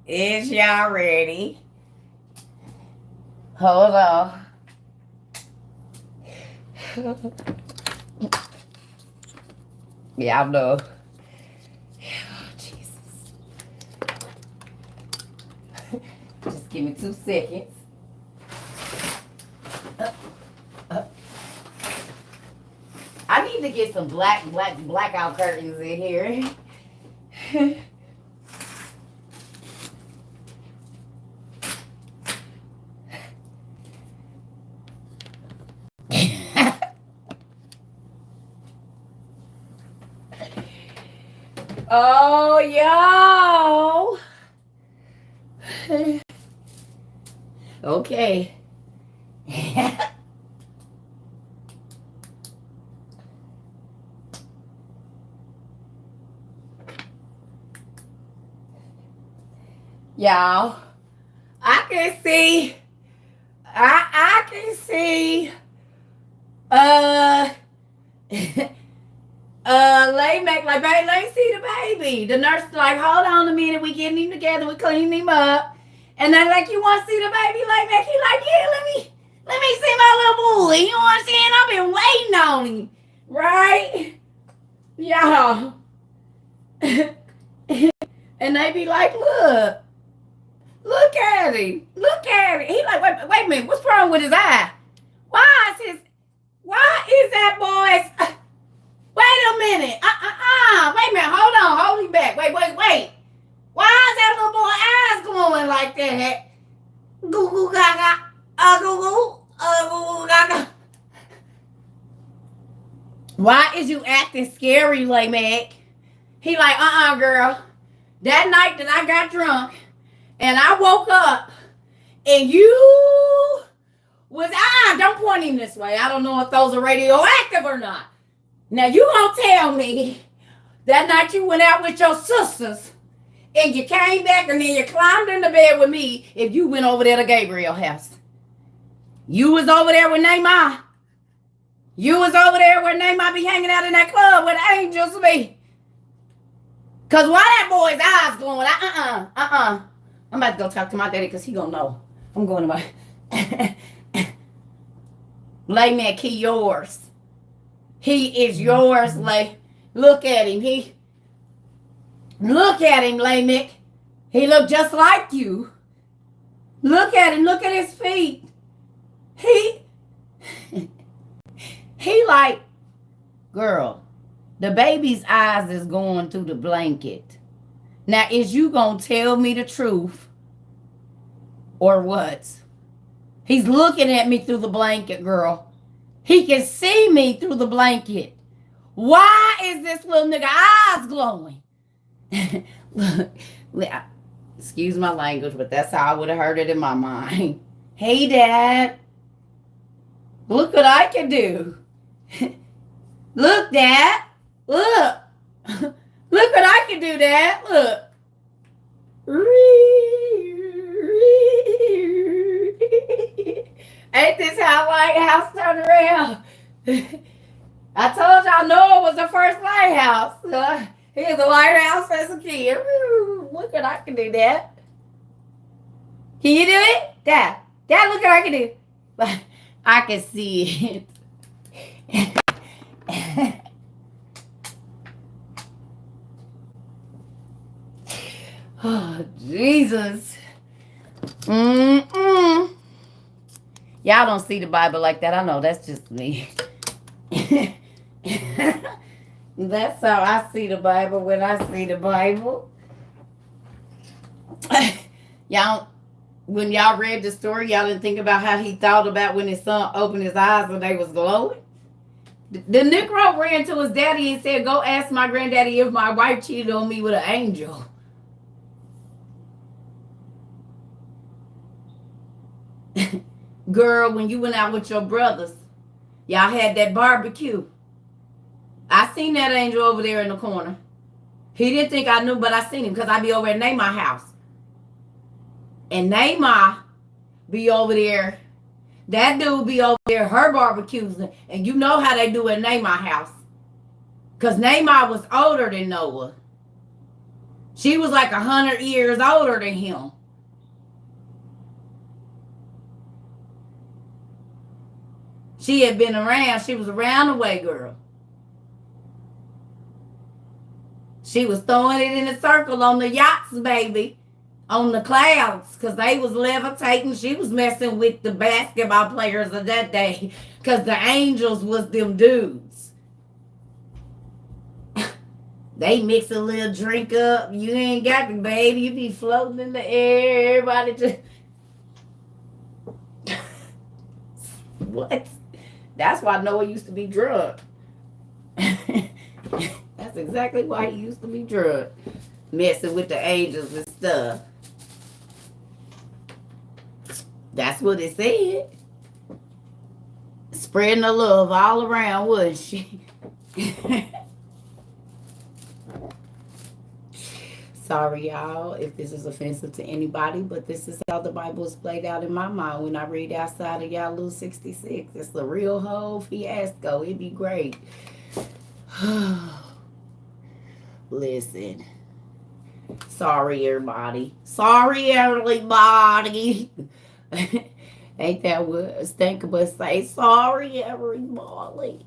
Is y'all ready? Hold on. Yeah, I know. Oh, Jesus. Just give me 2 seconds. I need to get some blackout curtains in here. Oh, y'all. Okay. Y'all, I can see, I can see, Lay Mac, like, baby, let me see the baby. The nurse is like, hold on a minute, we getting him together, we cleaning him up. And they're like, you want to see the baby, Lay Mac? He like, yeah, let me see my little boy. You know what I'm saying? I've been waiting on him, right? Y'all. And they be like, look at him. Look at him. He like, wait a minute, what's wrong with his eye? Why is that boy's... Wait a minute. Wait a minute. Hold on. Hold him back. Wait. Why is that little boy eyes glowing like that? Goo goo gaga. Goo gaga. Why is you acting scary, Lay Mac? He like, girl. That night that I got drunk and I woke up and you was, don't point him this way. I don't know if those are radioactive or not. Now you gonna tell me that night you went out with your sisters and you came back and then you climbed in the bed with me if you went over there to Gabriel house. You was over there with Neymar. You was over there where Neymar be hanging out in that club with angels be. Cause why that boy's eyes glowing? I'm about to go talk to my daddy because he gonna know. I'm going to my Lay Mac, key yours. He is yours, Look at him. Look at him, Lamech. He looked just like you. Look at him. Look at his feet. He like, girl, the baby's eyes is going through the blanket. Now, is you gonna tell me the truth or what? He's looking at me through the blanket, girl. He can see me through the blanket. Why is this little nigga eyes glowing? Excuse my language, but that's how I would have heard it in my mind. Hey, Dad. Look what I can do. Look, Dad. Look. Look what I can do, Dad. Look. Ain't this how Lighthouse turned around? I told y'all Noah was the first lighthouse. He was a lighthouse as a kid. Look what I can do, Dad. Can you do it? Dad, look what I can do. I can see it. Oh, Jesus. Y'all don't see the Bible like that. I know, that's just me. That's how I see the Bible when I see the Bible. Y'all, when y'all read the story, y'all didn't think about how he thought about when his son opened his eyes and they was glowing? The Negro ran to his daddy and said, go ask my granddaddy if my wife cheated on me with an angel. Girl, when you went out with your brothers, y'all had that barbecue. I seen that angel over there in the corner. He didn't think I knew, but I seen him because I be over at Neymar house. And Neymar be over there. That dude be over there, her barbecues. And you know how they do at Neymar house. Because Neymar was older than Noah. She was like 100 years older than him. She had been around. She was around the way, girl. She was throwing it in a circle on the yachts, baby. On the clouds. Because they was levitating. She was messing with the basketball players of that day. Because the angels was them dudes. They mix a little drink up. You ain't got the baby. You be floating in the air. Everybody just... What? That's why Noah used to be drunk. That's exactly why he used to be drunk. Messing with the angels and stuff. That's what it said. Spreading the love all around, wasn't she? Sorry, y'all, if this is offensive to anybody, but this is how the Bible is played out in my mind when I read outside of y'all little 66. It's a real whole fiasco. It'd be great. Listen. Sorry, everybody. Sorry, everybody. Ain't that what Stank but say? Sorry, everybody.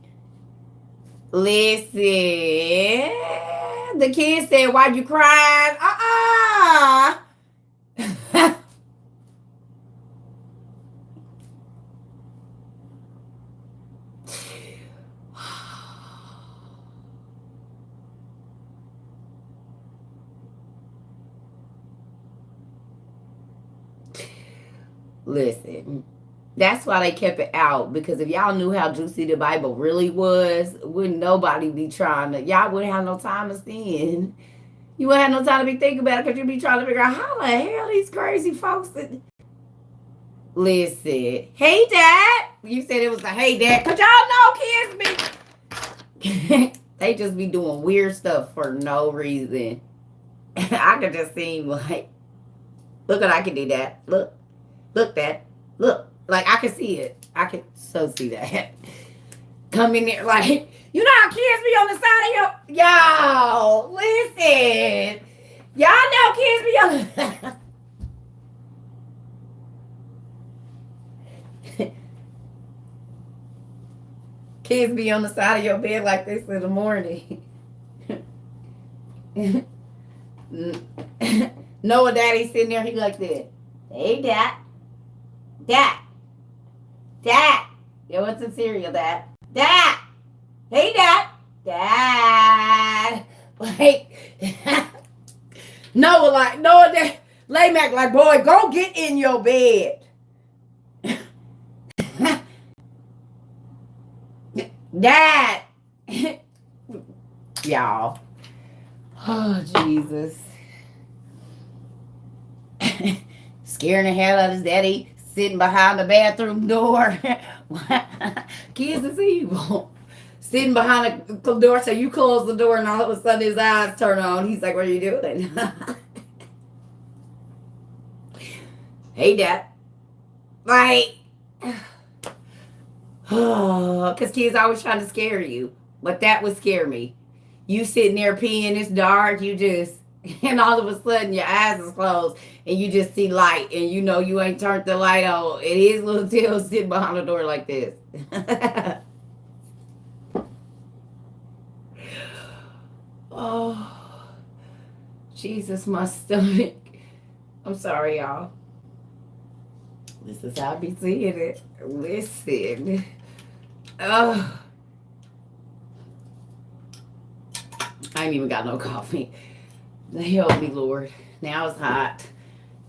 Listen. The kid said, why you crying? Listen, that's why they kept it out, because if y'all knew how juicy the Bible really was, wouldn't nobody be trying to, y'all wouldn't have no time to sin. You wouldn't have no time to be thinking about it, because you'd be trying to figure out how the hell these crazy folks that... Listen, hey Dad, you said it was a hey Dad, because y'all know kids be, they just be doing weird stuff for no reason. I could just seem like, look what I can do, Dad, look. Look, Dad. Look. Like, I can see it. I can so see that. Come in there like, you know how kids be on the side of your... Y'all, listen. Y'all know kids be on... Kids be on the side of your bed like this in the morning. Noah daddy sitting there, he like this. Hey, Dad. Dad. Dad. Yo, what's some cereal, Dad? Dad. Hey, Dad. Dad. Like, Noah, Dad. Lay back like, boy, go get in your bed. Dad. Y'all. Oh, Jesus. Scaring the hell out of his daddy, sitting behind the bathroom door. Kids is evil. Sitting behind the door, so you close the door, and all of a sudden his eyes turn on. He's like, what are you doing? Hey, Dad. Like, because kids always trying to scare you. But that would scare me. You sitting there peeing, it's dark, you just, and all of a sudden your eyes is closed and you just see light and you know you ain't turned the light on. It is little Till sitting behind the door like this. Oh, Jesus, my stomach. I'm sorry, y'all. This is how I be seeing it. Listen. Oh. I ain't even got no coffee. Help me, Lord. Now it's hot.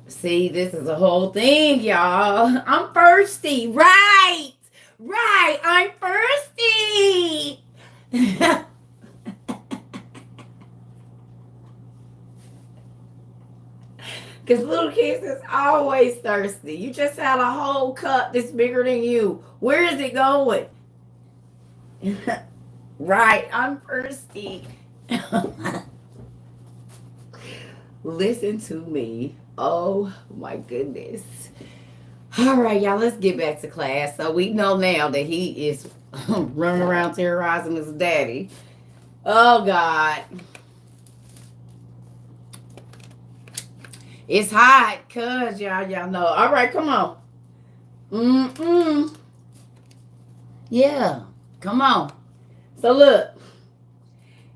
See, this is a whole thing, y'all. I'm thirsty. Right. Right. I'm thirsty. Because little kids is always thirsty. You just had a whole cup that's bigger than you. Where is it going? Right. I'm thirsty. Listen to me. Oh my goodness. All right, y'all, let's get back to class. So we know now that he is running around terrorizing his daddy. Oh God. It's hot, cuz y'all know. All right, come on. Yeah, come on. So look,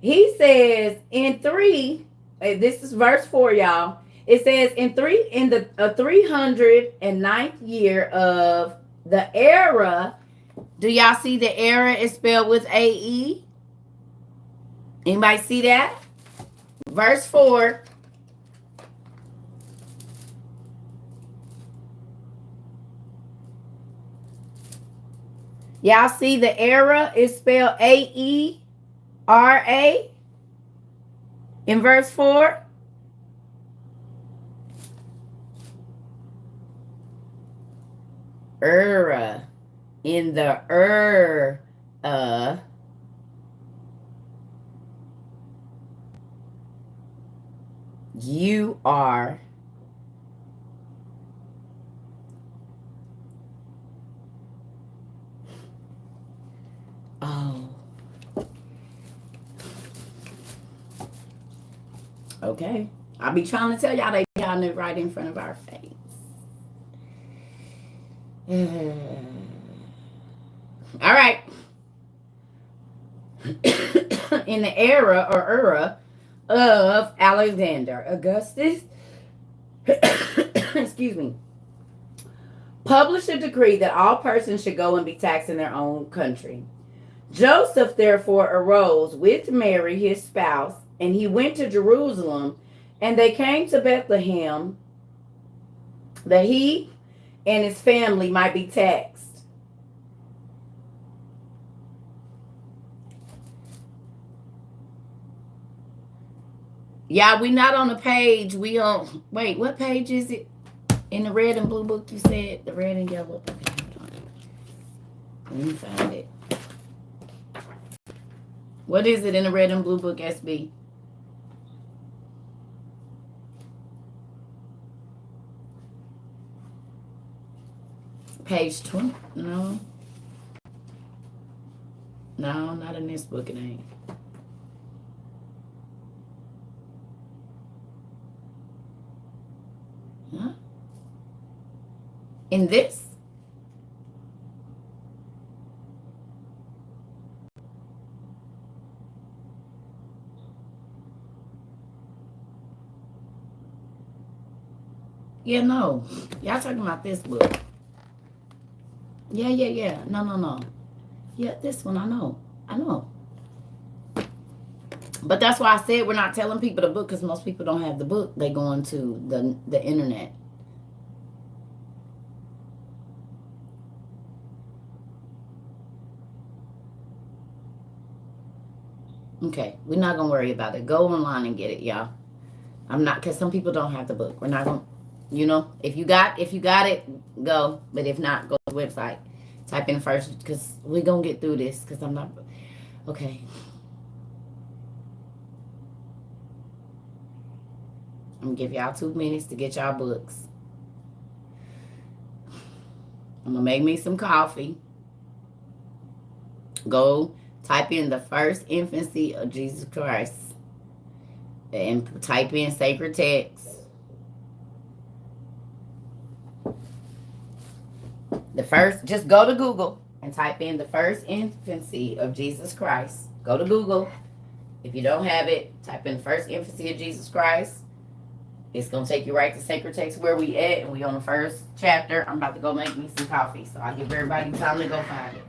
he says in 3, this is verse 4, y'all. It says in the 309th year of the era. Do y'all see the era is spelled with AE? Anybody see that? Verse 4. Y'all see the era is spelled AERA in verse 4? Era. In the you are. Oh. Okay. I'll be trying to tell y'all they got it right in front of our face. All right. In the era of Alexander Augustus, excuse me, published a decree that all persons should go and be taxed in their own country. Joseph therefore arose with Mary his spouse, and he went to Jerusalem, and they came to Bethlehem that he and his family might be taxed. Yeah, we not on the page. We on, wait, what page is it? In the red and blue book you said? The red and yellow. Okay, hold on. Let me find it. What is it in the red and blue book, SB? Page 20? No. No, not in this book, it ain't. Huh? In this? Yeah, no. Y'all talking about this book. Yeah. No. Yeah, this one, I know. I know. But that's why I said we're not telling people the book, because most people don't have the book. They go into the internet. Okay, we're not gonna worry about it. Go online and get it, y'all. I'm not, because some people don't have the book. We're not gonna, if you got it, go. But if not, go to the website. Type in first, because we're gonna get through this. Because I'm not. Okay, I'm gonna give y'all 2 minutes to get y'all books. I'm gonna make me some coffee. Go type in the first infancy of Jesus Christ and type in sacred text. Just go to Google and type in the first infancy of Jesus Christ. Go to Google. If you don't have it, type in the first infancy of Jesus Christ. It's going to take you right to sacred text where we at, and we on the first chapter. I'm about to go make me some coffee, so I'll give everybody time to go find it.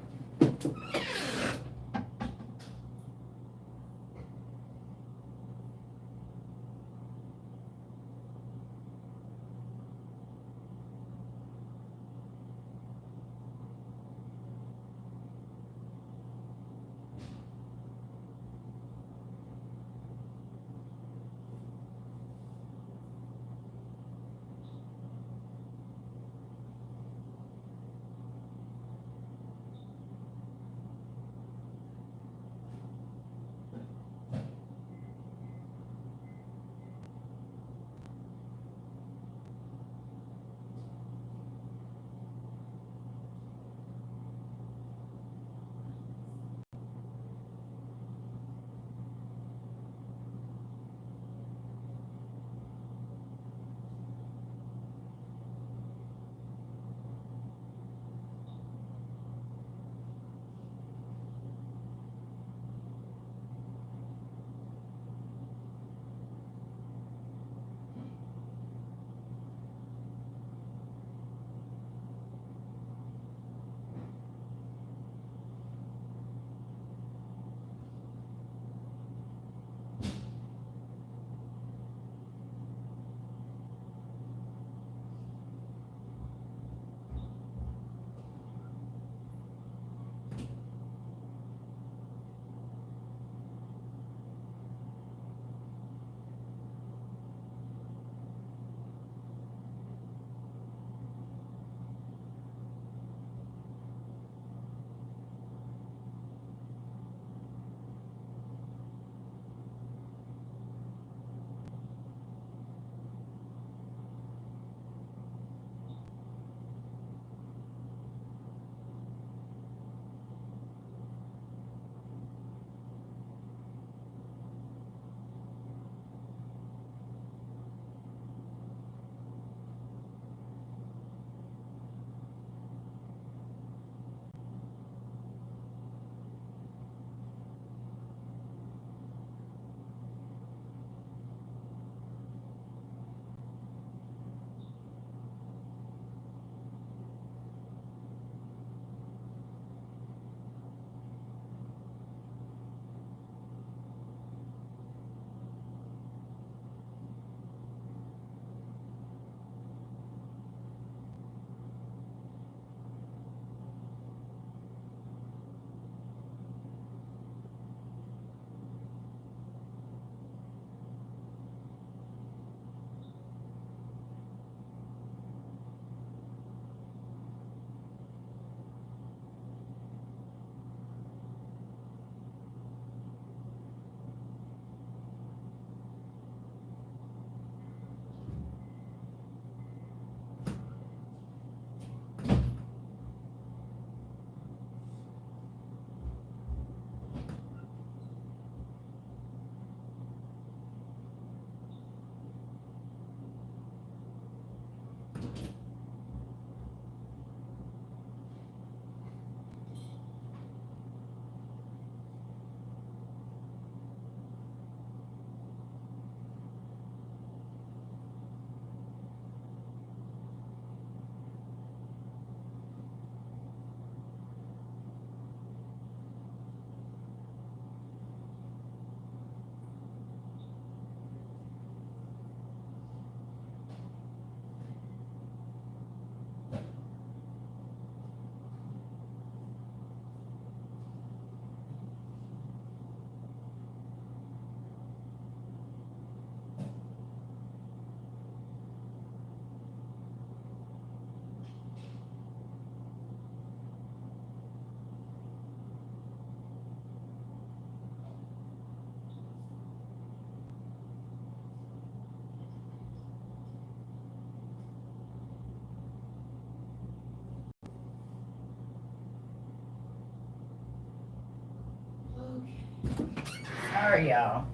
Sorry, y'all.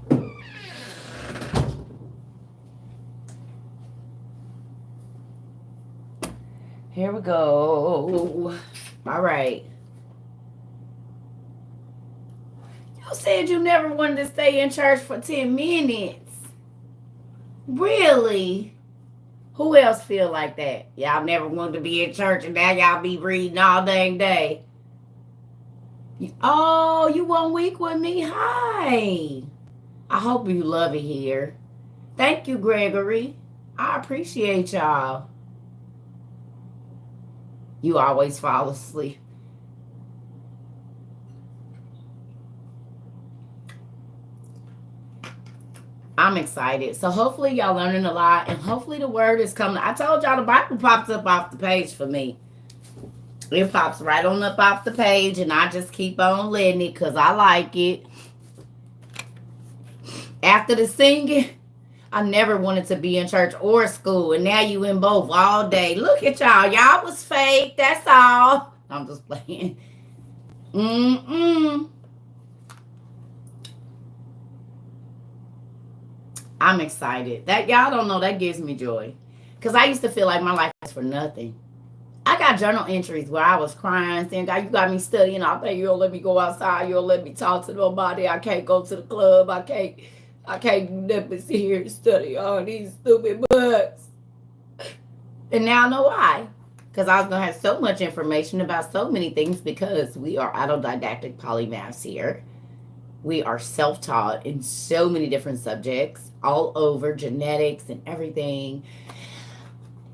Here we go. All right. You said you never wanted to stay in church for 10 minutes. Really? Who else feel like that? Y'all never wanted to be in church and now y'all be reading all dang day. Oh, you 1 week with me? Hi. I hope you love it here. Thank you, Gregory. I appreciate y'all. You always fall asleep. I'm excited. So hopefully y'all learning a lot and hopefully the word is coming. I told y'all the Bible pops up off the page for me. It pops right on up off the page and I just keep on letting it because I like it. After the singing, I never wanted to be in church or school. And now you in both all day. Look at y'all. Y'all was fake. That's all. I'm just playing. I'm excited. That y'all don't know, that gives me joy. Because I used to feel like my life was for nothing. I got journal entries where I was crying, saying, God, you got me studying all day. You don't let me go outside. You don't let me talk to nobody. I can't go to the club. I can't do nothing but sit here and study all these stupid books. And now I know why. Because I was going to have so much information about so many things because we are autodidactic polymaths here. We are self-taught in so many different subjects, all over genetics and everything.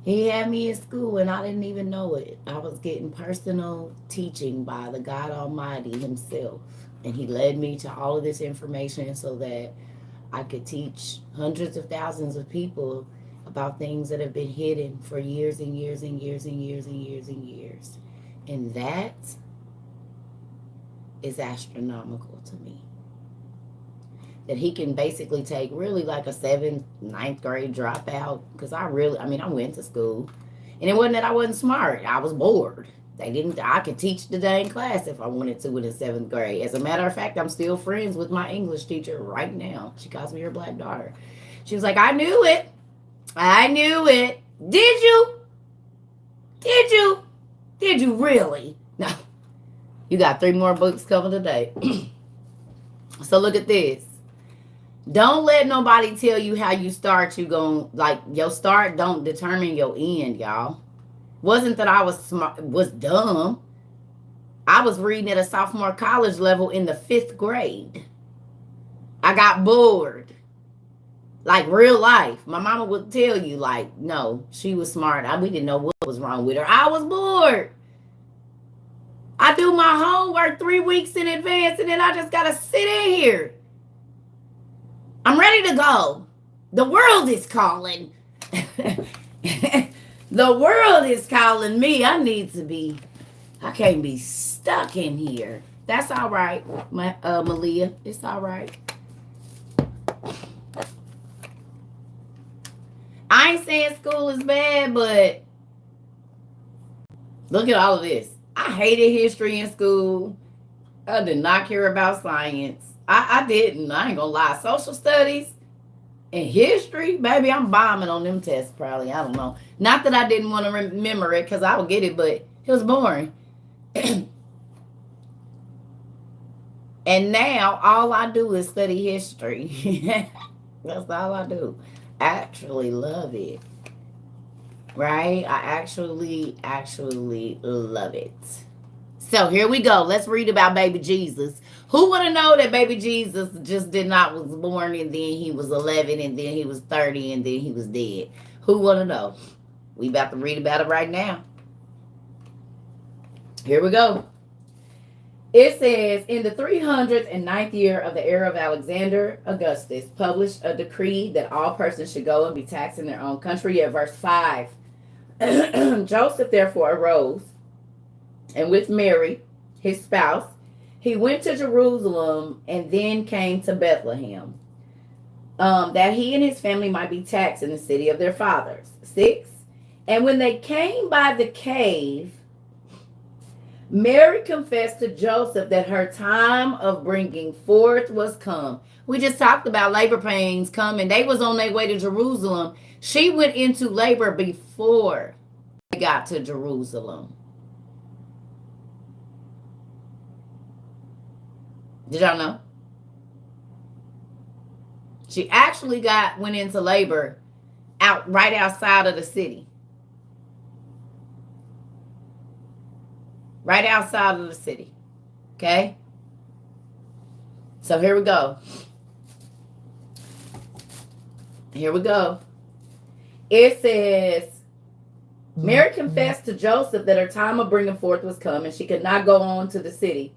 He had me in school and I didn't even know it. I was getting personal teaching by the God Almighty himself. And he led me to all of this information so that I could teach hundreds of thousands of people about things that have been hidden for years and years and years and years and years and years. And that is astronomical to me. That he can basically take really like a 7th, 9th grade dropout. Because I went to school. And it wasn't that I wasn't smart. I was bored. I could teach the dang class if I wanted to in the 7th grade. As a matter of fact, I'm still friends with my English teacher right now. She calls me her black daughter. She was like, I knew it. I knew it. Did you? Did you? Did you really? No. You got 3 more books coming today. So look at this. Don't let nobody tell you how you start. Your start don't determine your end, y'all. Wasn't that I was dumb. I was reading at a sophomore college level in the 5th grade. I got bored. Like real life. My mama would tell you, like, no, she was smart. We didn't know what was wrong with her. I was bored. I do my homework 3 weeks in advance and then I just got to sit in here. I'm ready to go. The world is calling. The world is calling me. I can't be stuck in here. That's all right, Malia. It's all right. I ain't saying school is bad, but look at all of this. I hated history in school. I did not care about science. I didn't. I ain't gonna lie. Social studies and history, baby, I'm bombing on them tests probably. I don't know. Not that I didn't want to remember it because I would get it, but it was boring. And now all I do is study history. That's all I do. I actually love it. Right? I actually love it. So here we go. Let's read about baby Jesus. Who would have known that baby Jesus just was born and then he was 11 and then he was 30 and then he was dead? Who would have known? We about to read about it right now. Here we go. It says, in the 309th year of the era of Alexander Augustus, published a decree that all persons should go and be taxed in their own country. At verse 5. Joseph therefore arose, and with Mary, his spouse, he went to Jerusalem and then came to Bethlehem, that he and his family might be taxed in the city of their fathers. 6. And when they came by the cave, Mary confessed to Joseph that her time of bringing forth was come. We just talked about labor pains coming. They was on their way to Jerusalem. She went into labor before they got to Jerusalem. Did y'all know? She actually went into labor right outside of the city. Right outside of the city. Okay? So here we go. Here we go. It says, Mary confessed to Joseph that her time of bringing forth was come, and she could not go on to the city.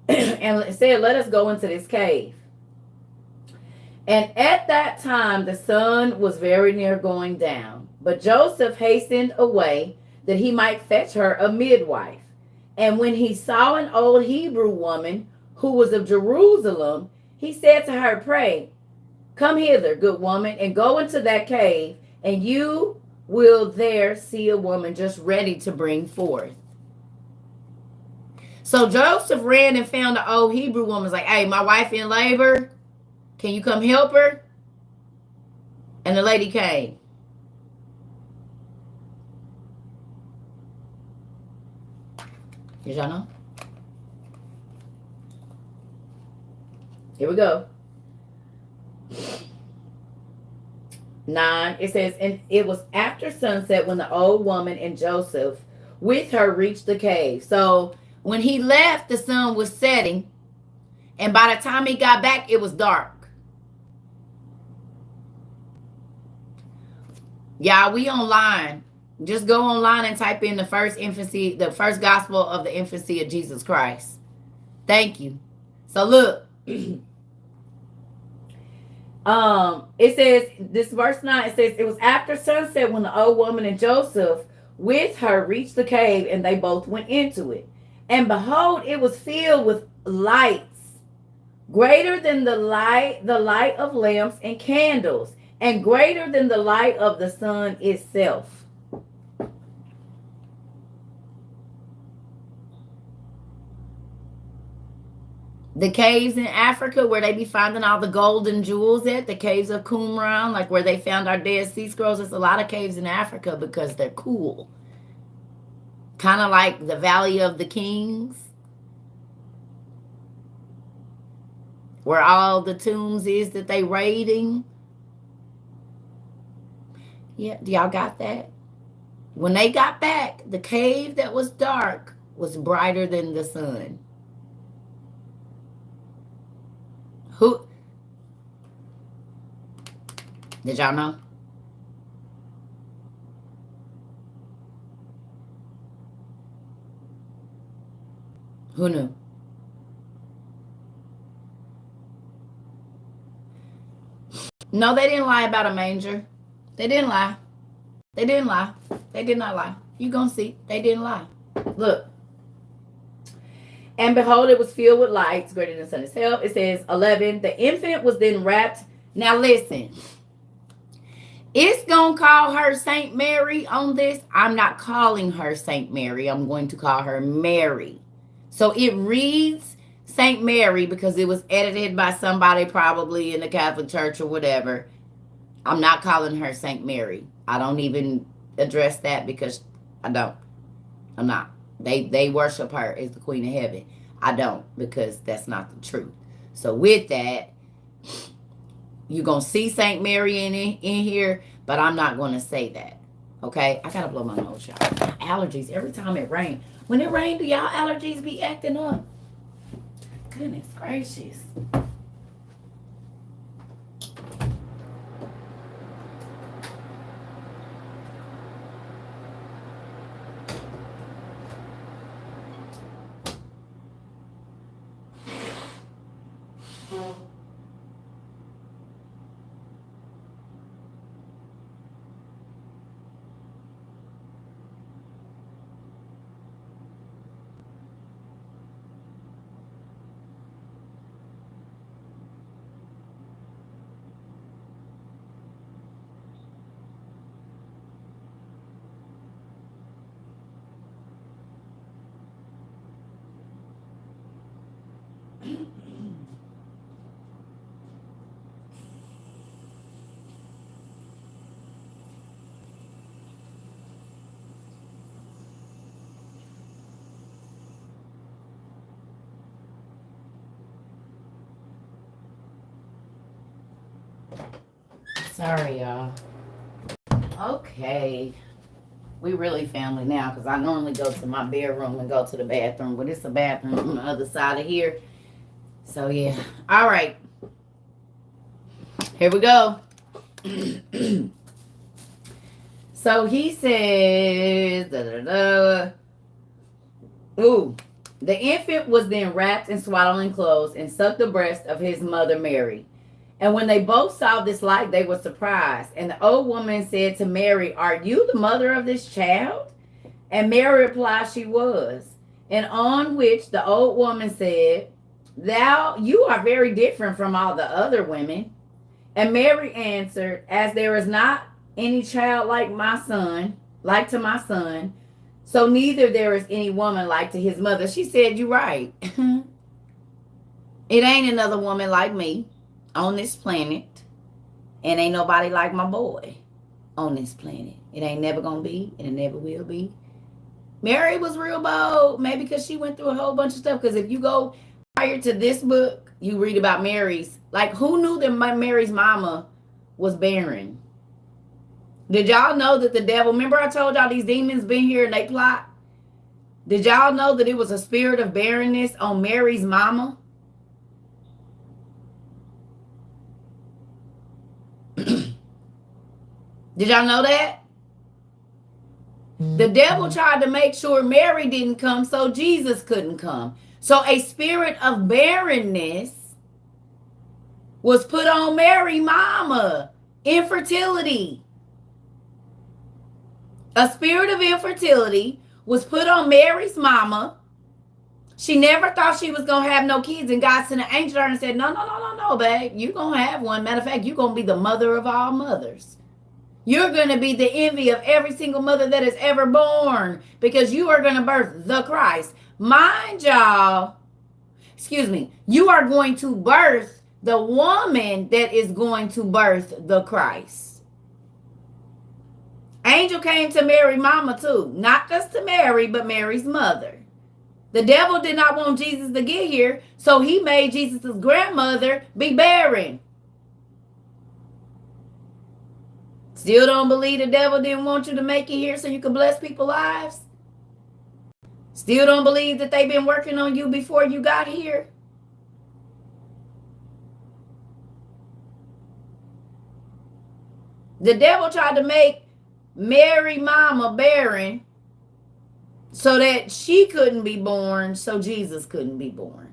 And said, let us go into this cave. And at that time, the sun was very near going down. But Joseph hastened away that he might fetch her a midwife. And when he saw an old Hebrew woman who was of Jerusalem, he said to her, pray, come hither, good woman, and go into that cave, and you will there see a woman just ready to bring forth. So Joseph ran and found the old Hebrew woman. Was like, hey, my wife in labor. Can you come help her? And the lady came. Did y'all know? Here we go. 9, it says, and it was after sunset when the old woman and Joseph with her reached the cave. So when he left, the sun was setting. And by the time he got back, it was dark. Y'all, we online. Just go online and type in the first gospel of the infancy of Jesus Christ. Thank you. So look. It says, this verse 9, it says, it was after sunset when the old woman and Joseph with her reached the cave, and they both went into it. And behold, it was filled with lights, greater than the light of lamps and candles, and greater than the light of the sun itself. The caves in Africa where they be finding all the gold and jewels at, the caves of Qumran, like where they found our Dead Sea Scrolls. There's a lot of caves in Africa because they're cool. Kind of like the Valley of the Kings, where all the tombs is that they raiding. Yeah, y'all got that? When they got back, the cave that was dark was brighter than the sun. Who? Did y'all know? Who knew? No, they didn't lie about a manger. They didn't lie. They didn't lie. They did not lie. You gonna see. They didn't lie. Look. And behold, it was filled with lights greater than the sun itself. It says 11. The infant was then wrapped. Now listen. It's going to call her Saint Mary on this. I'm not calling her Saint Mary. I'm going to call her Mary. So it reads Saint Mary because it was edited by somebody probably in the Catholic Church or whatever. I'm not calling her Saint Mary. I don't even address that because I don't. I'm not. They worship her as the Queen of Heaven. I don't, because that's not the truth. So with that, you're going to see Saint Mary in here, but I'm not going to say that. Okay? I got to blow my nose, y'all. Allergies every time it rains. When it rains, do y'all allergies be acting up? Goodness gracious. Sorry, y'all. Okay. We really family now because I normally go to my bedroom and go to the bathroom, but it's a bathroom on the other side of here. So, yeah. All right. Here we go. So he says, ooh, the infant was then wrapped in swaddling clothes and sucked the breast of his mother Mary. And when they both saw this light, they were surprised. And the old woman said to Mary, "Are you the mother of this child?" And Mary replied she was. And on which the old woman said, you are very different from all the other women. And Mary answered, "As there is not any child like to my son, so neither there is any woman like to his mother." She said, "You're right. It ain't another woman like me on this planet. And ain't nobody like my boy on this planet. It ain't never gonna be, and it never will be." Mary was real bold, maybe because she went through a whole bunch of stuff. Because if you go prior to this book, you read about Mary's. Like, who knew that Mary's mama was barren? Did y'all know that the devil, remember I told y'all these demons been here and they plot? Did y'all know that it was a spirit of barrenness on Mary's mama? Did y'all know that? The devil tried to make sure Mary didn't come so Jesus couldn't come. So a spirit of barrenness was put on Mary mama. Infertility. A spirit of infertility was put on Mary's mama. She never thought she was going to have no kids. And God sent an angel to her and said, no, babe. You're going to have one. Matter of fact, you're going to be the mother of all mothers. You're going to be the envy of every single mother that is ever born because you are going to birth the Christ. Mind y'all, you are going to birth the woman that is going to birth the Christ. Angel came to Mary's mama too. Not just to Mary, but Mary's mother. The devil did not want Jesus to get here, so he made Jesus' grandmother be barren. Still don't believe the devil didn't want you to make it here so you could bless people's lives? Still don't believe that they've been working on you before you got here? The devil tried to make Mary mama barren so that she couldn't be born, so Jesus couldn't be born.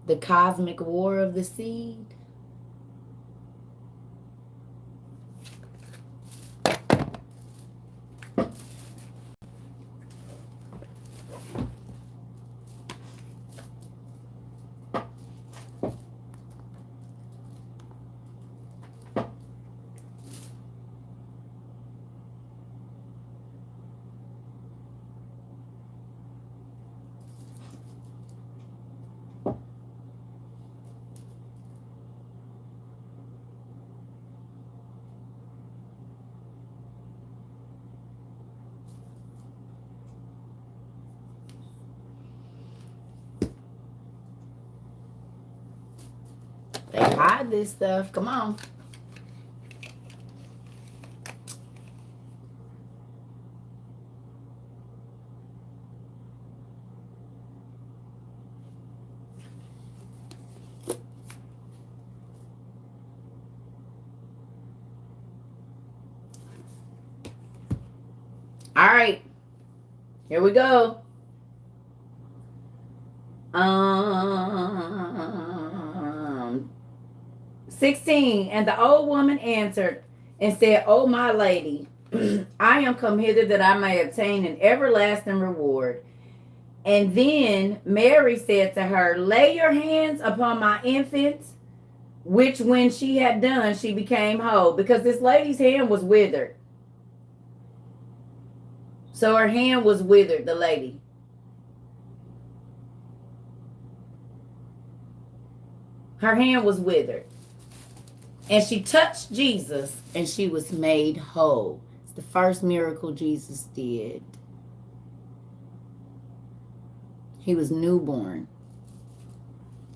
The cosmic war of the seed. They hide this stuff. Come on. All right. Here we go. 16. And the old woman answered and said, "O my lady, I am come hither that I may obtain an everlasting reward." And then Mary said to her, "Lay your hands upon my infant," which when she had done, she became whole. Because this lady's hand was withered. So her hand was withered, the lady. Her hand was withered. And she touched Jesus and she was made whole. It's the first miracle Jesus did. He was newborn.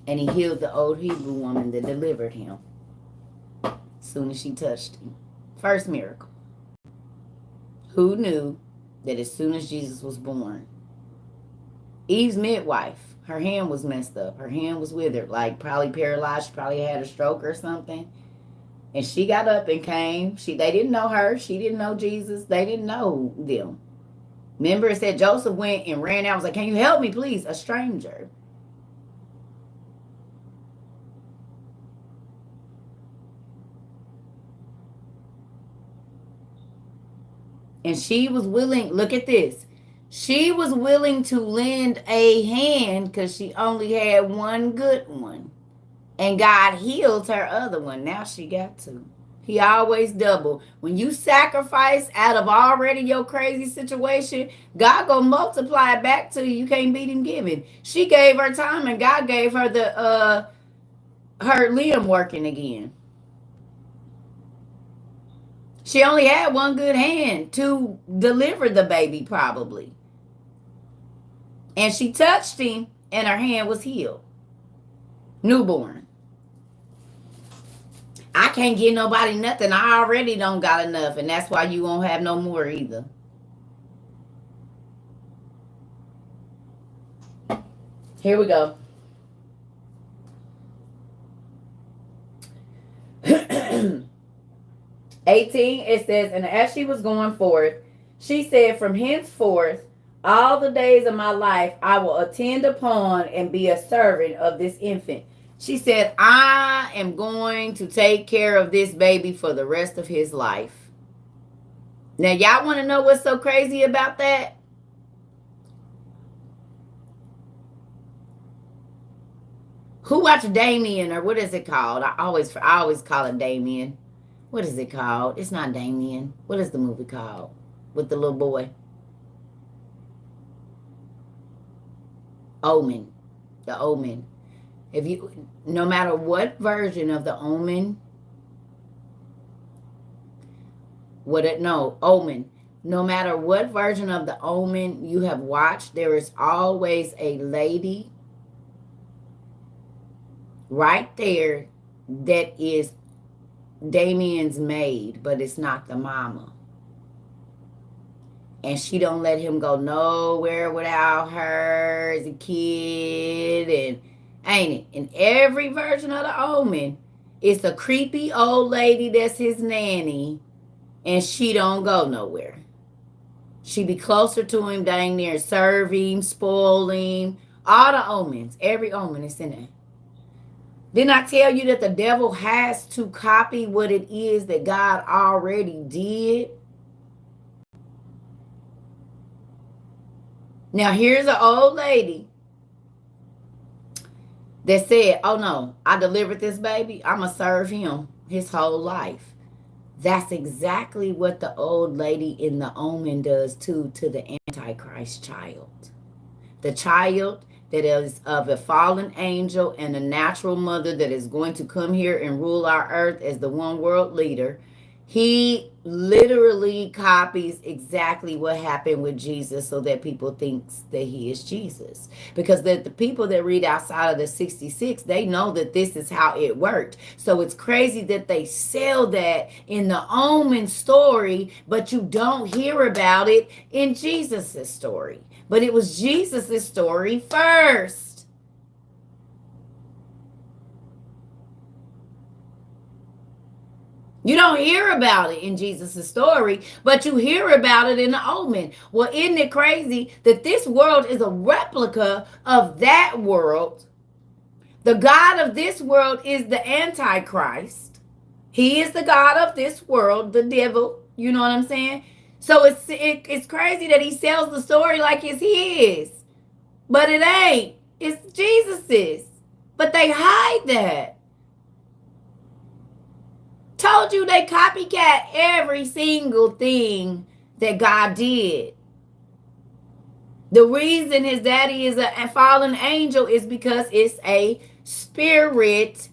And he healed the old Hebrew woman that delivered him as soon as she touched him. First miracle. Who knew that as soon as Jesus was born, Eve's midwife, her hand was messed up. Her hand was withered, like probably paralyzed. She probably had a stroke or something. And she got up and came. They didn't know her. She didn't know Jesus. They didn't know them. Remember, it said Joseph went and ran out. Was like, can you help me, please? A stranger. And she was willing, look at this. She was willing to lend a hand because she only had one good one. And God healed her other one. Now she got two. He always double. When you sacrifice out of already your crazy situation, God gonna multiply it back to you. You can't beat him giving. She gave her time and God gave her her limb working again. She only had one good hand to deliver the baby, probably. And she touched him, and her hand was healed. Newborn. I can't give nobody nothing. I already don't got enough, and that's why you won't have no more either. Here we go. 18, it says, and as she was going forth, she said, from henceforth, all the days of my life, I will attend upon and be a servant of this infant. She said, I am going to take care of this baby for the rest of his life. Now, y'all want to know what's so crazy about that? Who watched Damien, or what is it called? I always call it Damien. What is it called? It's not Damien. What is the movie called? With the little boy. Omen. The Omen. No matter what version of the Omen, Omen. No matter what version of the Omen you have watched, there is always a lady right there that is Damien's maid, but it's not the mama. And she don't let him go nowhere without her as a kid. And ain't it? In every version of the Omen, it's a creepy old lady that's his nanny, and she don't go nowhere. She be closer to him, dang near, serve him, spoil him. All the omens, every omen is in there. Didn't I tell you that the devil has to copy what it is that God already did? Now, here's an old lady that said, oh no, I delivered this baby. I'm going to serve him his whole life. That's exactly what the old lady in the Omen does too to the Antichrist child. The child that is of a fallen angel and a natural mother that is going to come here and rule our earth as the one world leader. He literally copies exactly what happened with Jesus so that people think that he is Jesus. Because the people that read outside of the 66, they know that this is how it worked. So it's crazy that they sell that in the Omen story, but you don't hear about it in Jesus's story. But it was Jesus's story first. You don't hear about it in Jesus' story, but you hear about it in the Omen. Well, isn't it crazy that this world is a replica of that world? The God of this world is the Antichrist. He is the God of this world, the devil. You know what I'm saying? So it's crazy that he sells the story like it's his. But it ain't. It's Jesus's. But they hide that. Told you they copycat every single thing that God did. The reason his daddy is a fallen angel is because it's a spirit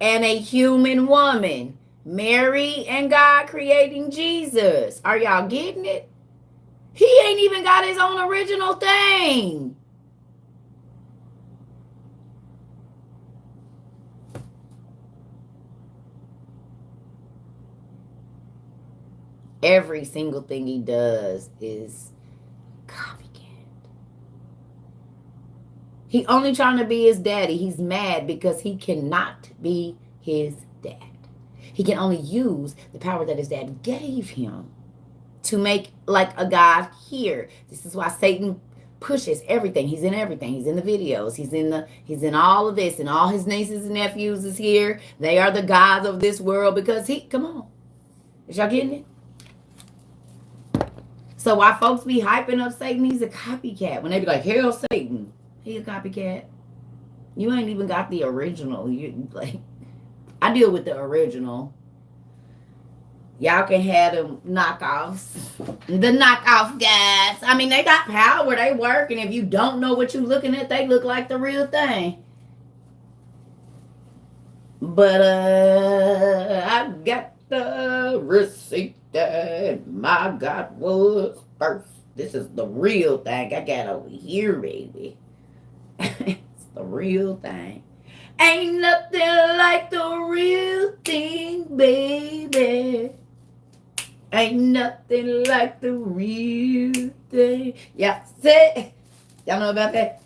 and a human woman. Mary and God creating Jesus. Are y'all getting it? He ain't even got his own original thing. Every single thing he does is copycat. He only trying to be his daddy. He's mad because he cannot be his dad. He can only use the power that his dad gave him to make like a God here. This is why Satan pushes everything. He's in everything. He's in the videos. He's in all of this, and all his nieces and nephews is here. They are the gods of this world because come on. Is y'all getting it? So why folks be hyping up Satan, he's a copycat. When they be like, hell Satan, he a copycat. You ain't even got the original. You like, I deal with the original. Y'all can have them knockoffs. The knockoff guys. I mean, they got power. They work. And if you don't know what you're looking at, they look like the real thing. But I got the receipt that my God was first. This is the real thing I got over here, baby. It's the real thing. Ain't nothing like the real thing, baby. Ain't nothing like the real thing. Yeah, say. Y'all know about that?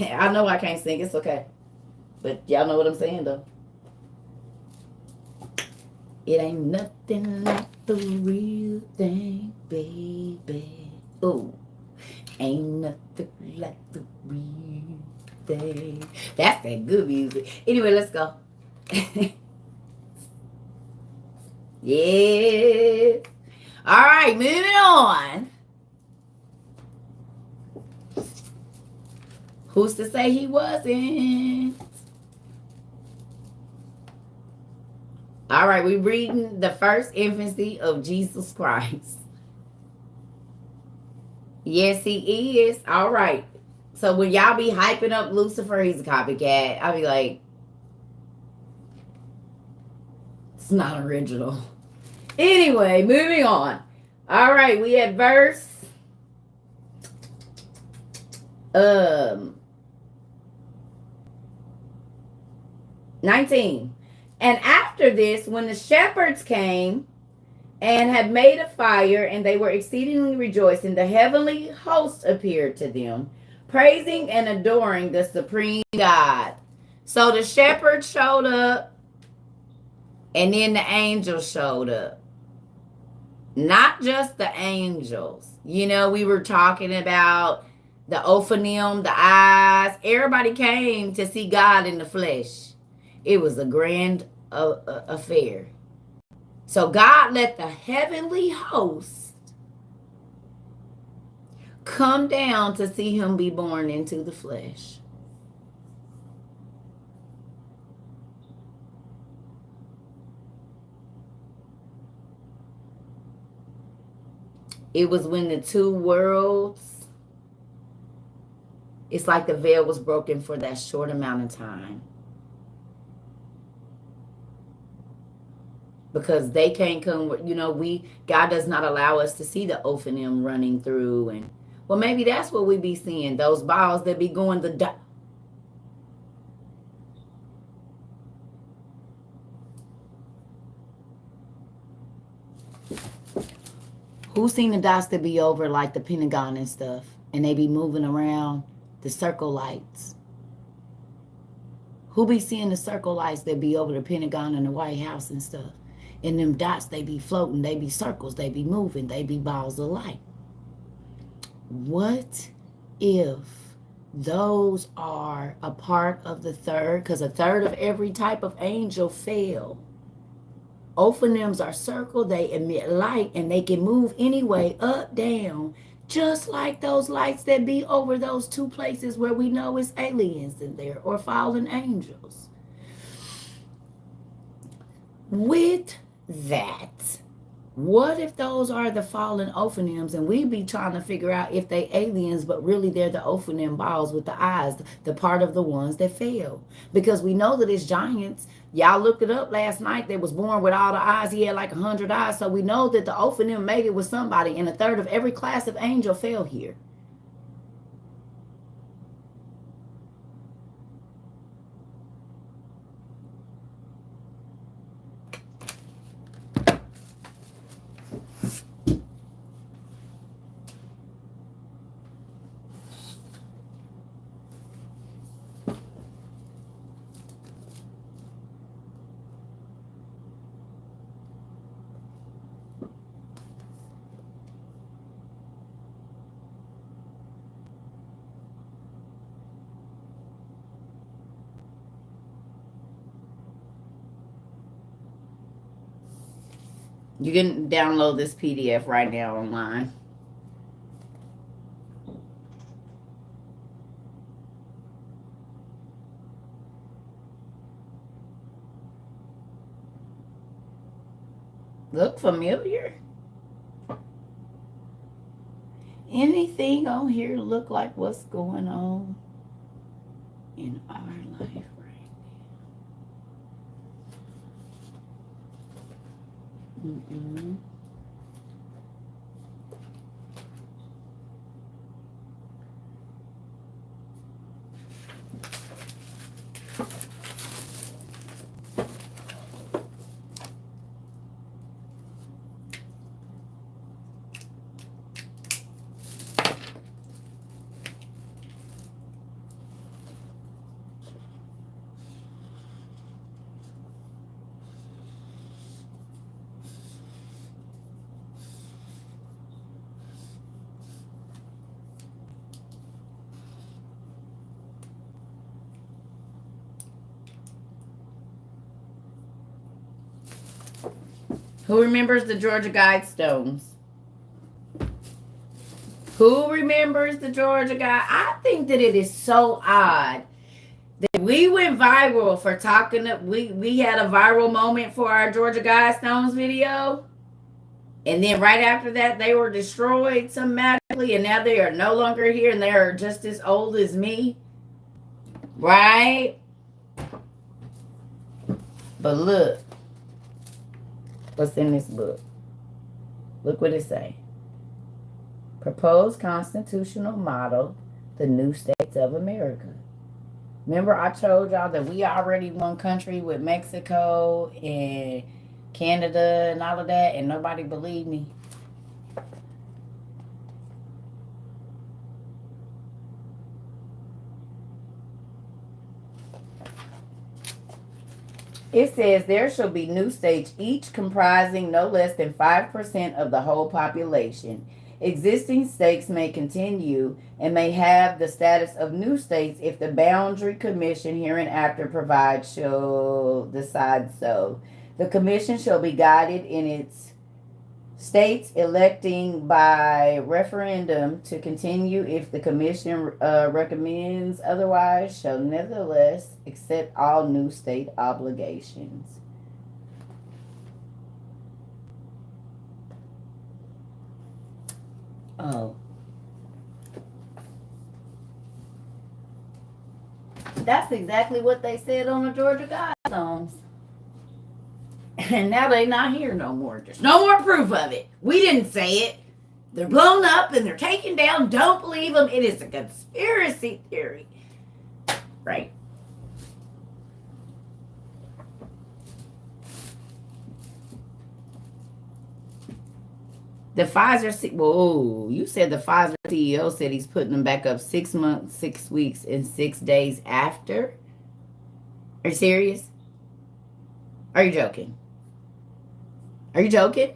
I know I can't sing. It's okay. But y'all know what I'm saying, though. It ain't nothing like the real thing, baby. Ooh. Ain't nothing like the real thing. That's that good music. Anyway, let's go. Yeah. All right, moving on. Who's to say he wasn't? All right, we're reading the first infancy of Jesus Christ. Yes, he is. All right. So when y'all be hyping up Lucifer, he's a copycat, I'll be like, it's not original. Anyway, moving on. All right, we had verse 19. And after this, when the shepherds came and had made a fire, and they were exceedingly rejoicing, the heavenly host appeared to them, praising and adoring the supreme God. So the shepherds showed up, and then the angels showed up. Not just the angels. You know, we were talking about the Ophanim, the eyes. Everybody came to see God in the flesh. It was a grand affair. So God let the heavenly host come down to see him be born into the flesh. It was when the two worlds, it's like the veil was broken for that short amount of time. Because they can't come, you know, God does not allow us to see the Ophanim running through. And well, maybe that's what we be seeing, those balls that be going who's seen the dots that be over like the Pentagon and stuff, and they be moving around the circle lights? Who be seeing the circle lights that be over the Pentagon and the White House and stuff? And them dots, they be floating, they be circles, they be moving, they be balls of light. What if those are a part of the third? Because a third of every type of angel fell. Ophanims are circle, they emit light, and they can move anyway, up, down, just like those lights that be over those two places where we know it's aliens in there or fallen angels. With that, What if those are the fallen Ophanims and we be trying to figure out if they aliens, but really they're the Ophanim balls with the eyes, the part of the ones that fell? Because we know that it's giants. Y'all looked it up last night. They was born with all the eyes. He had like 100 eyes. So we know that the Ophanim made it with somebody, and a third of every class of angel fell here. You can download this PDF right now online. Look familiar? Anything on here look like what's going on in our life right now? Mm-mm. Who remembers the Georgia Guidestones? Who remembers the Georgia Guide? I think that it is so odd that we went viral for talking. We had a viral moment for our Georgia Guidestones video, and then right after that, they were destroyed magically, and now they are no longer here, and they are just as old as me, right? But look, what's in this book? Look what it say. Proposed constitutional model, the new states of America. Remember I told y'all that we already one country with Mexico and Canada and all of that, and nobody believed me. It says there shall be new states, each comprising no less than 5% of the whole population. Existing states may continue and may have the status of new states if the Boundary Commission hereinafter provides shall decide so. The Commission shall be guided in its states electing by referendum to continue if the Commission recommends otherwise shall nevertheless accept all new state obligations. Oh. That's exactly what they said on the Georgia Guidestones. And now they not here no more. There's no more proof of it. We didn't say it. They're blown up and they're taken down. Don't believe them. It is a conspiracy theory. Right. The Pfizer, whoa, you said the Pfizer CEO said he's putting them back up 6 months, 6 weeks, and 6 days after? Are you serious? Are you joking? Are you joking?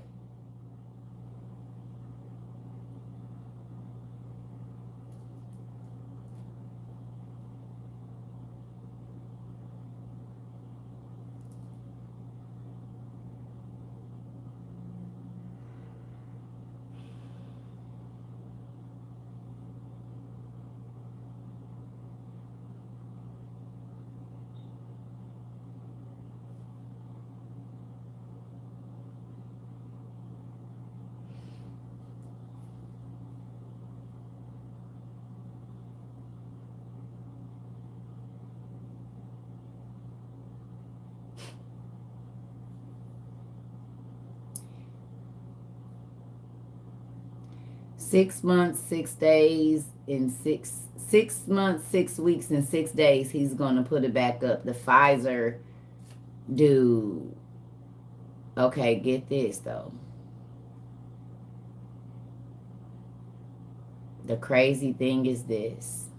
6 months, 6 days, in 6 months, 6 weeks, and 6 days, he's gonna put it back up. The Pfizer dude. Okay, get this though. The crazy thing is this.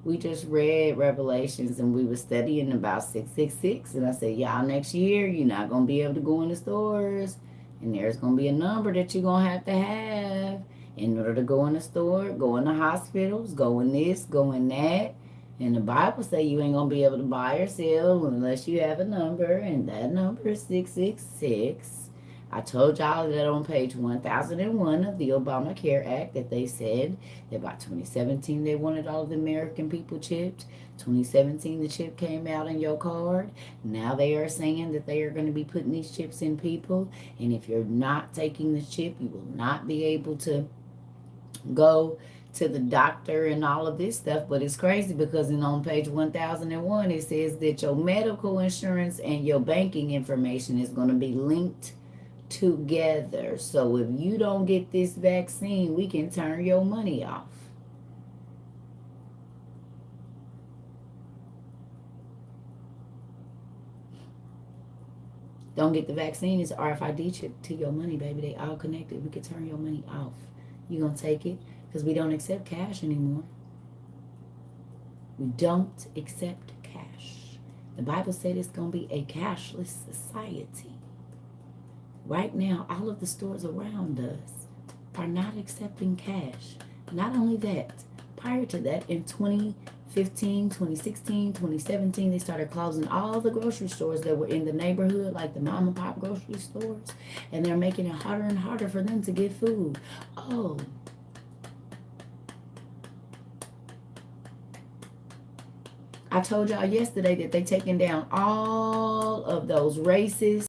We just read Revelations and we were studying about 666. And I said, y'all, next year, you're not going to be able to go in the stores. And there's going to be a number that you're going to have in order to go in the store, go in the hospitals, go in this, go in that. And the Bible say you ain't going to be able to buy or sell unless you have a number. And that number is 666. I told y'all that on page 1001 of the Obamacare Act that they said that by 2017 they wanted all of the American people chipped. 2017 the chip came out in your card. Now they are saying that they are going to be putting these chips in people. And if you're not taking the chip, you will not be able to go to the doctor and all of this stuff. But it's crazy because on page 1001 it says that your medical insurance and your banking information is going to be linked together. So if you don't get this vaccine, we can turn your money off. Don't get the vaccine, it's RFID chip to your money, baby. They all connected. We can turn your money off. You gonna take it? Because we don't accept cash anymore. We don't accept cash. The Bible said it's gonna be a cashless society. Right now, all of the stores around us are not accepting cash. Not only that, prior to that, in 2015, 2016, 2017, they started closing all the grocery stores that were in the neighborhood, like the mom and pop grocery stores, and they're making it harder and harder for them to get food. Oh. I told y'all yesterday that they taking down all of those racist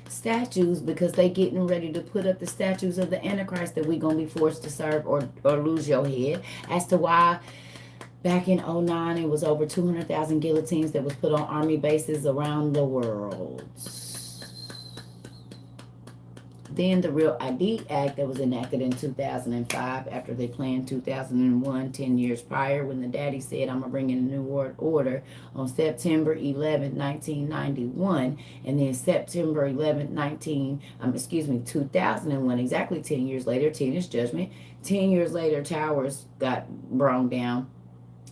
statues because they getting ready to put up the statues of the Antichrist that we gonna be forced to serve or lose your head. As to why back in 2009 it was over 200,000 guillotines that was put on army bases around the world. Then the Real ID Act that was enacted in 2005 after they planned 2001, 10 years prior, when the daddy said, I'm going to bring in a new world order on September 11, 1991. And then September 11, 2001, exactly 10 years later, 10 is judgment. 10 years later, towers got brought down.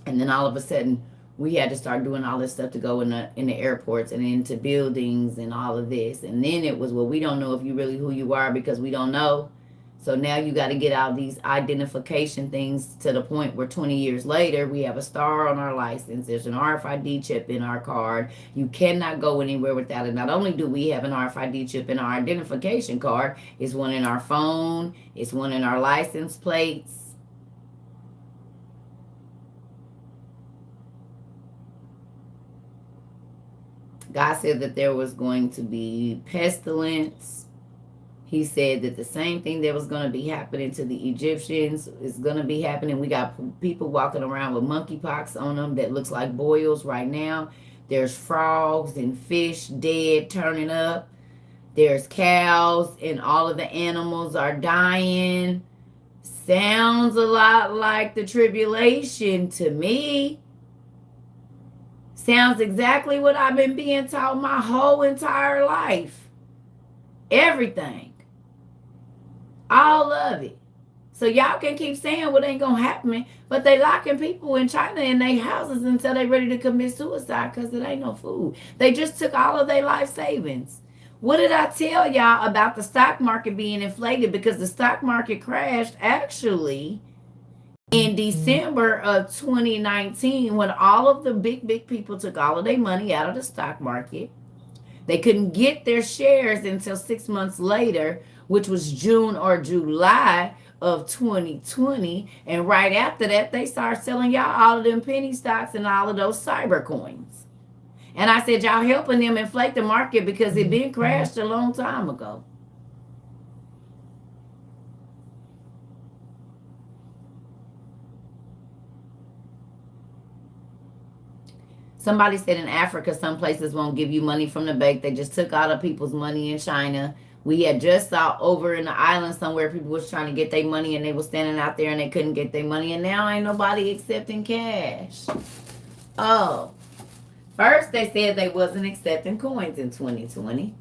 And then all of a sudden, we had to start doing all this stuff to go in the airports and into buildings and all of this. And then it was, well, we don't know if you really who you are because we don't know. So now you got to get out these identification things to the point where 20 years later, we have a star on our license. There's an RFID chip in our card. You cannot go anywhere without it. Not only do we have an RFID chip in our identification card, it's one in our phone. It's one in our license plates. God said that there was going to be pestilence. He said that the same thing that was going to be happening to the Egyptians is going to be happening. We got people walking around with monkeypox on them that looks like boils right now. There's frogs and fish dead, turning up. There's cows and all of the animals are dying. Sounds a lot like the tribulation to me. Sounds exactly what I've been being taught my whole entire life. Everything. All of it. So y'all can keep saying what ain't going to happen, but they locking people in China in their houses until they ready to commit suicide because it ain't no food. They just took all of their life savings. What did I tell y'all about the stock market being inflated? Because the stock market crashed actually in December of 2019, when all of the big people took all of their money out of the stock market. They couldn't get their shares until 6 months later, which was June or July of 2020. And right after that, they started selling y'all all of them penny stocks and all of those cyber coins. And I said, y'all helping them inflate the market because it been crashed a long time ago. Somebody said in Africa, some places won't give you money from the bank. They just took all the people's money in China. We had just saw over in the island somewhere people was trying to get their money and they was standing out there and they couldn't get their money. And now ain't nobody accepting cash. Oh, first they said they wasn't accepting coins in 2020.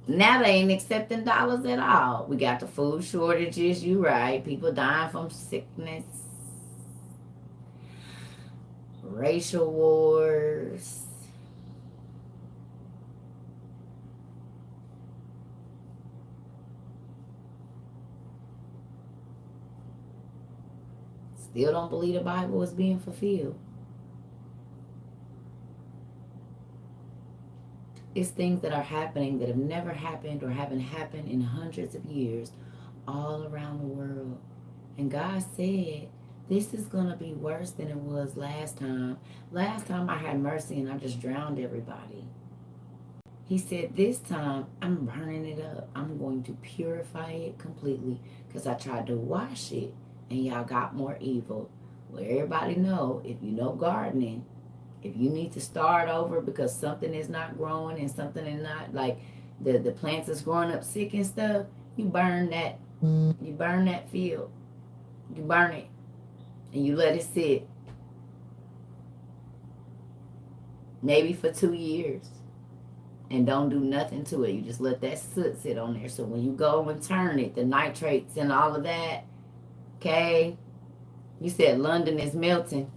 Now they ain't accepting dollars at all. We got the food shortages, you right. People dying from sickness. Racial wars. Still don't believe the Bible is being fulfilled. It's things that are happening that have never happened or haven't happened in hundreds of years all around the world. And God said, this is going to be worse than it was last time. Last time I had mercy and I just drowned everybody. He said, this time I'm burning it up. I'm going to purify it completely because I tried to wash it and y'all got more evil. Well, everybody know, if you know gardening, if you need to start over because something is not growing and something is not, like the plants is growing up sick and stuff, you burn that. You burn that field. You burn it. And you let it sit. Maybe for 2 years. And don't do nothing to it. You just let that soot sit on there. So when you go and turn it, the nitrates and all of that, okay? You said London is melting.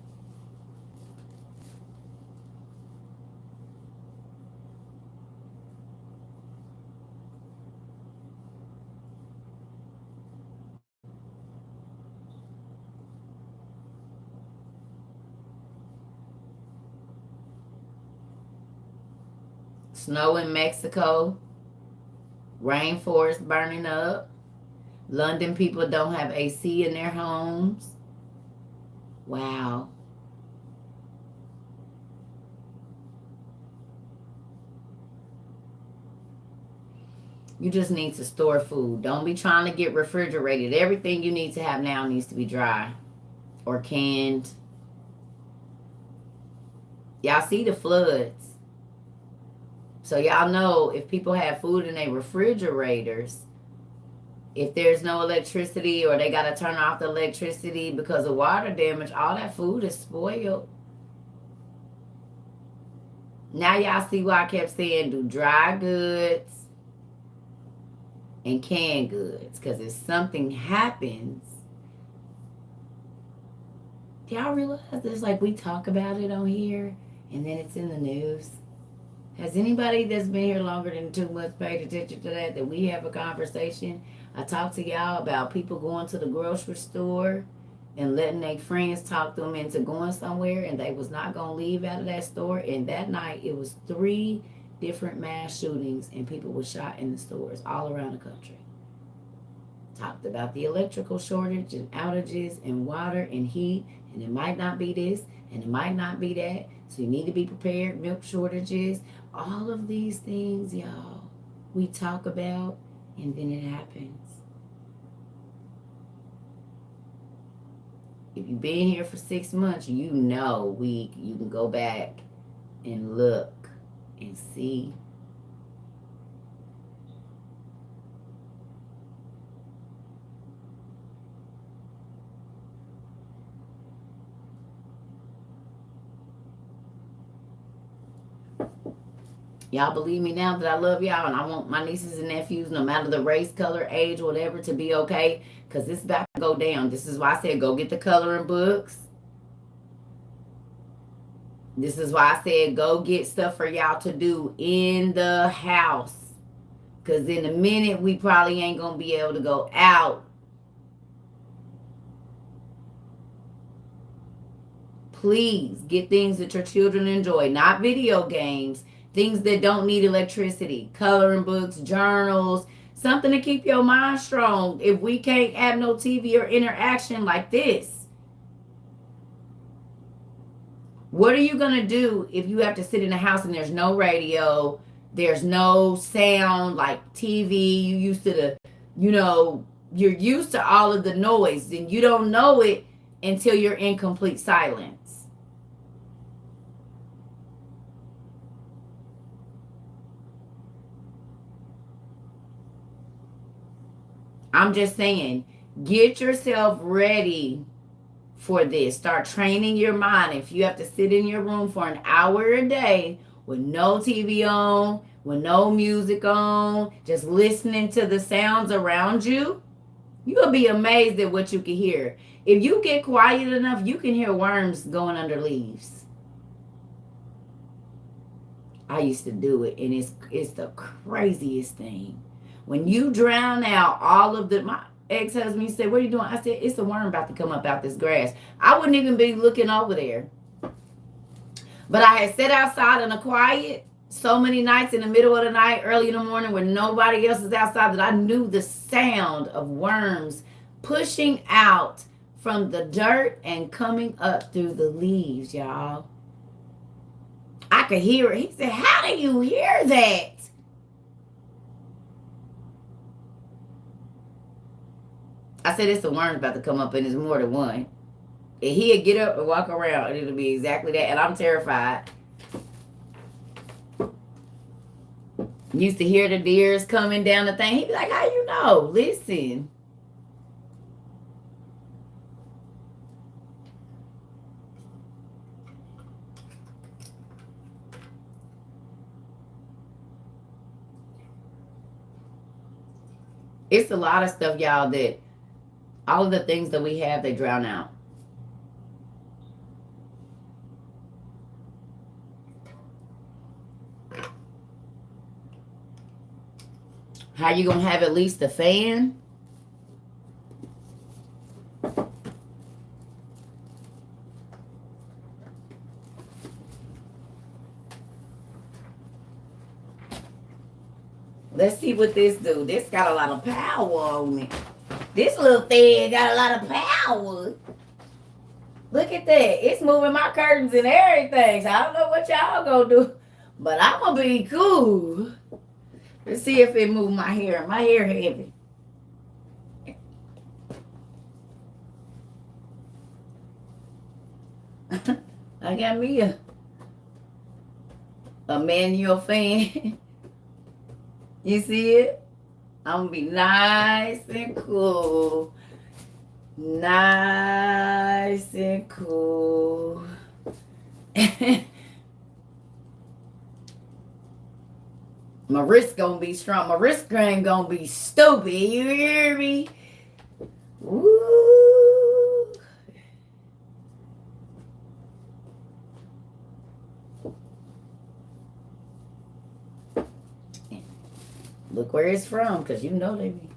Snow in Mexico. Rainforest burning up. London people don't have AC in their homes. Wow. You just need to store food. Don't be trying to get refrigerated. Everything you need to have now needs to be dry or canned. Y'all see the floods. So y'all know if people have food in their refrigerators, if there's no electricity or they got to turn off the electricity because of water damage, all that food is spoiled. Now y'all see why I kept saying do dry goods and canned goods. Because if something happens, y'all realize this, like we talk about it on here and then it's in the news. Has anybody that's been here longer than 2 months paid attention to that we have a conversation? I talked to y'all about people going to the grocery store and letting their friends talk them into going somewhere and they was not going to leave out of that store. And that night it was 3 different mass shootings and people were shot in the stores all around the country. Talked about the electrical shortage and outages and water and heat, and it might not be this and it might not be that. So you need to be prepared. Milk shortages, all of these things, y'all, we talk about and then it happens. If you've been here for 6 months, you know you can go back and look and see. Y'all believe me now that I love y'all and I want my nieces and nephews, no matter the race, color, age, whatever, to be okay, because this is about to go down. This is why I said go get the coloring books. This is why I said go get stuff for y'all to do in the house, because in a minute we probably ain't going to be able to go out. Please get things that your children enjoy, not video games. Things that don't need electricity, coloring books, journals, something to keep your mind strong. If we can't have no TV or interaction like this, what are you going to do if you have to sit in a house and there's no radio, there's no sound like TV? You used to you're used to all of the noise and you don't know it until you're in complete silence. I'm just saying, get yourself ready for this. Start training your mind. If you have to sit in your room for an hour a day with no TV on, with no music on, just listening to the sounds around you, you'll be amazed at what you can hear. If you get quiet enough, you can hear worms going under leaves. I used to do it, and it's the craziest thing. When you drown out all of my ex-husband said, "What are you doing?" I said, "It's a worm about to come up out this grass." I wouldn't even be looking over there. But I had sat outside in the quiet so many nights in the middle of the night, early in the morning, when nobody else is outside, that I knew the sound of worms pushing out from the dirt and coming up through the leaves, y'all. I could hear it. He said, "How do you hear that?" I said, "It's a worm about to come up, and it's more than one." And he'd get up and walk around, and it'll be exactly that. And I'm terrified. Used to hear the deers coming down the thing. He'd be like, "How you know?" Listen. It's a lot of stuff, y'all, that all of the things that we have, they drown out. How you gonna have at least a fan? Let's see what this do. This got a lot of power on it. This little thing got a lot of power. Look at that. It's moving my curtains and everything. So I don't know what y'all gonna do, but I'm gonna be cool. Let's see if it move my hair. My hair heavy. I got me a manual fan. You see it? I'm gonna be nice and cool. Nice and cool. My wrist gonna be strong. My wrist ain't gonna be stupid. You hear me? Woo. Look where it's from, because you know they be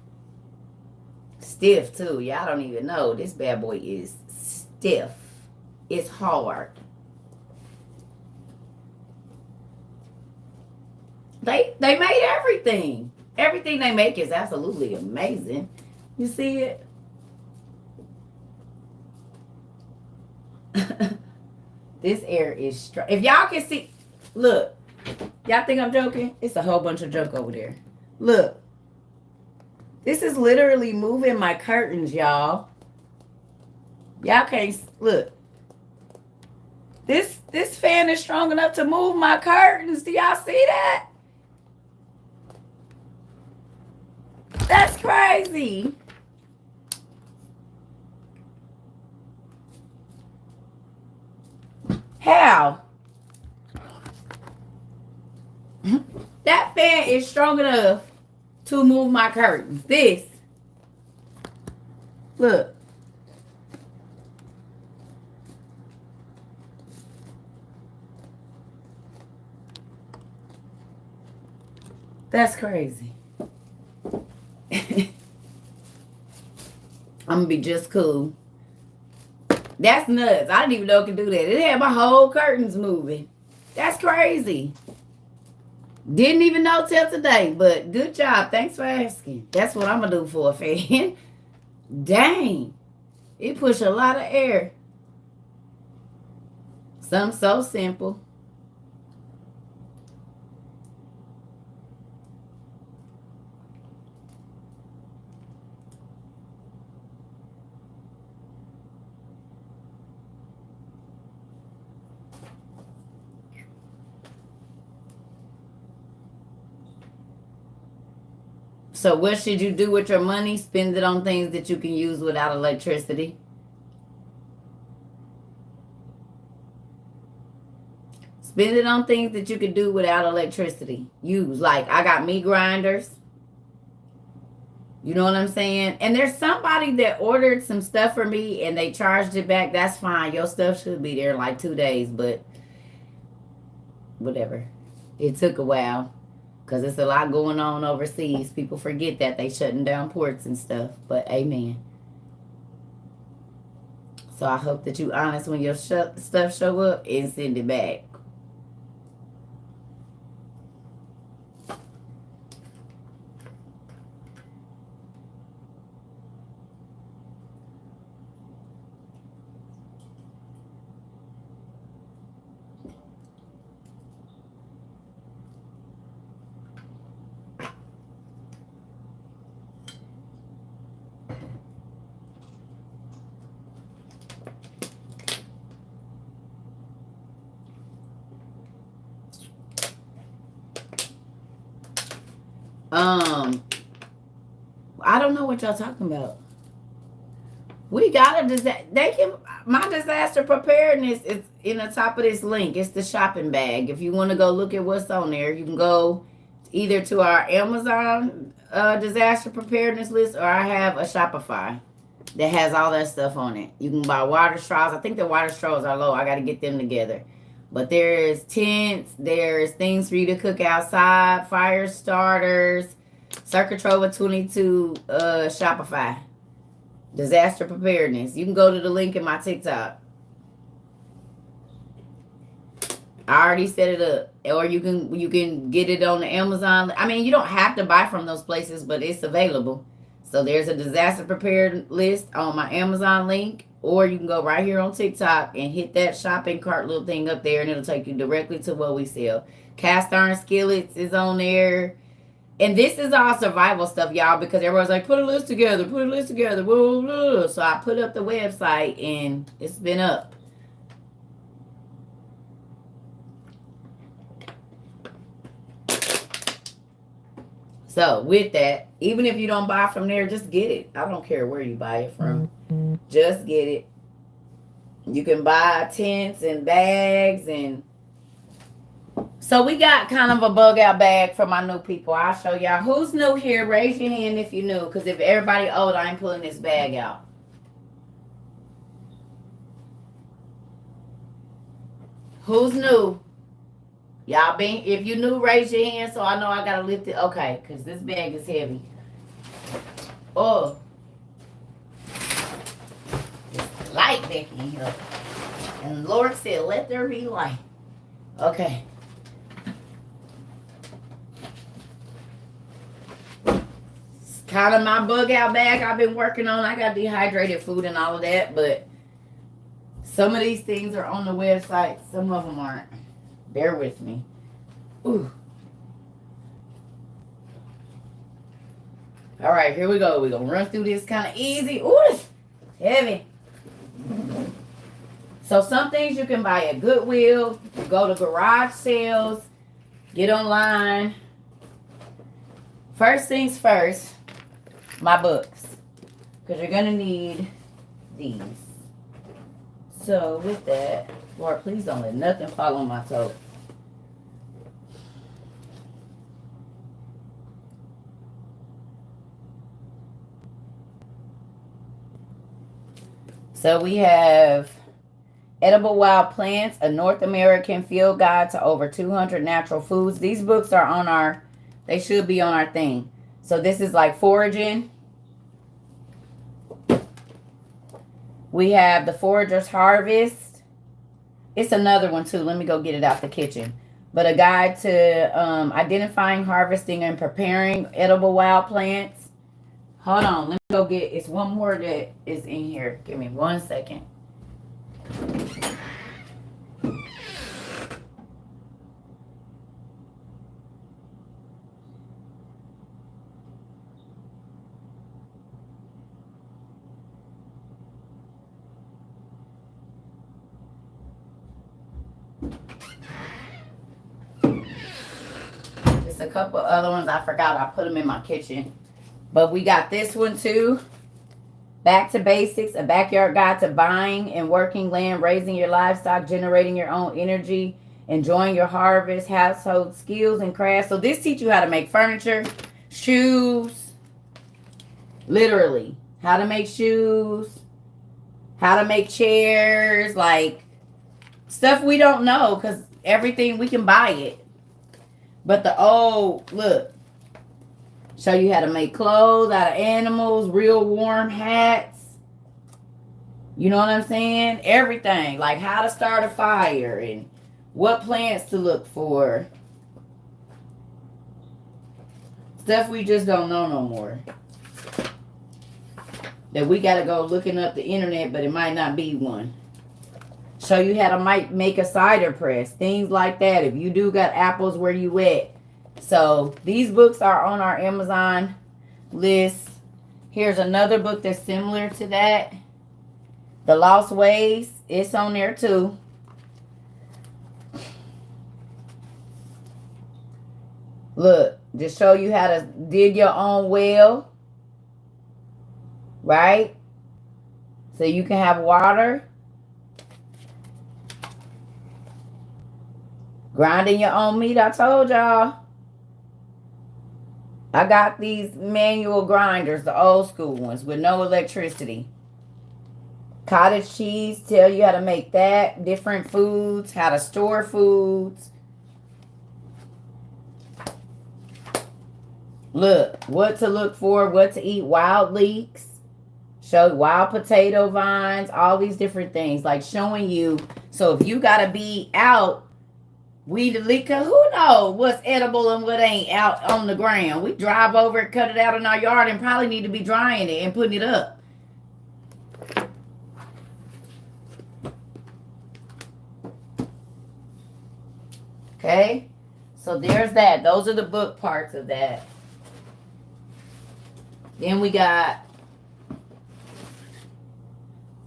stiff too. Y'all don't even know. This bad boy is stiff. It's hard. They made everything. Everything they make is absolutely amazing. You see it? This air is strong. If y'all can see, look. Y'all think I'm joking? It's a whole bunch of junk over there. Look. This is literally moving my curtains, y'all. Y'all can't look. This fan is strong enough to move my curtains. Do y'all see that? That's crazy. How? That fan is strong enough to move my curtains. This. Look. That's crazy. I'm gonna be just cool. That's nuts. I didn't even know it could do that. It had my whole curtains moving. That's crazy. Didn't even know till today, but good job. Thanks for asking. That's what I'm gonna do for a fan. Dang. It pushed a lot of air. Something so simple. So what should you do with your money? Spend it on things that you can use without electricity. Spend it on things that you can do without electricity. Use, like, I got meat grinders. You know what I'm saying? And there's somebody that ordered some stuff for me and they charged it back. That's fine. Your stuff should be there in like 2 days, but whatever. It took a while because it's a lot going on overseas. People forget that they shutting down ports and stuff, but amen. So I hope that you honest when your stuff show up and send it back. I don't know what y'all talking about. We got a disaster. My disaster preparedness is in the top of this link. It's the shopping bag. If you want to go look at what's on there, you can go either to our Amazon disaster preparedness list, or I have a Shopify that has all that stuff on it. You can buy water straws. I think the water straws are low. I got to get them together. But there's tents, there's things for you to cook outside, fire starters, Circuit Trova 22 Shopify. Disaster preparedness. You can go to the link in my TikTok. I already set it up. Or you can get it on the Amazon. I mean, you don't have to buy from those places, but it's available. So there's a disaster prepared list on my Amazon link. Or you can go right here on TikTok and hit that shopping cart little thing up there, and it'll take you directly to what we sell. Cast iron skillets is on there. And this is all survival stuff, y'all, because everyone's like, put a list together, blah, blah, blah. So I put up the website, and it's been up. So with that, even if you don't buy from there, just get it. I don't care where you buy it from. Just get it. You can buy tents and bags. And so we got kind of a bug out bag for my new people. I'll show y'all. Who's new here? Raise your hand if you new. Because if everybody old, I ain't pulling this bag out. Who's new? Y'all been, if you new, raise your hand so I know I gotta lift it. Okay, because this bag is heavy. Oh. It's light back in here. And the Lord said, let there be light. Okay. It's kind of my bug out bag I've been working on. I got dehydrated food and all of that, but some of these things are on the website. Some of them aren't. Bear with me. Ooh. All right, here we go. We're going to run through this kind of easy. Ooh, it's heavy. So some things you can buy at Goodwill. Go to garage sales. Get online. First things first, my books. Because you're going to need these. So with that, Lord, please don't let nothing fall on my toe. So we have Edible Wild Plants, a North American field guide to over 200 natural foods. These books are on our, they should be on our thing. So this is like foraging. We have The Forager's Harvest. It's another one too. Let me go get it out the kitchen. But a guide to identifying, harvesting, and preparing edible wild plants. Hold on. Let me go get, it's one more that is in here. Give me 1 second. A couple other ones I forgot. I put them in my kitchen. But we got this one too. Back to Basics, a backyard guide to buying and working land, raising your livestock, generating your own energy, enjoying your harvest, household skills and crafts. So this teaches you how to make furniture, shoes, literally, how to make shoes, how to make chairs, like stuff we don't know because everything we can buy it. But the old, look, show you how to make clothes out of animals, real warm hats. You know what I'm saying? Everything. Like how to start a fire and what plants to look for. Stuff we just don't know no more. That we got to go looking up the internet, but it might not be one. Show you how to make a cider press. Things like that. If you do got apples, where you at? So these books are on our Amazon list. Here's another book that's similar to that. The Lost Ways. It's on there too. Look, just show you how to dig your own well. Right? So you can have water. Grinding your own meat, I told y'all. I got these manual grinders, the old school ones with no electricity. Cottage cheese, tell you how to make that. Different foods, how to store foods. Look, what to look for, what to eat, wild leeks. Show wild potato vines, all these different things. Like showing you, so if you got to be out, weed a leek, who knows what's edible and what ain't out on the ground. We drive over it, cut it out in our yard, and probably need to be drying it and putting it up. Okay, so there's that. Those are the book parts of that. Then we got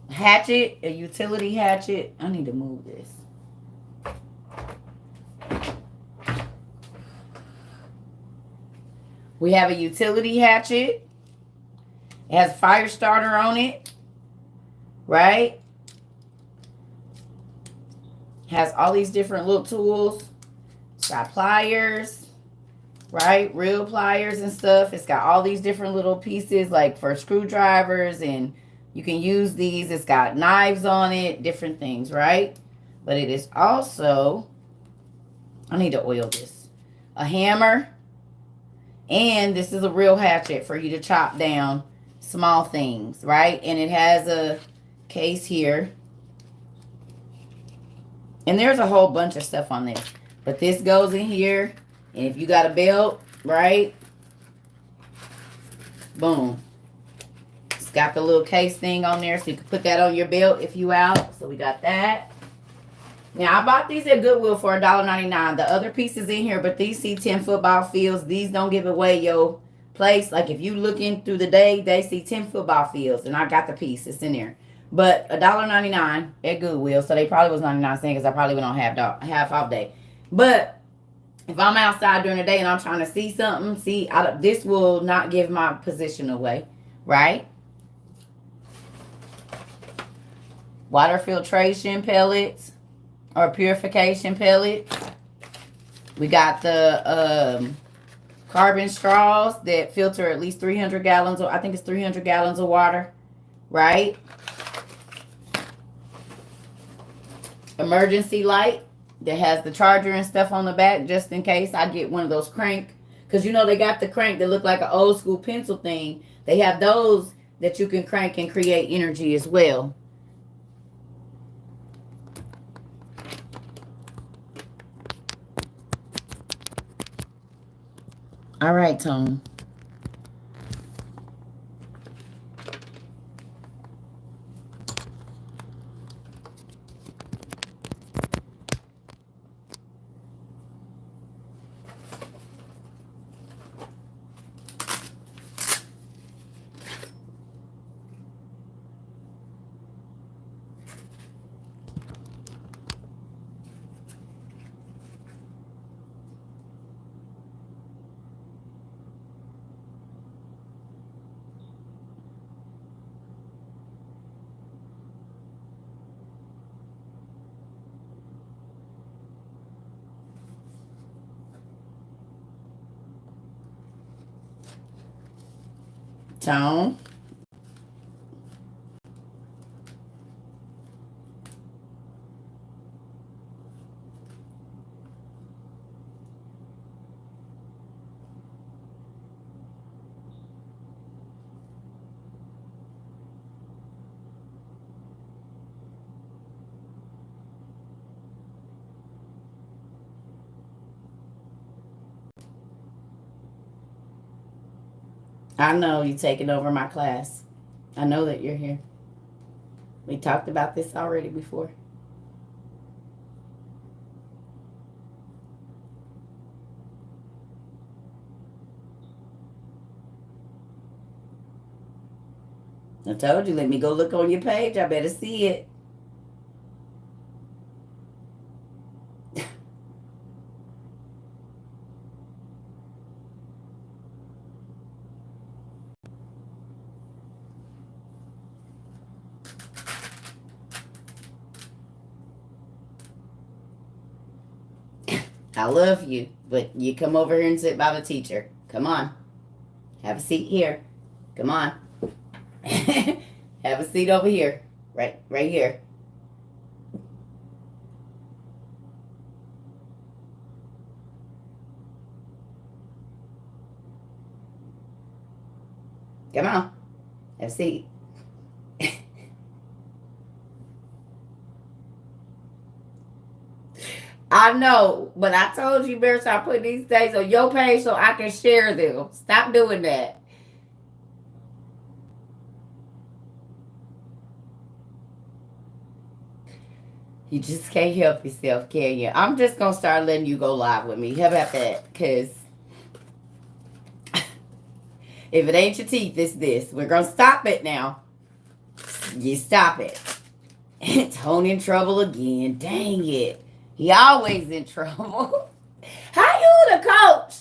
hatchet, a utility hatchet. I need to move this. We have a utility hatchet. It has a fire starter on it. Right? Has all these different little tools. It's got pliers. Right? Real pliers and stuff. It's got all these different little pieces like for screwdrivers, and you can use these. It's got knives on it. Different things, right? But it is also, I need to oil this, a hammer. And this is a real hatchet for you to chop down small things, right? And it has a case here. And there's a whole bunch of stuff on this. But this goes in here. And if you got a belt, right? Boom. It's got the little case thing on there, so you can put that on your belt if you out. So we got that. Now, I bought these at Goodwill for $1.99. The other pieces in here, but these see 10 football fields. These don't give away your place. Like, if you looking through the day, they see 10 football fields. And I got the piece. It's in there. But $1.99 at Goodwill. So they probably was 99 cents because I probably went on half off day. But if I'm outside during the day and I'm trying to see something, this will not give my position away. Right? Water filtration pellets. Or purification pellet. We got the carbon straws that filter at least 300 gallons. I think it's 300 gallons of water. Right? Emergency light that has the charger and stuff on the back just in case I get one of those crank. Because you know they got the crank that look like an old school pencil thing. They have those that you can crank and create energy as well. All right, Tone. Tone. I know you taking over my class. I know that you're here. We talked about this already before. I told you, let me go look on your page. I better see it. I love you, but you come over here and sit by the teacher. Come on. Have a seat here. Come on. Have a seat over here. Right here. Come on. Have a seat. I know, but I told you better start putting these things on your page so I can share them. Stop doing that. You just can't help yourself, can you? I'm just going to start letting you go live with me. How about that? Because if it ain't your teeth, it's this. We're going to stop it now. You stop it. Tony in trouble again. Dang it. He always in trouble. How you the coach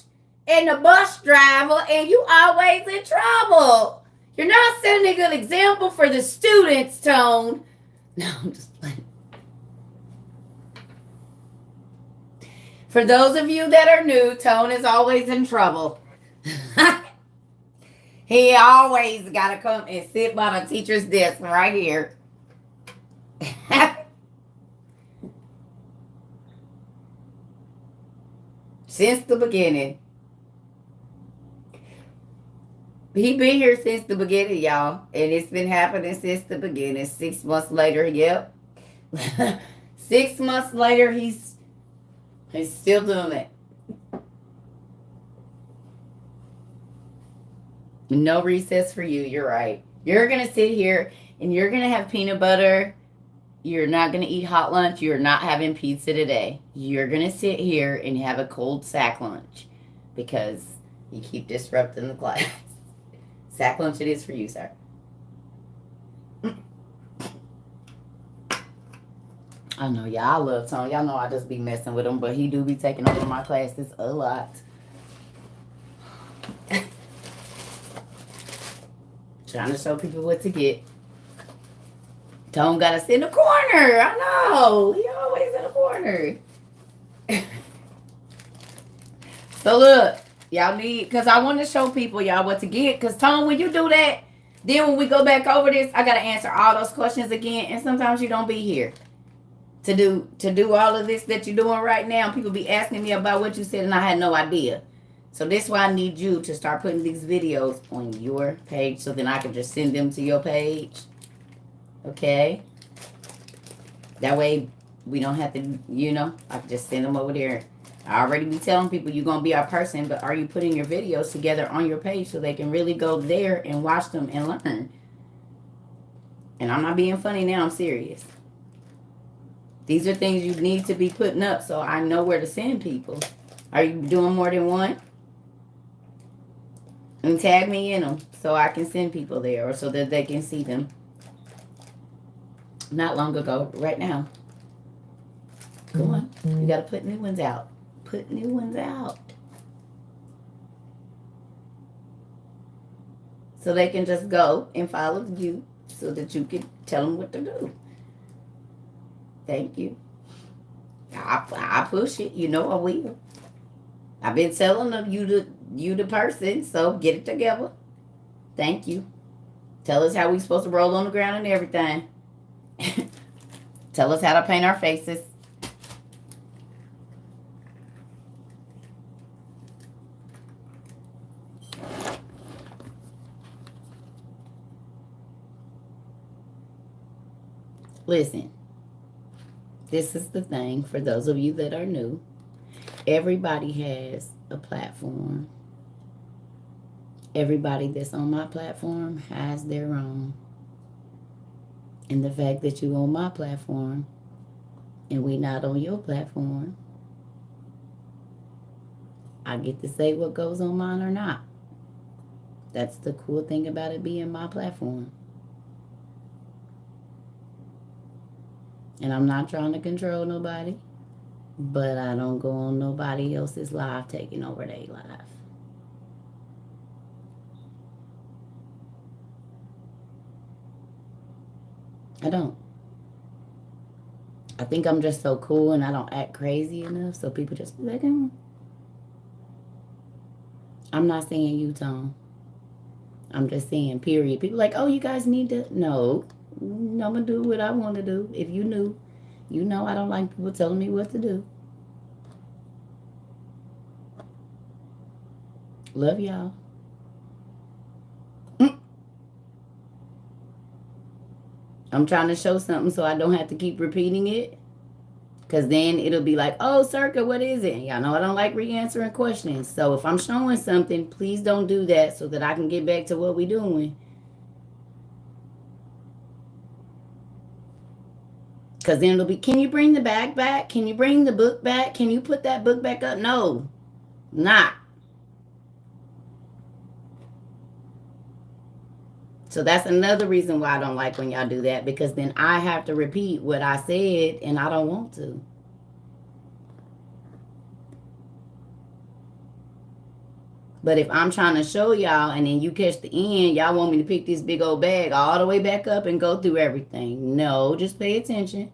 and the bus driver and you always in trouble? You're not setting a good example for the students, Tone. No, I'm just playing. For those of you that are new, Tone is always in trouble. He always got to come and sit by the teacher's desk right here. Since the beginning. He been here since the beginning, y'all. And it's been happening since the beginning. 6 months later, yep. 6 months later, he's still doing it. No recess for you. You're right. You're going to sit here and you're going to have peanut butter. You're not going to eat hot lunch. You're not having pizza today. You're going to sit here and have a cold sack lunch because you keep disrupting the class. Sack lunch it is for you, sir. I know, y'all. I love Tony. Y'all know I just be messing with him, but he do be taking over my classes a lot. Trying to show people what to get. Tone gotta sit in the corner. I know. He always in the corner. So look, y'all need, because I want to show people, y'all, what to get. Because Tone, when you do that, then when we go back over this, I got to answer all those questions again. And sometimes you don't be here to do all of this that you're doing right now. People be asking me about what you said, and I had no idea. So this is why I need you to start putting these videos on your page so then I can just send them to your page. Okay? That way we don't have to, I can just send them over there. I already be telling people you're going to be our person, but are you putting your videos together on your page so they can really go there and watch them and learn? And I'm not being funny now. I'm serious. These are things you need to be putting up so I know where to send people. Are you doing more than one? And tag me in them so I can send people there or so that they can see them. Not long ago, right now. Come on. You got to put new ones out. Put new ones out. So they can just go and follow you so that you can tell them what to do. Thank you. I push it. You know I will. I've been telling them you the person, so get it together. Thank you. Tell us how we supposed to roll on the ground and everything. Tell us how to paint our faces. Listen, this is the thing for those of you that are new. Everybody has a platform. Everybody that's on my platform has their own. And the fact that you on my platform and we not on your platform, I get to say what goes on mine or not. That's the cool thing about it being my platform. And I'm not trying to control nobody, but I don't go on nobody else's live taking over their life. I don't. I think I'm just so cool and I don't act crazy enough, so people just be like, I'm not saying you, Tom. I'm just saying, period. People like, oh, you guys need to. No, I'm going to do what I want to do. If you knew, you know I don't like people telling me what to do. Love y'all. I'm trying to show something so I don't have to keep repeating it. Because then it'll be like, oh, Circa, what is it? Y'all know I don't like re-answering questions. So if I'm showing something, please don't do that so that I can get back to what we're doing. Because then it'll be, can you bring the bag back? Can you bring the book back? Can you put that book back up? No, not. So that's another reason why I don't like when y'all do that, because then I have to repeat what I said and I don't want to. But if I'm trying to show y'all and then you catch the end, y'all want me to pick this big old bag all the way back up and go through everything. No, just pay attention.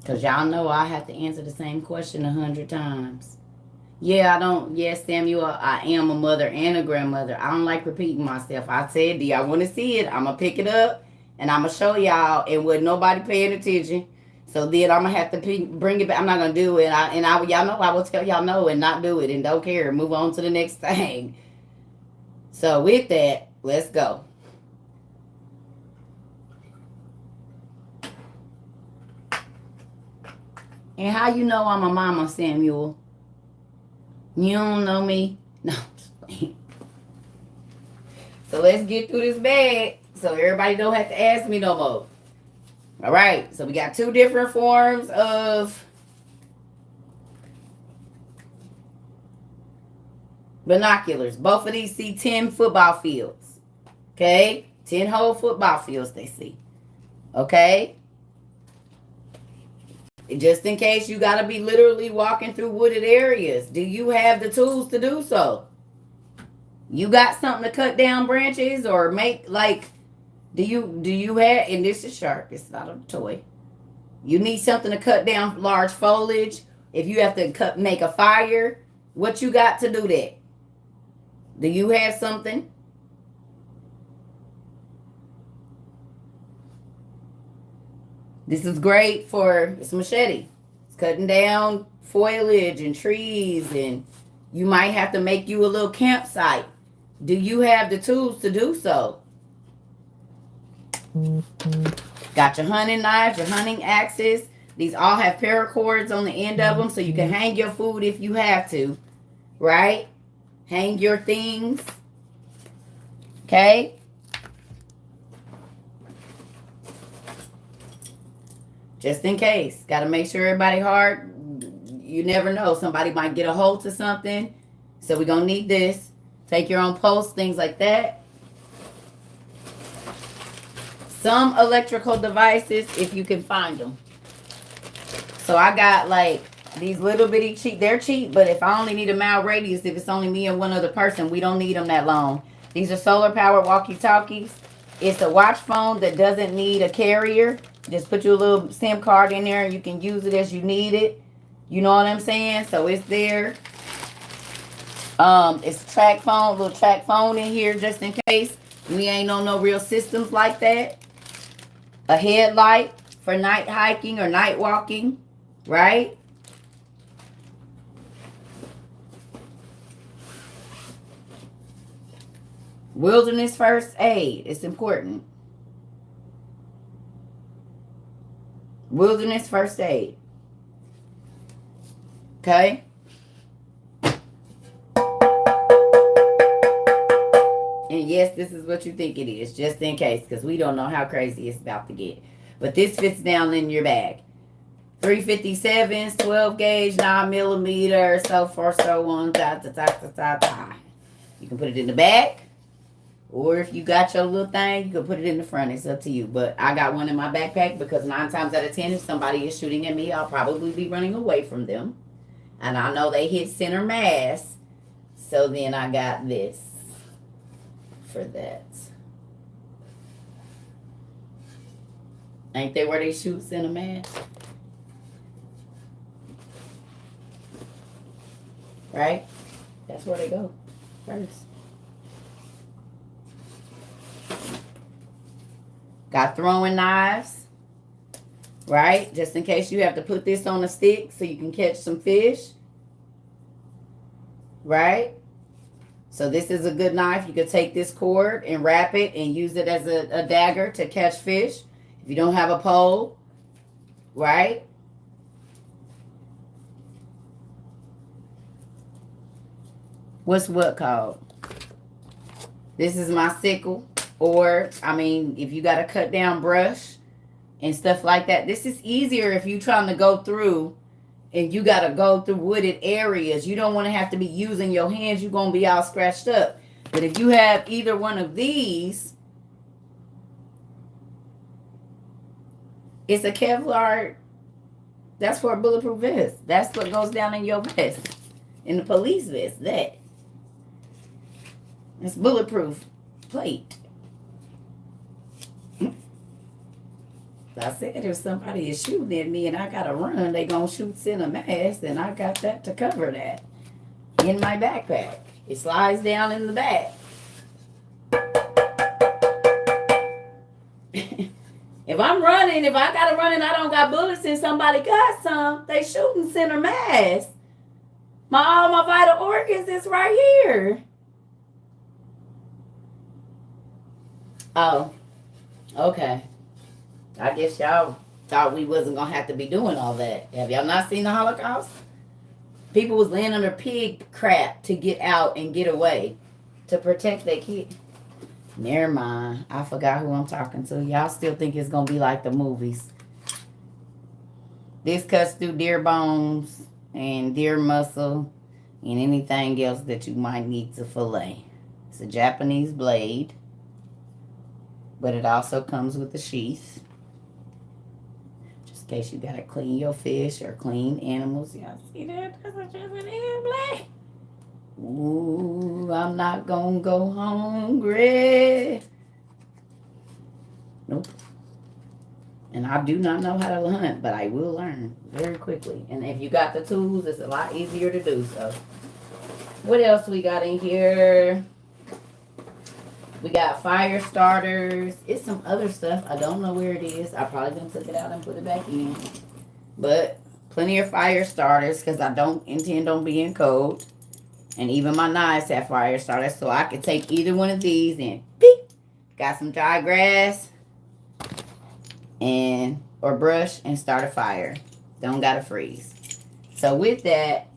Because y'all know I have to answer the same question 100 times. Yeah, I don't. Yes, Samuel, I am a mother and a grandmother. I don't like repeating myself. I said, do y'all want to see it? I'm going to pick it up and I'm going to show y'all. And with nobody paying attention. So then I'm going to have to bring it back. I'm not going to do it. Y'all know I will tell y'all no and not do it and don't care. Move on to the next thing. So with that, let's go. And how you know I'm a mama, Samuel? You don't know me? No, I'm just playing. So let's get through this bag so everybody don't have to ask me no more. All right, so we got two different forms of binoculars. Both of these see 10 football fields. Okay? 10 whole football fields they see. Okay? Just in case you got to be literally walking through wooded areas. Do you have the tools to do so? You got something to cut down branches or make like, do you have, and this is sharp, it's not a toy. You need something to cut down large foliage. If you have to make a fire, what you got to do that? Do you have something? This is great for, it's a machete. It's cutting down foliage and trees, and you might have to make you a little campsite. Do you have the tools to do so? Got your hunting knives, your hunting axes. These all have paracords on the end of them, so you can hang your food if you have to, right? Hang your things. Okay? Just in case. Got to make sure everybody hard. You never know. Somebody might get a hold to something. So we're going to need this. Take your own posts, things like that. Some electrical devices, if you can find them. So I got like these little bitty cheap. They're cheap, but if I only need a mile radius, if it's only me and one other person, we don't need them that long. These are solar powered walkie-talkies. It's a watch phone that doesn't need a carrier. Just put your little SIM card in there and you can use it as you need it. You know what I'm saying? So it's there. It's a track phone, little track phone in here just in case. We ain't on no real systems like that. A headlight for night hiking or night walking, right? Wilderness first aid. It's important. Wilderness first aid. Okay? And yes, this is what you think it is, just in case, because we don't know how crazy it's about to get. But this fits down in your bag. 357s, 12 gauge, 9 millimeter, so forth, so on, You can put it in the back. Or if you got your little thing, you can put it in the front. It's up to you. But I got one in my backpack because 9 times out of 10, if somebody is shooting at me, I'll probably be running away from them. And I know they hit center mass. So then I got this for that. Ain't they where they shoot center mass? Right? That's where they go first. Got throwing knives, right? Just in case you have to put this on a stick so you can catch some fish, right? So this is a good knife. You could take this cord and wrap it and use it as a dagger to catch fish. If you don't have a pole, right? What's what called? This is my sickle. Or, I mean, if you got to cut down brush and stuff like that. This is easier if you're trying to go through and you got to go through wooded areas. You don't want to have to be using your hands. You're going to be all scratched up. But if you have either one of these, it's a Kevlar. That's for a bulletproof vest. That's what goes down in your vest. In the police vest. That. It's bulletproof plate. I said if somebody is shooting at me and I gotta run, they gonna shoot center mass, and I got that to cover that in my backpack. It slides down in the back. If I'm running, if I gotta run and I don't got bullets and somebody got some, they shooting center mass. All my vital organs is right here. Oh, okay. I guess y'all thought we wasn't going to have to be doing all that. Have y'all not seen the Holocaust? People was laying under pig crap to get out and get away to protect their kid. Never mind. I forgot who I'm talking to. Y'all still think it's going to be like the movies. This cuts through deer bones and deer muscle and anything else that you might need to fillet. It's a Japanese blade, but it also comes with a sheath. In case you gotta clean your fish or clean animals. Y'all see that? That's a Japanese blade. Ooh, I'm not gonna go hungry. Nope. And I do not know how to hunt, but I will learn very quickly. And if you got the tools, it's a lot easier to do so. What else we got in here? We got fire starters. It's some other stuff. I don't know where it is. I probably gonna take it out and put it back in. But plenty of fire starters because I don't intend on being cold. And even my knives have fire starters, so I could take either one of these and beep. Got some dry grass and or brush and start a fire. Don't gotta freeze. So with that,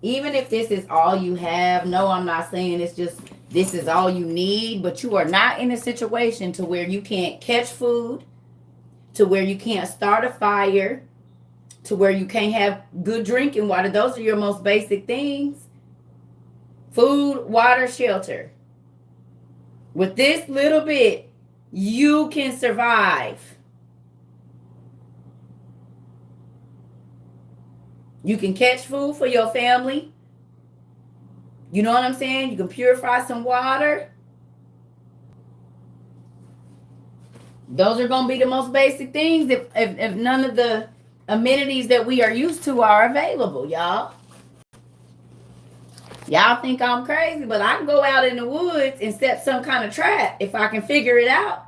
even if this is all you have, no, I'm not saying it's just this is all you need, but you are not in a situation to where you can't catch food, to where you can't start a fire, to where you can't have good drinking water. Those are your most basic things. Food, water, shelter. With this little bit, you can survive. You can catch food for your family. You know what I'm saying? You can purify some water. Those are going to be the most basic things if none of the amenities that we are used to are available, y'all. Y'all think I'm crazy, but I can go out in the woods and set some kind of trap if I can figure it out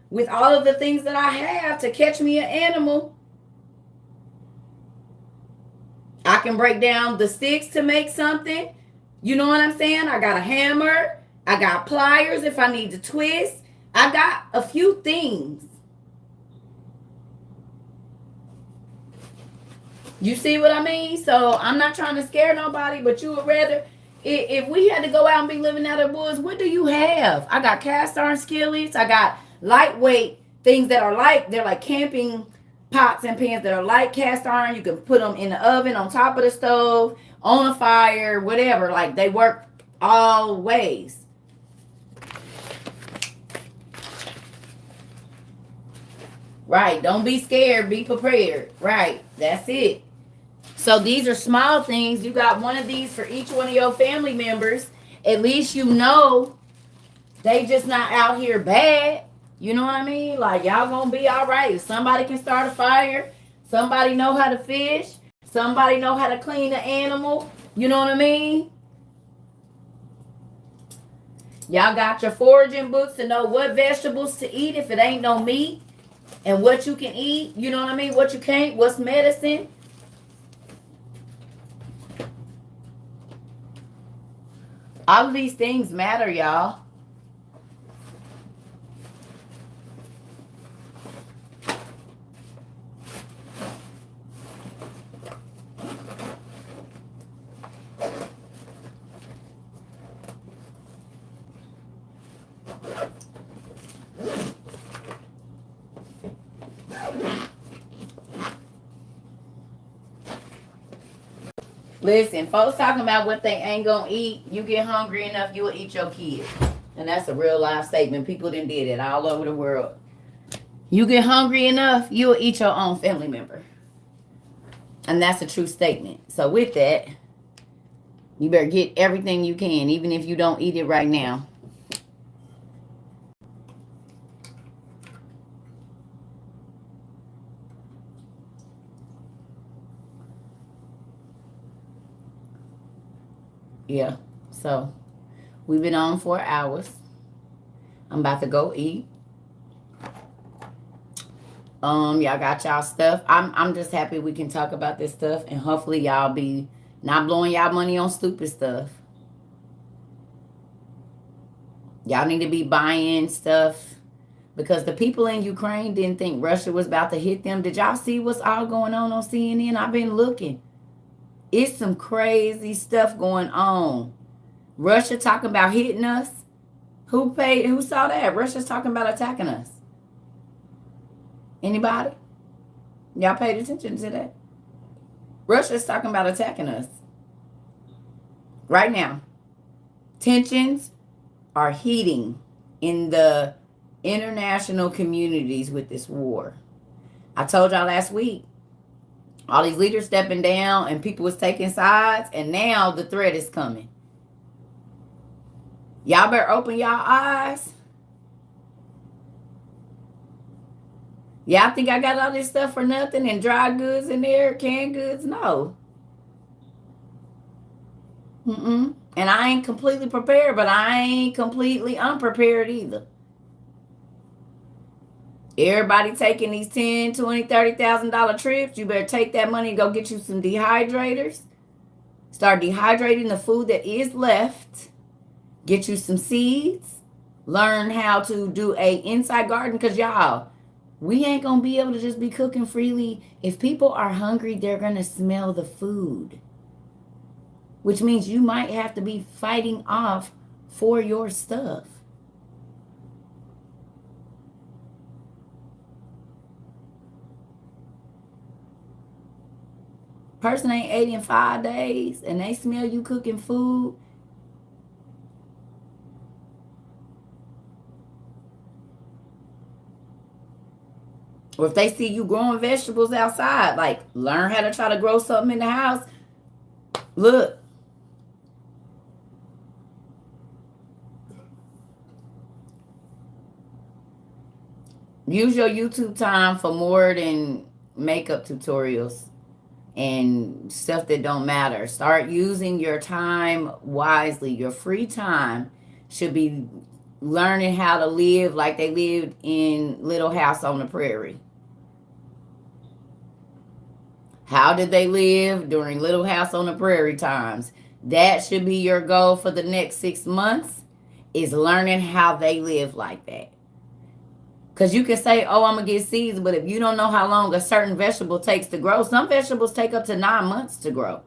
with all of the things that I have to catch me an animal. I can break down the sticks to make something. You know what I'm saying? I got a hammer. I got pliers if I need to twist. I got a few things. You see what I mean? So I'm not trying to scare nobody, but you would rather, if we had to go out and be living out of the woods, what do you have? I got cast iron skillets. I got lightweight things that are they're like camping pots and pans that are light cast iron. You can put them in the oven, on top of the stove, on a fire, whatever. Like they work all ways. Right. Don't be scared. Be prepared. Right. That's it. So these are small things. You got one of these for each one of your family members. At least you know they just not out here bad. You know what I mean? Like y'all gonna be all right. If somebody can start a fire, somebody know how to fish, somebody know how to clean an animal. You know what I mean? Y'all got your foraging books to know what vegetables to eat if it ain't no meat, and what you can eat. You know what I mean? What you can't. What's medicine? All of these things matter, y'all. Listen, folks talking about what they ain't gonna eat. You get hungry enough, you will eat your kids. And that's a real life statement. People done did it all over the world. You get hungry enough, you will eat your own family member. And that's a true statement. So with that, you better get everything you can, even if you don't eat it right now. Yeah. So we've been on 4 hours. I'm about to go eat. Y'all got y'all stuff. I'm just happy we can talk about this stuff, and hopefully y'all be not blowing y'all money on stupid stuff. Y'all need to be buying stuff because the people in Ukraine didn't think Russia was about to hit them. Did y'all see what's all going on CNN? I've been looking. It's some crazy stuff going on. Russia talking about hitting us. Who saw that? Russia's talking about attacking us. Anybody? Y'all paid attention to that? Russia's talking about attacking us. Right now. Tensions are heating in the international communities with this war. I told y'all last week, all these leaders stepping down and people was taking sides, and now the threat is coming. Y'all better open y'all eyes. Y'all think I got all this stuff for nothing and dry goods in there, canned goods? No. And I ain't completely prepared, but I ain't completely unprepared either. Everybody taking these $10,000, $20,000, $30,000 trips, you better take that money and go get you some dehydrators. Start dehydrating the food that is left. Get you some seeds. Learn how to do a inside garden, because y'all, we ain't going to be able to just be cooking freely. If people are hungry, they're going to smell the food. Which means you might have to be fighting off for your stuff. Person ain't ate in 5 days and they smell you cooking food. Or if they see you growing vegetables outside, like learn how to try to grow something in the house. Look. Use your YouTube time for more than makeup tutorials and stuff that don't matter. Start using your time wisely. Your free time should be learning how to live like they lived in Little House on the Prairie. How did they live during Little House on the Prairie times? That should be your goal for the next 6 months, is learning how they live like that. Because you can say, oh, I'm going to get seeds, but if you don't know how long a certain vegetable takes to grow, some vegetables take up to 9 months to grow.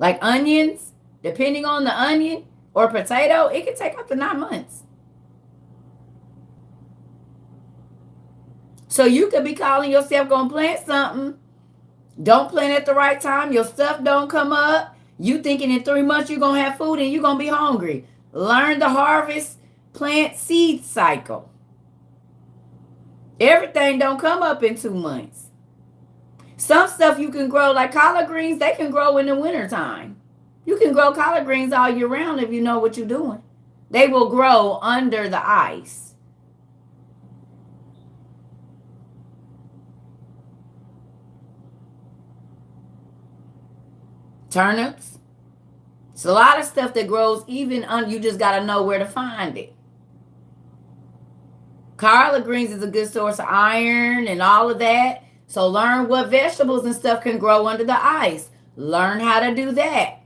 Like onions, depending on the onion or potato, it can take up to 9 months. So you could be calling yourself going to plant something. Don't plant at the right time. Your stuff don't come up. You thinking in 3 months you're going to have food and you're going to be hungry. Learn the harvest, plant, seed cycle. Everything don't come up in 2 months. Some stuff you can grow, like collard greens, they can grow in the wintertime. You can grow collard greens all year round if you know what you're doing. They will grow under the ice. Turnips. It's a lot of stuff that grows even on, you just got to know where to find it. Collard greens is a good source of iron and all of that. So learn what vegetables and stuff can grow under the ice. Learn how to do that.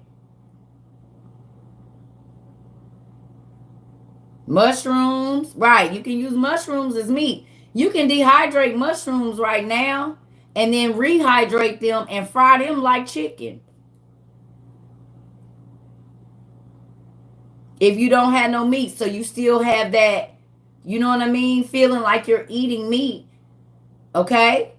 Mushrooms. Right. You can use mushrooms as meat. You can dehydrate mushrooms right now and then rehydrate them and fry them like chicken. If you don't have no meat, so you still have that, you know what I mean, feeling like you're eating meat. Okay?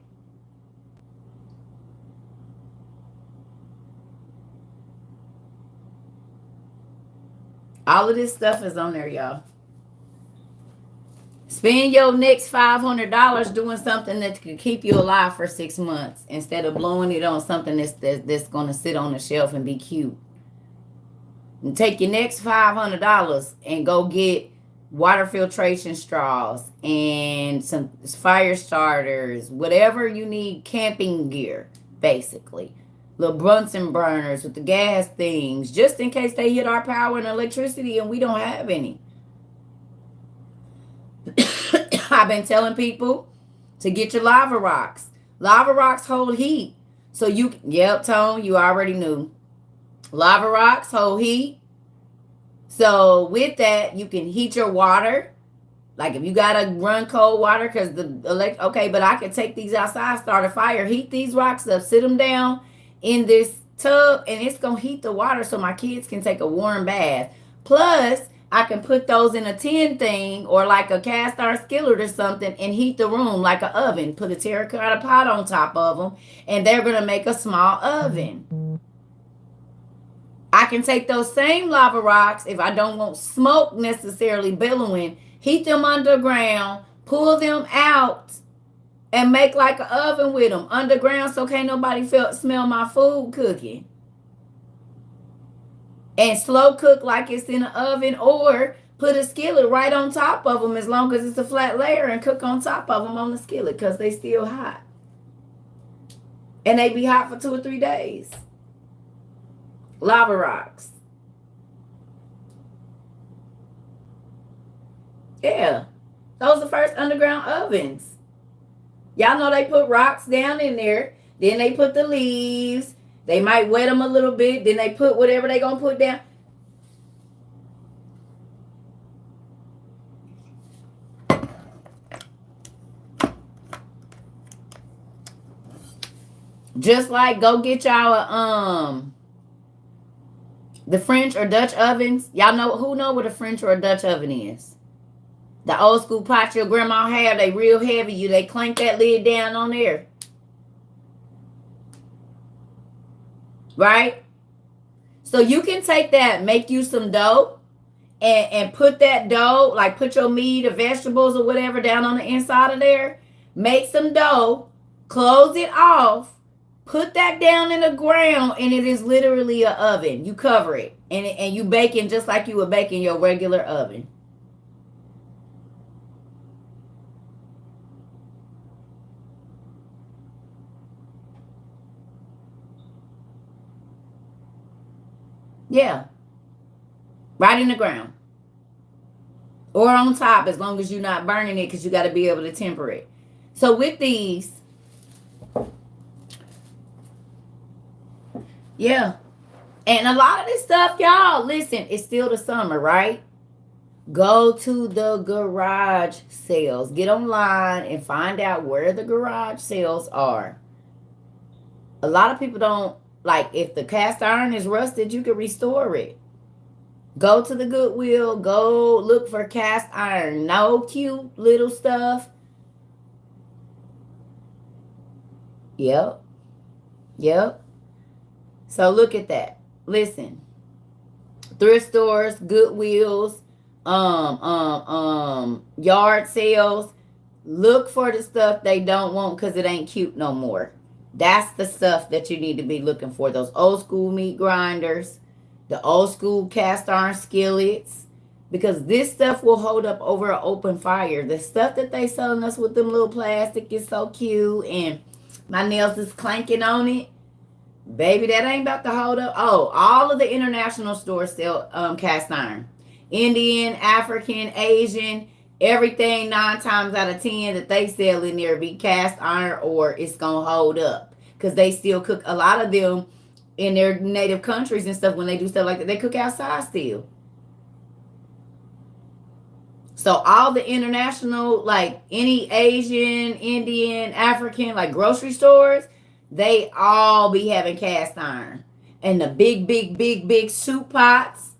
All of this stuff is on there, y'all. Spend your next $500 doing something that can keep you alive for 6 months instead of blowing it on something that's going to sit on the shelf and be cute. And take your next $500 and go get water filtration straws and some fire starters, whatever you need, camping gear, basically. Little Bunsen burners with the gas things, just in case they hit our power and electricity and we don't have any. I've been telling people to get your lava rocks. Lava rocks hold heat. So you, yep, Tone, you already knew. Lava rocks hold heat. So with that, you can heat your water. Like if you got to run cold water because okay, but I can take these outside, start a fire, heat these rocks up, sit them down in this tub, and it's going to heat the water so my kids can take a warm bath. Plus, I can put those in a tin thing or like a cast iron skillet or something and heat the room like an oven. Put a terracotta pot on top of them, and they're going to make a small oven. I can take those same lava rocks, if I don't want smoke necessarily billowing, heat them underground, pull them out, and make like an oven with them underground so can't nobody smell my food cooking. And slow cook like it's in an oven, or put a skillet right on top of them as long as it's a flat layer and cook on top of them on the skillet because they still hot. And they be hot for 2 or 3 days. Lava rocks. Yeah. Those are the first underground ovens. Y'all know they put rocks down in there. Then they put the leaves. They might wet them a little bit. Then they put whatever they going to put down. Just like go get y'all the French or Dutch ovens. Y'all know, who know what a French or a Dutch oven is? The old school pots your grandma had, they real heavy. They clank that lid down on there. Right? So you can take that, make you some dough, and put that dough, like put your meat or vegetables or whatever down on the inside of there. Make some dough, close it off, put that down in the ground, and it is literally an oven. You cover it, and you baking just like you would bake in your regular oven. Yeah. Right in the ground. Or on top, as long as you're not burning it, because you got to be able to temper it. So with these, yeah. And a lot of this stuff, y'all, listen, it's still the summer, right? Go to the garage sales. Get online and find out where the garage sales are. A lot of people don't, like, if the cast iron is rusted, you can restore it. Go to the Goodwill. Go look for cast iron. No cute little stuff. Yep. Yep. So look at that. Listen. Thrift stores, Goodwills, yard sales. Look for the stuff they don't want because it ain't cute no more. That's the stuff that you need to be looking for. Those old school meat grinders, the old school cast iron skillets, because this stuff will hold up over an open fire. The stuff that they selling us with them little plastic is so cute, and my nails is clanking on it. Baby, that ain't about to hold up. Oh, all of the international stores sell cast iron. Indian, African, Asian, everything 9 times out of 10 that they sell in there be cast iron or it's going to hold up. Because they still cook, a lot of them in their native countries and stuff, when they do stuff like that, they cook outside still. So all the international, like any Asian, Indian, African, like grocery stores, they all be having cast iron. And the big soup pots,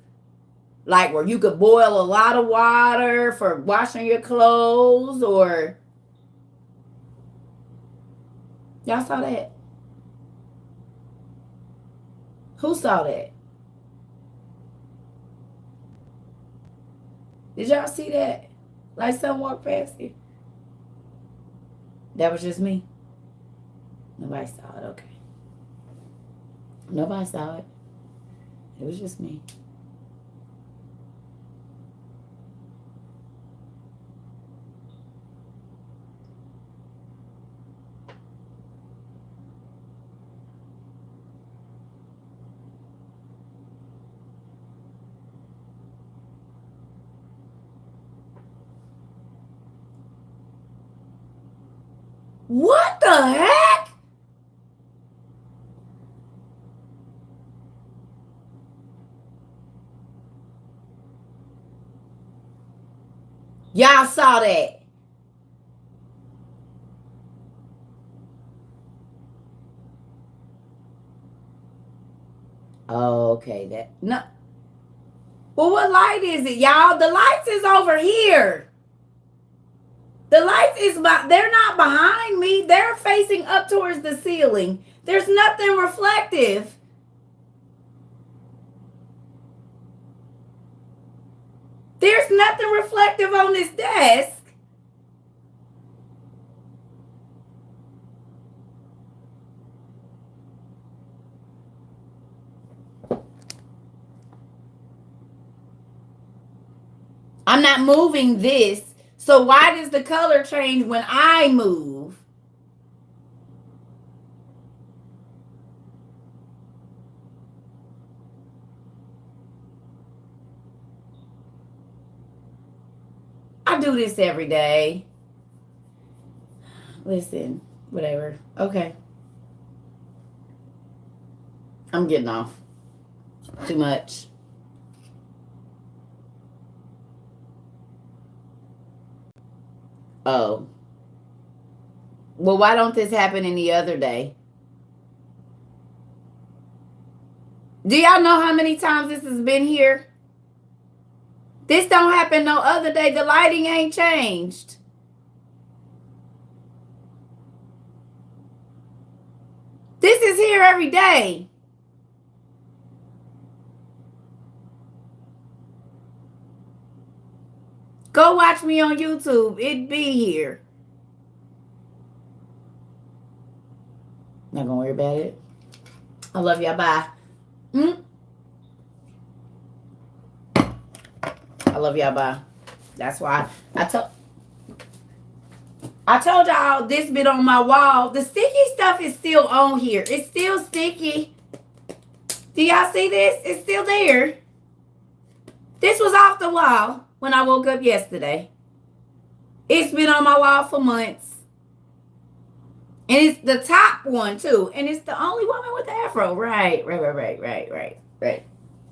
like where you could boil a lot of water for washing your clothes, or y'all saw that? Who saw that? Did y'all see that? Like someone walked past it? That was just me. Nobody saw it. Okay. Nobody saw it. It was just me. What the heck? Y'all saw that. Oh, okay. That no. Well, what light is it, y'all? The lights is over here. The lights is they're not behind me. They're facing up towards the ceiling. There's nothing reflective. There's nothing reflective on this desk. I'm not moving this. So why does the color change when I move? I do this every day. Listen, whatever. Okay. I'm getting off. Too much. Oh. Well, why don't this happen any other day? Do y'all know how many times this has been here? This don't happen no other day. The lighting ain't changed. This is here every day. Go watch me on YouTube. It'd be here. Not gonna worry about it. I love y'all. Bye. I love y'all. Bye. That's why I told y'all this bit on my wall. The sticky stuff is still on here. It's still sticky. Do y'all see this? It's still there. This was off the wall when I woke up yesterday. It's been on my wall for months. And it's the top one, too. And it's the only woman with the afro. Right.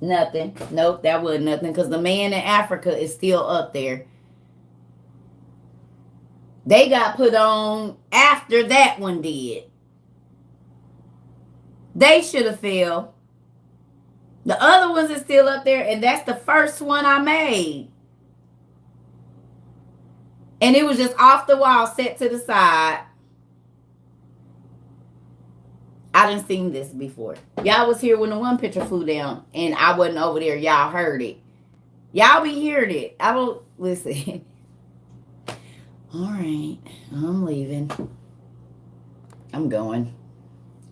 Nothing. Nope, that wasn't nothing. Because the man in Africa is still up there. They got put on after that one did. They should have failed. The other ones are still up there. And that's the first one I made. And it was just off the wall, set to the side. I done seen this before. Y'all was here when the one picture flew down. And I wasn't over there. Y'all heard it. Y'all be hearing it. I don't... Listen. All right. I'm leaving. I'm going.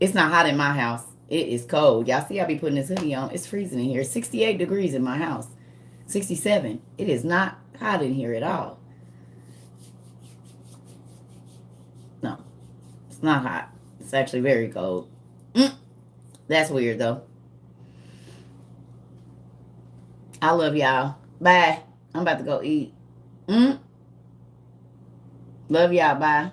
It's not hot in my house. It is cold. Y'all see I be putting this hoodie on. It's freezing in here. 68 degrees in my house. 67. It is not hot in here at all. No. It's not hot. It's actually very cold. That's weird, though. I love y'all. Bye. I'm about to go eat. Love y'all. Bye.